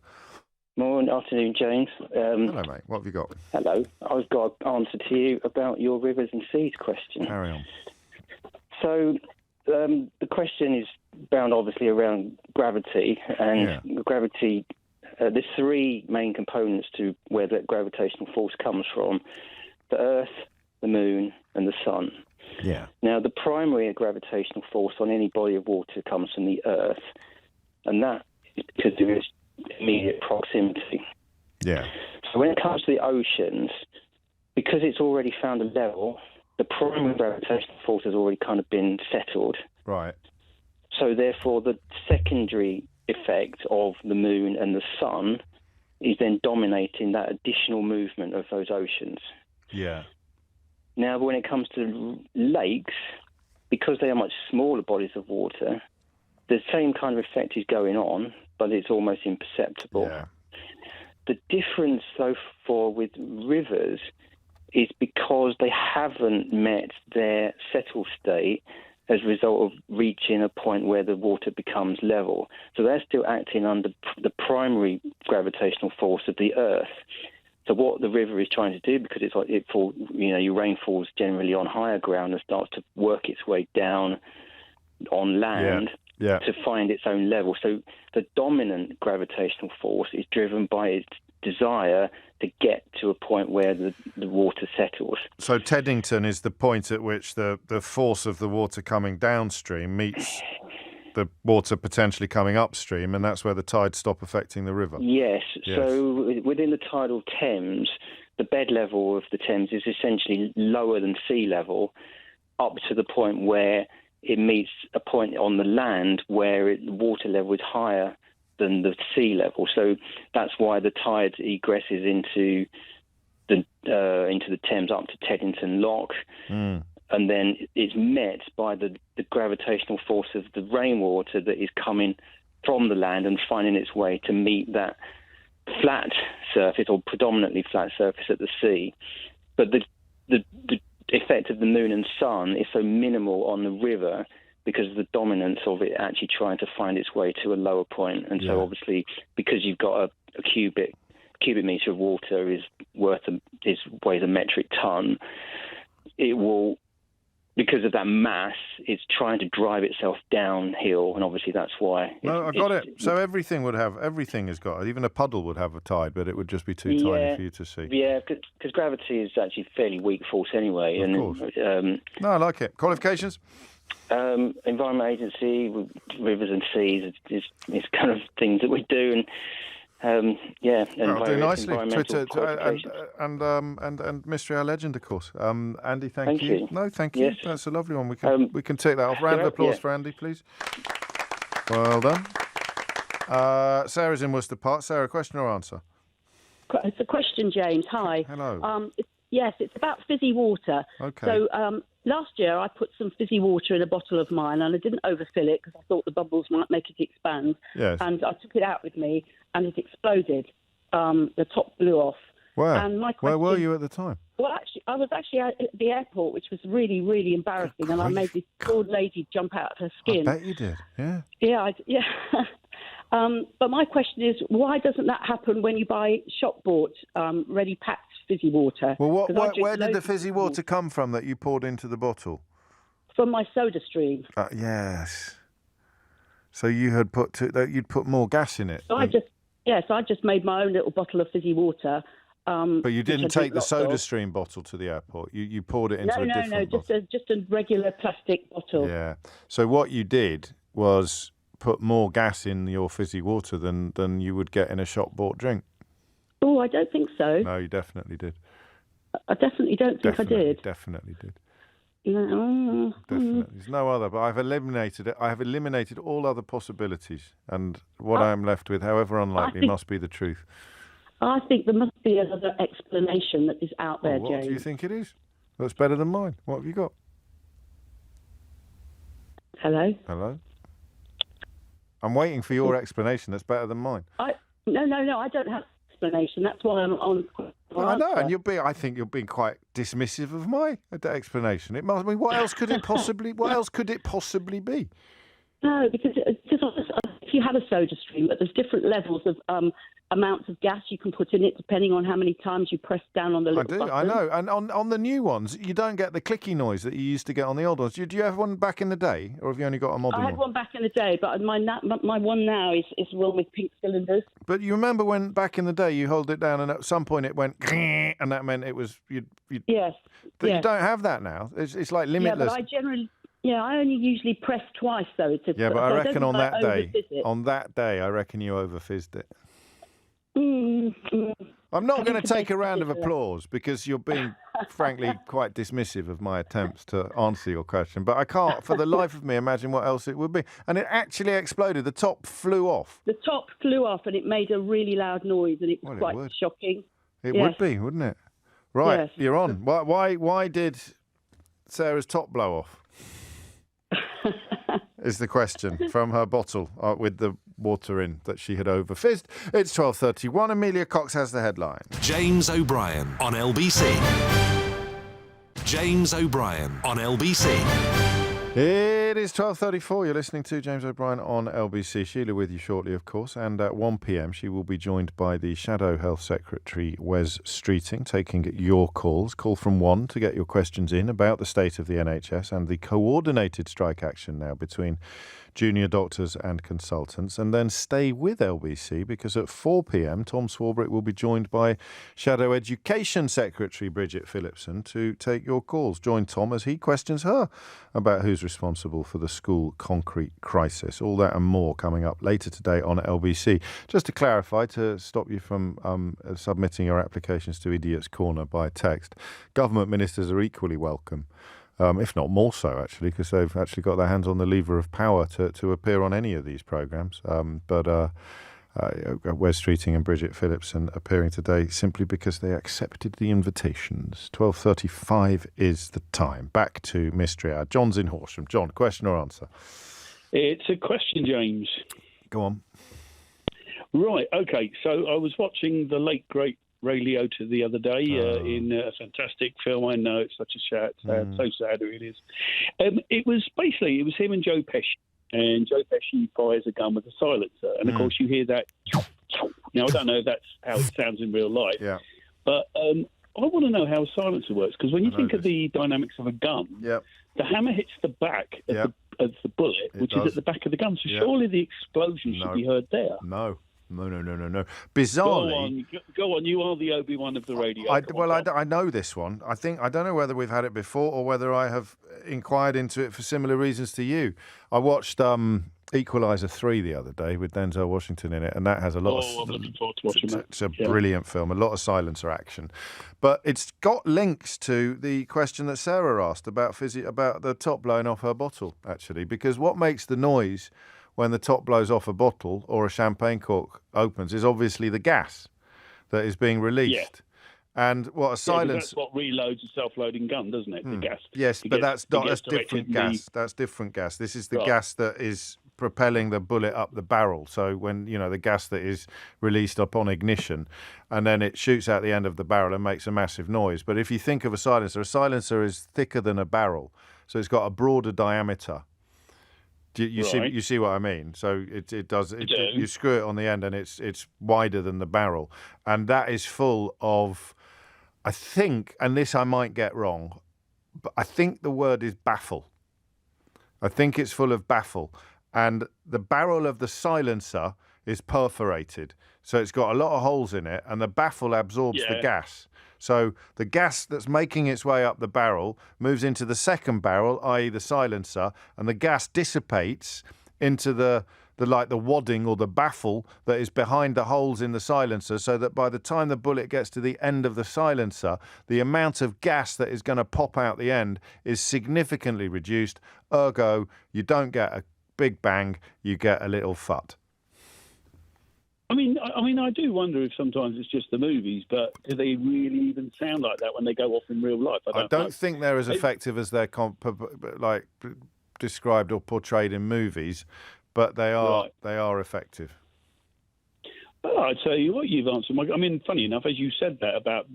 Morning, afternoon, James. Hello, mate. What have you got? Hello. I've got an answer to you about your rivers and seas question. Carry on. So, the question is bound obviously around gravity, and gravity. There's three main components to where the gravitational force comes from: the Earth, the Moon, and the Sun. Yeah. Now, the primary gravitational force on any body of water comes from the Earth, and that is because of its immediate proximity. Yeah. So when it comes to the oceans, because it's already found a level, the primary gravitational force has already kind of been settled. Right. So therefore, the secondary effect of the Moon and the Sun is then dominating that additional movement of those oceans. Yeah. Now, when it comes to lakes, because they are much smaller bodies of water, the same kind of effect is going on, but it's almost imperceptible. Yeah. The difference, so far, with rivers is because they haven't met their settle state as a result of reaching a point where the water becomes level. So they're still acting under the primary gravitational force of the Earth. So what the river is trying to do, because it's like your rain falls generally on higher ground and starts to work its way down on land to find its own level. So the dominant gravitational force is driven by its desire to get to a point where the water settles. So Teddington is the point at which the force of the water coming downstream meets the water potentially coming upstream, and that's where the tides stop affecting the river. Yes. So within the tidal Thames, the bed level of the Thames is essentially lower than sea level, up to the point where it meets a point on the land where the water level is higher than the sea level. So that's why the tide egresses into the Thames up to Teddington Lock. And then it's met by the gravitational force of the rainwater that is coming from the land and finding its way to meet that flat surface, or predominantly flat surface at the sea. But the effect of the moon and sun is so minimal on the river because of the dominance of it actually trying to find its way to a lower point. And so obviously, because you've got a cubic meter of water weighs a metric ton, it will, because of that mass, it's trying to drive itself downhill, and obviously that's why. No, I got it. So everything has got, even a puddle would have a tide, but it would just be too tiny for you to see. Yeah, because gravity is actually fairly weak force anyway. Of course. No, I like it. Qualifications? Environment Agency, rivers and seas is kind of things that we do, and do nicely. Twitter and Mystery Our Legend, of course. Andy, thank you. No, thank you. Yes. That's a lovely one. We can take that off. Round of applause for Andy, please. Well done. Sarah's in Worcester Park. Sarah, question or answer? It's a question, James. Hi. Hello. Yes, it's about fizzy water. Okay. So last year I put some fizzy water in a bottle of mine, and I didn't overfill it because I thought the bubbles might make it expand. Yes. And I took it out with me, and it exploded. The top blew off. Where? And my question, where were you at the time? Well, actually, I was at the airport, which was really, really embarrassing, and I made this old lady jump out of her skin. I bet you did. Yeah. Yeah. But my question is, why doesn't that happen when you buy shop-bought, ready-packed fizzy water? Well, where did the fizzy water come from that you poured into the bottle? From my soda stream. Yes. So you'd put more gas in it. So I just made my own little bottle of fizzy water. But you didn't take the soda stream bottle to the airport. You poured it into a different bottle. Just a regular plastic bottle. Yeah. So what you did was put more gas in your fizzy water than you would get in a shop-bought drink. Oh, I don't think so. No, you definitely did. I definitely don't think I did. Definitely did. No. Definitely. There's no other, but I've eliminated it. I have eliminated all other possibilities, and what I am left with, however unlikely, must be the truth. I think there must be another explanation that is out there, James. What do you think it is? That's better than mine. What have you got? Hello? I'm waiting for your explanation that's better than mine. No, I don't have an explanation. That's why I'm on. Well, I know, and I think you're being quite dismissive of my explanation. It must. I mean, what else could it possibly be? No, because if you have a soda stream, but there's different levels of amounts of gas you can put in it depending on how many times you press down on the little button. I know. And on the new ones, you don't get the clicky noise that you used to get on the old ones. Do you have one back in the day, or have you only got a modern one? I had one back in the day, but my one now is one with pink cylinders. But you remember when back in the day you hold it down and at some point it went and that meant it was Yes. But you don't have that now. It's like limitless. Yeah, but I generally. Yeah, I only usually press twice, though. But I reckon on that day, I reckon you overfizzed it. I'm not going to take a round of applause because you're being, frankly, quite dismissive of my attempts to answer your question. But I can't, for the life of me, imagine what else it would be. And it actually exploded. The top flew off. The top flew off, and it made a really loud noise, and it was quite shocking. It would be, wouldn't it? Right, yes. You're on. Why did Sarah's top blow off? is the question from her bottle with the water in that she had overfizzed. It's 12:31. Amelia Cox has the headline. James O'Brien on LBC. James O'Brien on LBC. It is 12:34. You're listening to James O'Brien on LBC. Sheila with you shortly, of course. And at 1 p.m, she will be joined by the Shadow Health Secretary, Wes Streeting, taking your calls. Call from 1 to get your questions in about the state of the NHS and the coordinated strike action now between junior doctors and consultants. And then stay with LBC because at 4 p.m, Tom Swarbrick will be joined by Shadow Education Secretary Bridget Phillipson to take your calls. Join Tom as he questions her about who's responsible for the school concrete crisis. All that and more coming up later today on LBC. Just to clarify, to stop you from submitting your applications to Idiot's Corner by text, government ministers are equally welcome. If not more so, actually, because they've actually got their hands on the lever of power to appear on any of these programmes. But Wes Streeting and Bridget Phillipson appearing today simply because they accepted the invitations. 12:35 is the time. Back to Mystery Hour. John's in Horsham. John, question or answer? It's a question, James. Go on. Right, OK. So I was watching the late, great Ray Liotta the other day in a fantastic film. I know it's such a sad, so sad it is. It was him and Joe Pesci, and Joe Pesci fires a gun with a silencer, and of course you hear that. Now I don't know if that's how it sounds in real life, but I want to know how a silencer works, because when you think of the dynamics of a gun, the hammer hits the back of the bullet, which is at the back of the gun. So surely the explosion should be heard there. No. Bizarrely, go on. You are the Obi-Wan of the radio. I know this one. I don't know whether we've had it before or whether I have inquired into it for similar reasons to you. I watched Equalizer 3 the other day with Denzel Washington in it, and that has a lot of. I'm looking forward to watching that. It's a brilliant film, a lot of silencer action, but it's got links to the question that Sarah asked about the top blowing off her bottle, actually, because what makes the noise when the top blows off a bottle or a champagne cork opens is obviously the gas that is being released. And what a silence... that's what reloads a self-loading gun, doesn't it? The gas. Yes, but that's different gas. That's different gas. This is the gas that is propelling the bullet up the barrel. So when, the gas that is released upon ignition, and then it shoots out the end of the barrel and makes a massive noise. But if you think of a silencer is thicker than a barrel. So it's got a broader diameter. You see what I mean? So you screw it on the end and it's wider than the barrel, and that is full of, I think, and this I might get wrong, but I think the word is baffle. I think it's full of baffle, and the barrel of the silencer is perforated, so it's got a lot of holes in it, and the baffle absorbs the gas. So the gas that's making its way up the barrel moves into the second barrel, i.e. the silencer, and the gas dissipates into the wadding or the baffle that is behind the holes in the silencer, so that by the time the bullet gets to the end of the silencer, the amount of gas that is going to pop out the end is significantly reduced. Ergo, you don't get a big bang, you get a little fut. I mean, I do wonder if sometimes it's just the movies, but do they really even sound like that when they go off in real life? I don't think they're as effective as they're described or portrayed in movies, but they are effective. Well, I'd tell you what, you've answered funny enough, as you said that about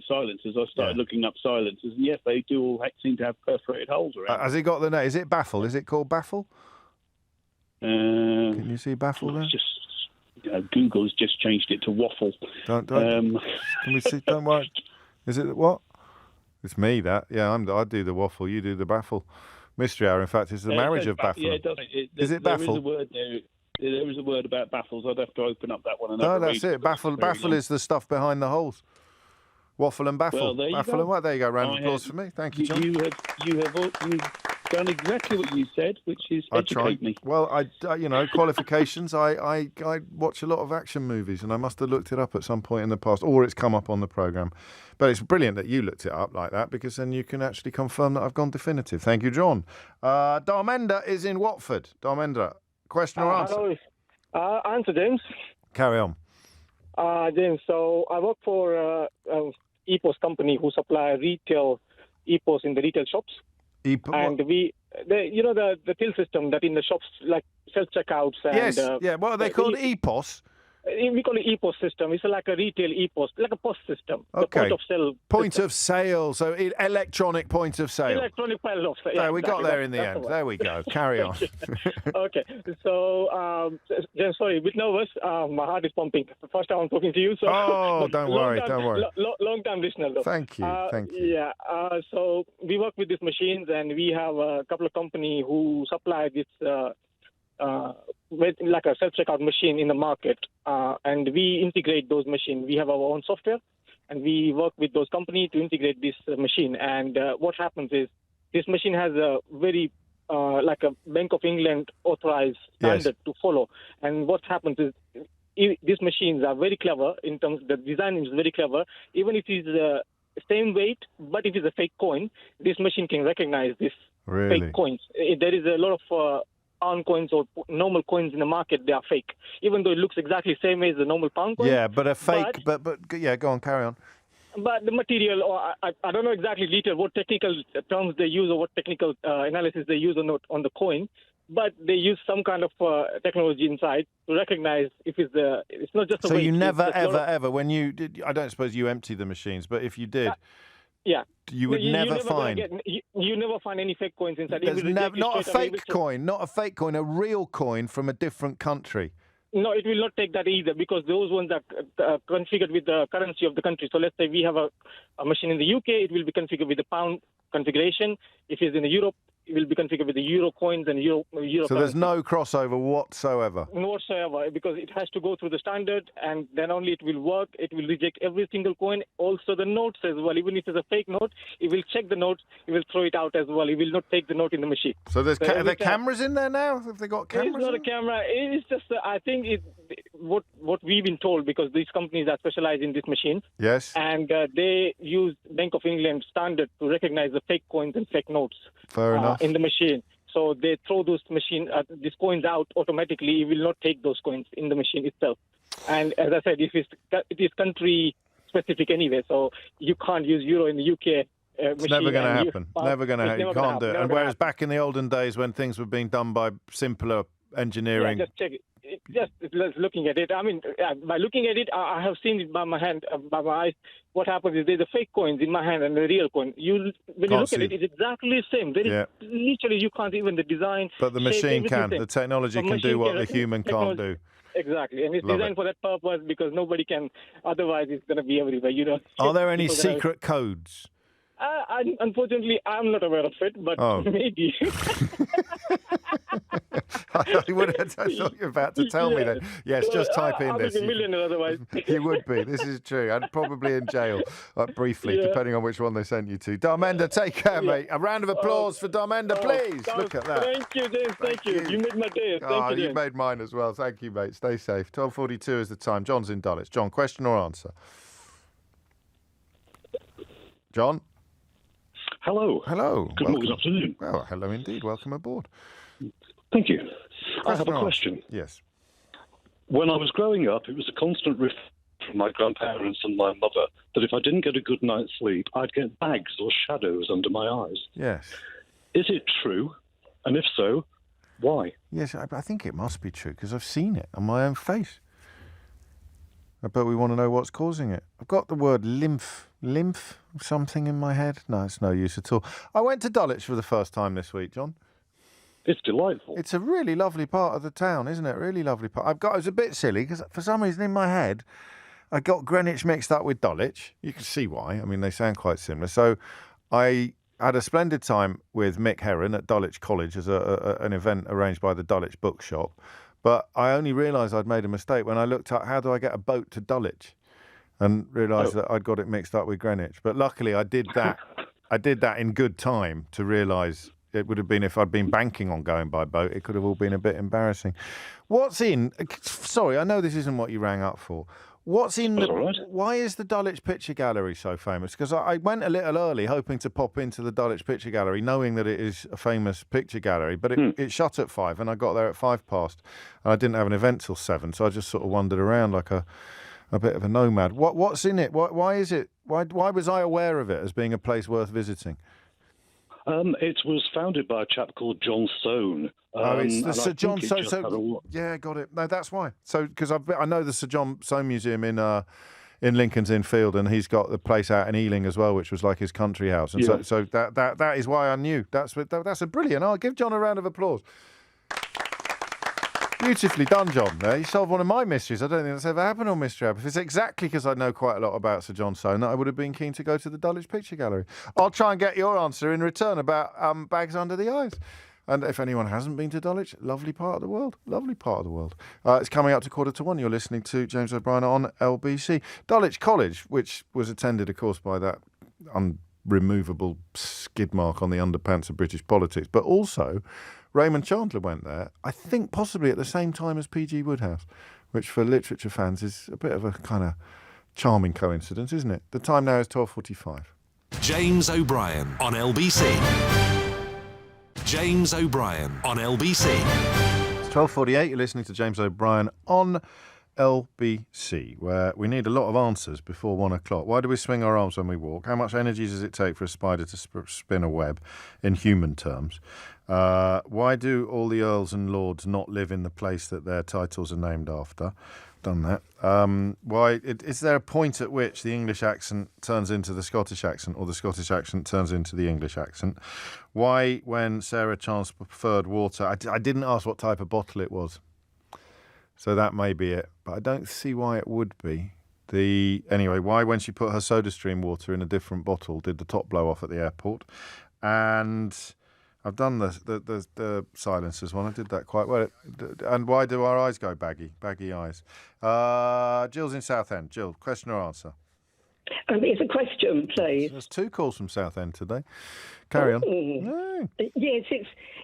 silencers, I started looking up silencers, and yes, they do all seem to have perforated holes around. Has it got the name? Is it baffle? Is it called baffle? Can you see baffle there? Google's just changed it to waffle. Don't. Can we see? Don't worry. Is it what? It's me. That I do the waffle. You do the baffle. Mystery Hour. In fact, it's the marriage of baffle. Yeah, it does. Is it baffle? There is a word there. There is a word about baffles. I'd have to open up that one. No, that's it. Baffle is the stuff behind the holes. Waffle and baffle. Well, baffle and what? There you go. Round of applause for me. Thank you, John. You've done exactly what you said, which is educate me. Well, qualifications. I watch a lot of action movies, and I must have looked it up at some point in the past, or it's come up on the programme. But it's brilliant that you looked it up like that, because then you can actually confirm that I've gone definitive. Thank you, John. Darmenda is in Watford. Darmenda, question or answer? Hello. Answer, James. Carry on. James, so I work for EPOS company who supply retail EPOS in the retail shops. And the till system that in the shops, like self-checkouts. Yes, and, what are they called? EPOS? We call it EPOS system. It's like a retail EPOS, like a POS system. Okay. The point of sale. Point of sale, so electronic point of sale. Electronic point of sale. Yeah, we got there in the end. There we go. Carry on. Okay. So, sorry, a bit nervous. My heart is pumping. First time I'm talking to you. So. Don't worry. Long-time listener, though. Thank you. Yeah. So we work with these machines, and we have a couple of companies who supply this. With like a self-checkout machine in the market, and we integrate those machines. We have our own software, and we work with those companies to integrate this machine. And what happens is this machine has a very like a Bank of England authorized standard to follow. And what happens is these machines are very clever in terms of the design is very clever. Even if it's same weight, but if it's a fake coin, this machine can recognize this fake coins. There is a lot of pound coins or normal coins in the market, they are fake, even though it looks exactly the same as the normal pound coin. Yeah, but a fake, but yeah, go on, carry on. But the material, or I don't know exactly later what technical terms they use or what technical analysis they use on the coin, but they use some kind of technology inside to recognize if it's not just a So weight. you never, ever, when you did, I don't suppose you empty the machines, but if you did... Yeah. You would never find... You never find any fake coins inside. There's not a fake coin, a real coin from a different country. No, it will not take that either, because those ones are configured with the currency of the country. So let's say we have a machine in the UK, it will be configured with the pound configuration. If it's in Europe, it will be configured with the euro coins and euro. So there's no crossover whatsoever? Whatsoever, because it has to go through the standard, and then only it will work. It will reject every single coin, also the notes as well. Even if it's a fake note, it will check the note, it will throw it out as well. It will not take the note in the machine. So are there cameras in there now? Have they got cameras? It's not a camera. It's just, I think, what we've been told, because these companies are specialized in these machines. Yes. And they use Bank of England standard to recognize the fake coins and fake notes. Fair enough. In the machine. So they throw these coins out automatically. It will not take those coins in the machine itself. And as I said, it is country specific anyway, so you can't use euro in the UK. It's never going to happen. Never going to happen. You can't do it. And whereas back in the olden days when things were being done by simpler engineering... Yeah, just check it. Just looking at it. I mean, by looking at it, I have seen it by my hand, by my eyes. What happens is there's a fake coins in my hand and a real coin. When you look at it, it's exactly the same. Literally, you can't even the design. But the machine can. The technology can do what the human can't do. Exactly, and it's designed for that purpose, because nobody can. Otherwise, it's going to be everywhere. Are there any secret codes? Unfortunately, I'm not aware of it, but maybe. I thought you were about to tell me that. Yes, just type in this. I'll be a millionaire otherwise. You would be. This is true. And probably in jail, briefly, depending on which one they sent you to. Dharmender, take care, mate. A round of applause for Dharmender, please. Look at that. Thank you, James. Thank you. You made my day. Thank you, you made mine as well. Thank you, mate. Stay safe. 12:42 is the time. John's in Dulwich. John, question or answer? John? Hello. Hello. Good afternoon. Well, hello indeed. Welcome aboard. Thank you. I have a question. Yes. When I was growing up, it was a constant riff from my grandparents and my mother that if I didn't get a good night's sleep, I'd get bags or shadows under my eyes. Yes. Is it true? And if so, why? Yes, I think it must be true, because I've seen it on my own face. But we want to know what's causing it. I've got the word lymph something in my head. No, it's no use at all. I went to Dulwich for the first time this week, John. It's delightful. It's a really lovely part of the town, isn't it? Really lovely part. I was a bit silly because for some reason in my head I got Greenwich mixed up with Dulwich. You can see why. I mean, they sound quite similar. So I had a splendid time with Mick Heron at Dulwich College as an event arranged by the Dulwich Bookshop. But I only realised I'd made a mistake when I looked up how do I get a boat to Dulwich, and realised that I'd got it mixed up with Greenwich. But luckily I did that. I did that in good time to realise it would have been, if I'd been banking on going by boat, it could have all been a bit embarrassing. Sorry, I know this isn't what you rang up for. Why is the Dulwich Picture Gallery so famous? Because I went a little early hoping to pop into the Dulwich Picture Gallery, knowing that it is a famous picture gallery, but it shut at 5 and I got there at 5:15 and I didn't have an event till 7, so I just sort of wandered around like a bit of a nomad. What's in it? Why is it? Why was I aware of it as being a place worth visiting? It was founded by a chap called John Soane. It's the Sir John Soane. So, yeah, got it. No, that's why. So because I know the Sir John Soane Museum in Lincoln's Inn Field, and he's got the place out in Ealing as well, which was like his country house. And so that is why I knew. That's a brilliant. I'll give John a round of applause. Beautifully done, John. There, you solved one of my mysteries. I don't think that's ever happened on Mystery Hub. If it's exactly because I know quite a lot about Sir John Soane, that I would have been keen to go to the Dulwich Picture Gallery. I'll try and get your answer in return about bags under the eyes. And if anyone hasn't been to Dulwich, lovely part of the world. Lovely part of the world. It's coming up to 1:45. You're listening to James O'Brien on LBC. Dulwich College, which was attended, of course, by that unremovable skid mark on the underpants of British politics, but also Raymond Chandler went there, I think possibly at the same time as P.G. Wodehouse, which for literature fans is a bit of a kind of charming coincidence, isn't it? The time now is 12:45. James O'Brien on LBC. James O'Brien on LBC. It's 12:48. You're listening to James O'Brien on LBC, where we need a lot of answers before 1 o'clock. Why do we swing our arms when we walk? How much energy does it take for a spider to spin a web in human terms? Why do all the earls and lords not live in the place that their titles are named after? Done that. Is there a point at which the English accent turns into the Scottish accent, or the Scottish accent turns into the English accent? Why, when Sarah Chance preferred water, I didn't ask what type of bottle it was, so that may be it, but I don't see why it would be. Anyway, why, when she put her SodaStream water in a different bottle, did the top blow off at the airport? And I've done the silencers one. I did that quite well. And why do our eyes go baggy? Baggy eyes. Jill's in Southend. Jill, question or answer? It's a question, please. There's 2 calls from Southend today. Carry on. No. Yes,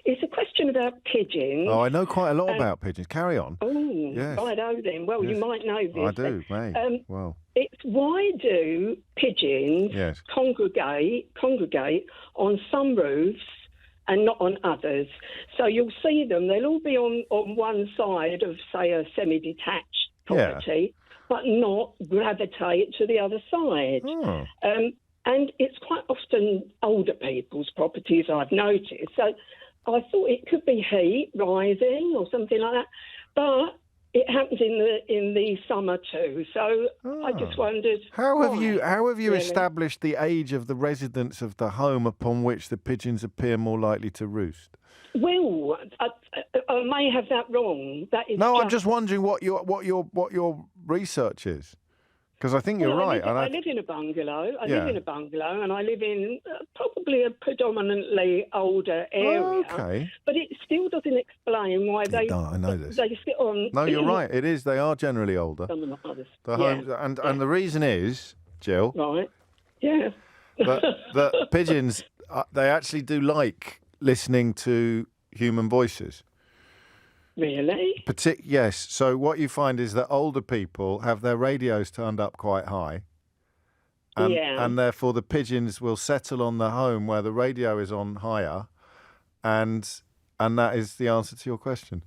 it's a question about pigeons. Oh, I know quite a lot about pigeons. Carry on. Oh, yes. righto then. Well, yes. You might know this. I do, mate. Well. It's why do pigeons congregate on some roofs and not on others? So you'll see them, they'll all be on one side of, say, a semi-detached property, but not gravitate to the other side. Oh. And it's quite often older people's properties, I've noticed. So I thought it could be heat rising or something like that, but it happens in the summer too. So I just wondered, how have you established the age of the residents of the home upon which the pigeons appear more likely to roost? Well, I may have that wrong. That is I'm just wondering what your research is, because I think you're right. I live in a bungalow. I live in a bungalow, and I live in probably a predominantly older area. Oh, okay. But it still doesn't explain why they. I know this. They sit on. No, you're right. It is. They are generally older. Some are not others. The homes, and the reason is, Jill. Right. Yeah. that pigeons, they actually do like listening to human voices. Really? Yes. So what you find is that older people have their radios turned up quite high. And therefore the pigeons will settle on the home where the radio is on higher, and that is the answer to your question.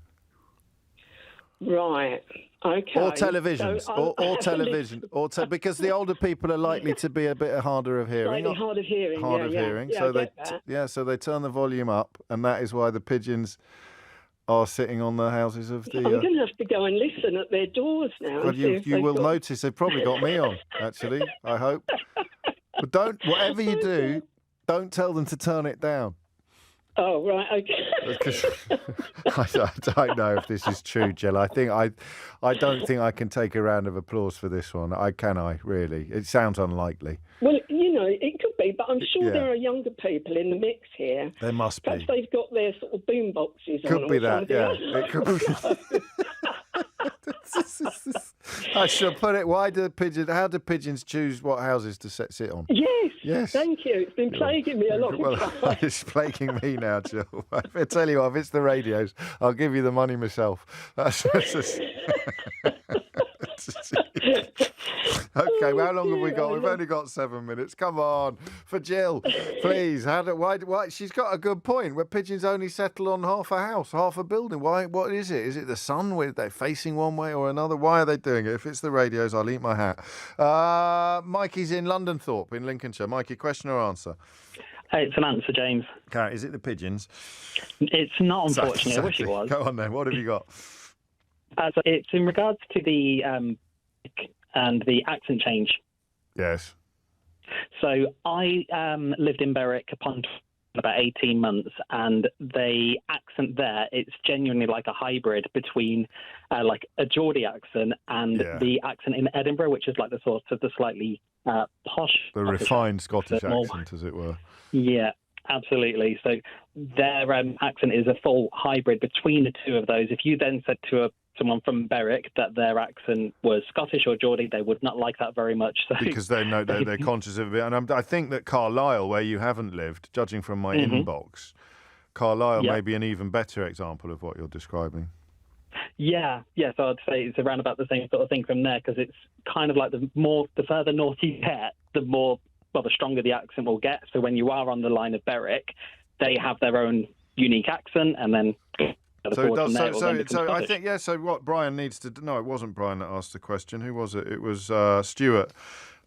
Right. Okay. Or televisions, so or television, because the older people are likely to be a bit harder of hearing. Slightly hard of hearing. Hard of hearing. Yeah, so so they turn the volume up, and that is why the pigeons are sitting on the houses of the. I'm going to have to go and listen at their doors now. Well, you will notice they've probably got me on. Actually, I hope. But whatever you do, don't tell them to turn it down. Oh, right, okay. I don't know if this is true, Jill. I don't think I can take a round of applause for this one. Can I, really? It sounds unlikely. Well, it could be, but I'm sure there are younger people in the mix here. There must be. Perhaps they've got their sort of boom boxes on. Could be that, yeah. It could be. I shall put it. How do pigeons choose what houses to sit on? Yes. Thank you. It's been plaguing me a lot of time. It's plaguing me now, Jill. I tell you what, if it's the radios, I'll give you the money myself. Okay, well, how long have we got? We've only got 7 minutes. Come on, for Jill, please. Why? She's got a good point. Where pigeons only settle on half a house, half a building. Why? What is it? Is it the sun? Where they're facing one way or another? Why are they doing it? If it's the radios, I'll eat my hat. Mikey's in London Thorpe in Lincolnshire. Mikey, question or answer? It's an answer, James. Okay, is it the pigeons? It's not, unfortunately. I wish it was. Go on then. What have you got? It's in regards to the and the accent change. Yes. So I lived in Berwick upon about 18 months, and the accent there, it's genuinely like a hybrid between like a Geordie accent and the accent in Edinburgh, which is like the sort of the slightly posh. The refined Scottish accent, as it were. Yeah, absolutely. So their accent is a full hybrid between the two of those. If you then said to someone from Berwick that their accent was Scottish or Geordie, they would not like that very much. So because they know they're conscious of it. And I think that Carlisle, where you haven't lived, judging from my inbox, Carlisle may be an even better example of what you're describing. Yeah, so I'd say it's around about the same sort of thing from there, because it's kind of like the further north you get, the stronger the accent will get. So when you are on the line of Berwick, they have their own unique accent, and then So it does. So I think So what Brian needs to do? No, it wasn't Brian that asked the question. Who was it? It was Stuart.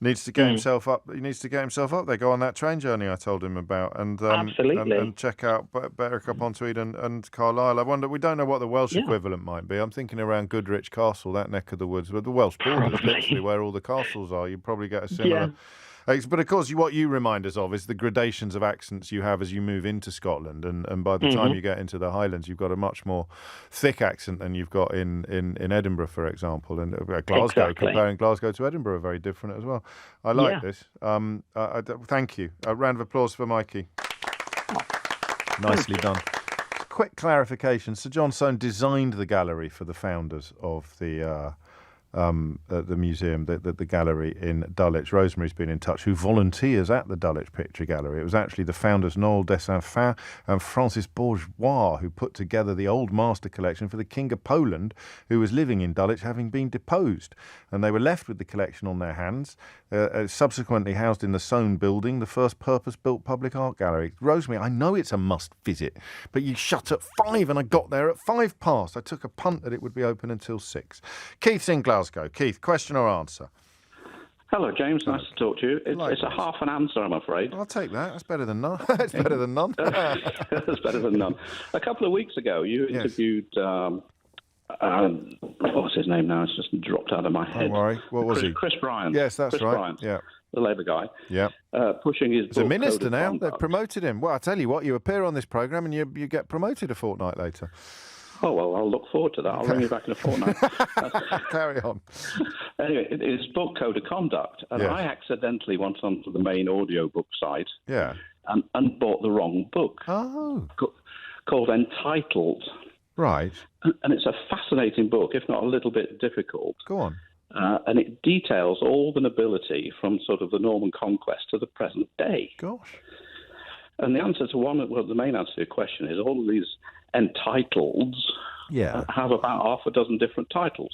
Needs to get himself up. He needs to get himself up there. Go on that train journey I told him about, and absolutely, and check out Berwick upon Tweed and Carlisle. I wonder. We don't know what the Welsh equivalent might be. I'm thinking around Goodrich Castle, that neck of the woods, where the Welsh border is literally where all the castles are. You probably get a similar. Yeah. But of course, what you remind us of is the gradations of accents you have as you move into Scotland, and by the time you get into the Highlands, you've got a much more thick accent than you've got in Edinburgh, for example, and Glasgow. Exactly. Comparing Glasgow to Edinburgh are very different as well. I like this. Thank you. A round of applause for Mikey. Nicely done. Quick clarification: Sir John Soane designed the gallery for the founders of the museum, the gallery in Dulwich. Rosemary's been in touch, who volunteers at the Dulwich Picture Gallery. It was actually the founders Noel Desainfants and Francis Bourgeois who put together the old master collection for the King of Poland, who was living in Dulwich, having been deposed. And they were left with the collection on their hands, subsequently housed in the Soane building, the first purpose-built public art gallery. Rosemary, I know it's a must-visit, but you shut at 5 and I got there at 5 past. I took a punt that it would be open until 6. Keith's in Glasgow. Keith, question or answer? Hello, James. Nice to talk to you. It's a half an answer, I'm afraid. I'll take that. That's better than none. It's better than none. That's better than none. A couple of weeks ago, you interviewed... what's his name now? It's just dropped out of my head. Don't worry. What was he? Chris Bryant. Yes, that's Chris right. Bryant, yeah. The Labour guy. Yeah. Pushing his book. He's a minister now. Conduct. They've promoted him. Well, I tell you what, you appear on this programme and you get promoted a fortnight later. Oh, well, I'll look forward to that. I'll ring you back in a fortnight. Carry on. Anyway, his book, Code of Conduct, and I accidentally went onto the main audiobook site and bought the wrong book. Oh. Called Entitled. Right. And it's a fascinating book, if not a little bit difficult. Go on. And it details all the nobility from sort of the Norman conquest to the present day. Gosh. And the answer to the main answer to your question is all of these entitles have about half a dozen different titles.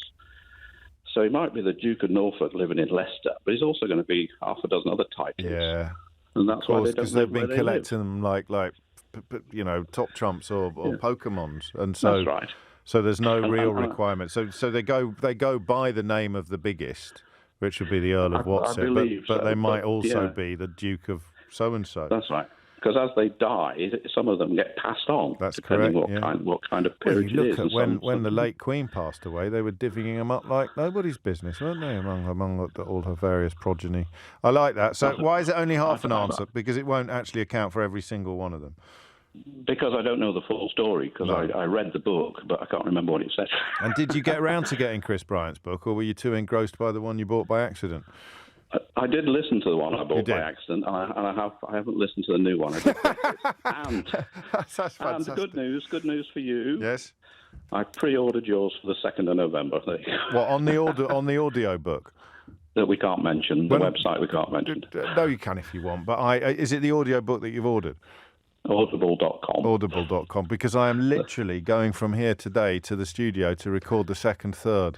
So he might be the Duke of Norfolk living in Leicester, but he's also going to be half a dozen other titles. Yeah. And that's why they don't because they've been collecting them like top trumps or Pokemons, and so that's right. So there's no real requirement. So they go by the name of the biggest, which would be the Earl of Watset, but they might also be the Duke of so and so. That's right. Because as they die, some of them get passed on. That's depending correct. What kind of period you look it is. at when the late Queen passed away, they were divvying them up like nobody's business, weren't they? Among all her various progeny. I like that. So why is it only half an answer? Because it won't actually account for every single one of them. Because I don't know the full story, because I read the book, but I can't remember what it said. And did you get around to getting Chris Bryant's book, or were you too engrossed by the one you bought by accident? I did listen to the one I bought by accident, and I haven't listened to the new one. And good news for you. Yes. I pre-ordered yours for the 2nd of November. What, on the audio book? That we can't mention, the website we can't mention. No, you can if you want, but is it the audio book that you've ordered? Audible.com. Audible.com, because I am literally going from here today to the studio to record the 2nd, 3rd.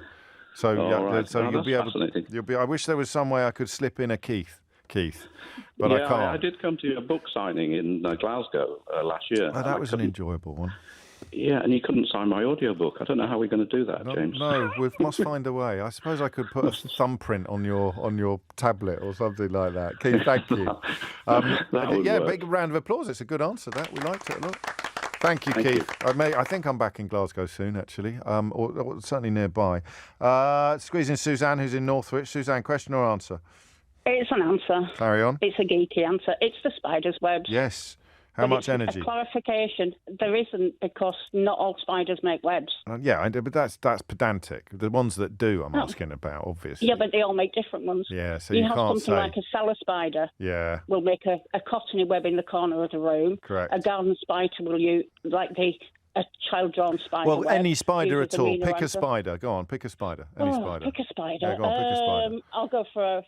So you'll be able to. I wish there was some way I could slip in a Keith, but I can't. I did come to a book signing in Glasgow last year. Oh, that was an enjoyable one. Yeah, and you couldn't sign my audiobook. I don't know how we're going to do that, James. No, we must find a way. I suppose I could put a thumbprint on your tablet or something like that. Keith, thank you. Big round of applause. It's a good answer. That we liked it a lot. Thank you, Keith. I think I'm back in Glasgow soon, actually, or certainly nearby. Squeeze in Suzanne, who's in Northwich. Suzanne, question or answer? It's an answer. Carry on. It's a geeky answer. It's the spider's webs. Yes. How much energy? A clarification. There isn't, because not all spiders make webs. But that's pedantic. The ones that do, I'm asking about, obviously. Yeah, but they all make different ones. Yeah, so you you have can't something say. like a cellar spider. Yeah. Will make a cottony web in the corner of the room. Correct. A garden spider will use a child-drawn spider. Well, web, any spider at all. Pick a answer. spider. Go on, pick a spider. Any spider. Pick a spider. Yeah, go on, pick a spider. I'll go for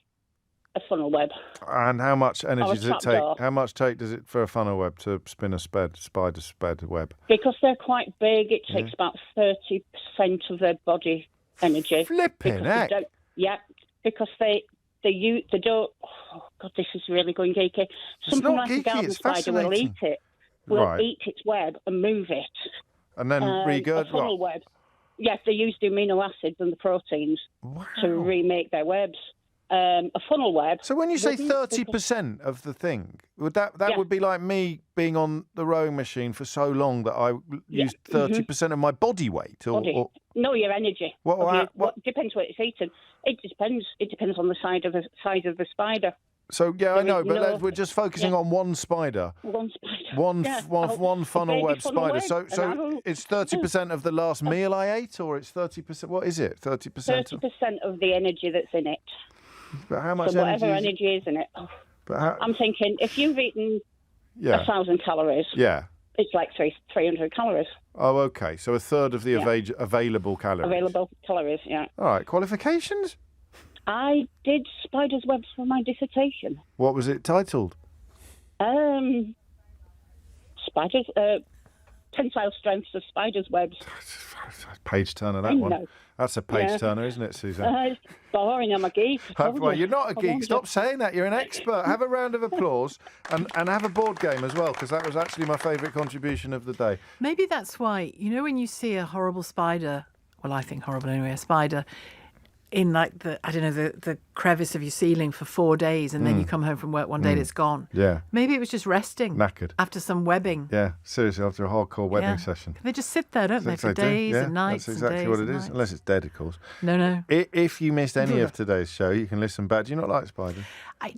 a funnel web. And how much energy does it take? trapdoor. How much does it for a funnel web to spin a spider web? Because they're quite big, it takes about 30% of their body energy. Flipping heck! Because they don't. Oh God, this is really going geeky. Something not like a geeky, garden it's spider will eat fascinating. it. Will Right. eat its web and move it. And then regurg. A funnel web. Yes, they use the amino acids and the proteins to remake their webs. A funnel web. So when you say 30% of the thing, would that would be like me being on the rowing machine for so long that I used 30% of my body weight, or no, your energy. What Depends what it's eating. It depends. It depends on the size of the spider. So I know, but we're just focusing on one spider. One spider. One funnel web spider. web, So it's 30% of the last meal I ate, or it's 30%. What is it? 30%. 30% of the energy that's in it. But how much so whatever energy is in it. But I'm thinking if you've eaten 1,000 calories, it's like 300 calories. Oh, okay. So a third of the available calories. Available calories, yeah. All right. Qualifications? I did spider's webs for my dissertation. What was it titled? Spiders. Tensile strengths of spiders' webs. Page turner, that one. That's a page turner, isn't it, Suzanne? It's boring. I'm a geek. Well, you're not a geek. Stop saying that. You're an expert. Have a round of applause and have a board game as well, because that was actually my favourite contribution of the day. Maybe that's why, when you see a horrible spider, well, I think horrible anyway, a spider in the crevice of your ceiling for 4 days, and then you come home from work one day and it's gone. Yeah. Maybe it was just resting. Knackered. After some webbing. Yeah, seriously, after a hardcore webbing session. They just sit there, don't they, for days and nights. That's exactly what it is, unless it's dead, of course. No. If you missed any of today's show, you can listen back. Do you not like spiders?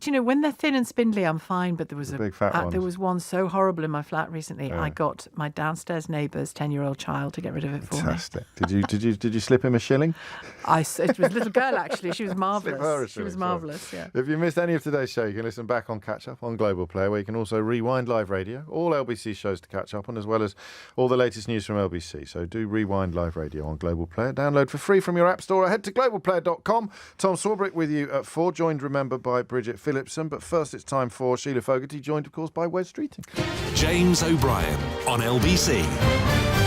When they're thin and spindly, I'm fine, but there was big fat ones. There was one so horrible in my flat recently. Yeah. I got my downstairs neighbour's 10-year-old child to get rid of it for me. Fantastic. Did you slip him a shilling? It was a little girl, actually. She was marvellous. She was marvellous, yeah. If you missed any of today's show, you can listen back on Catch Up on Global Player, where you can also rewind live radio, all LBC shows to catch up on, as well as all the latest news from LBC. So do rewind live radio on Global Player. Download for free from your app store or head to globalplayer.com. Tom Swarbrick with you at 4, joined, remember, by Bridget Phillipson. But first it's time for Sheila Fogarty, joined, of course, by Wes Streeting. James O'Brien on LBC.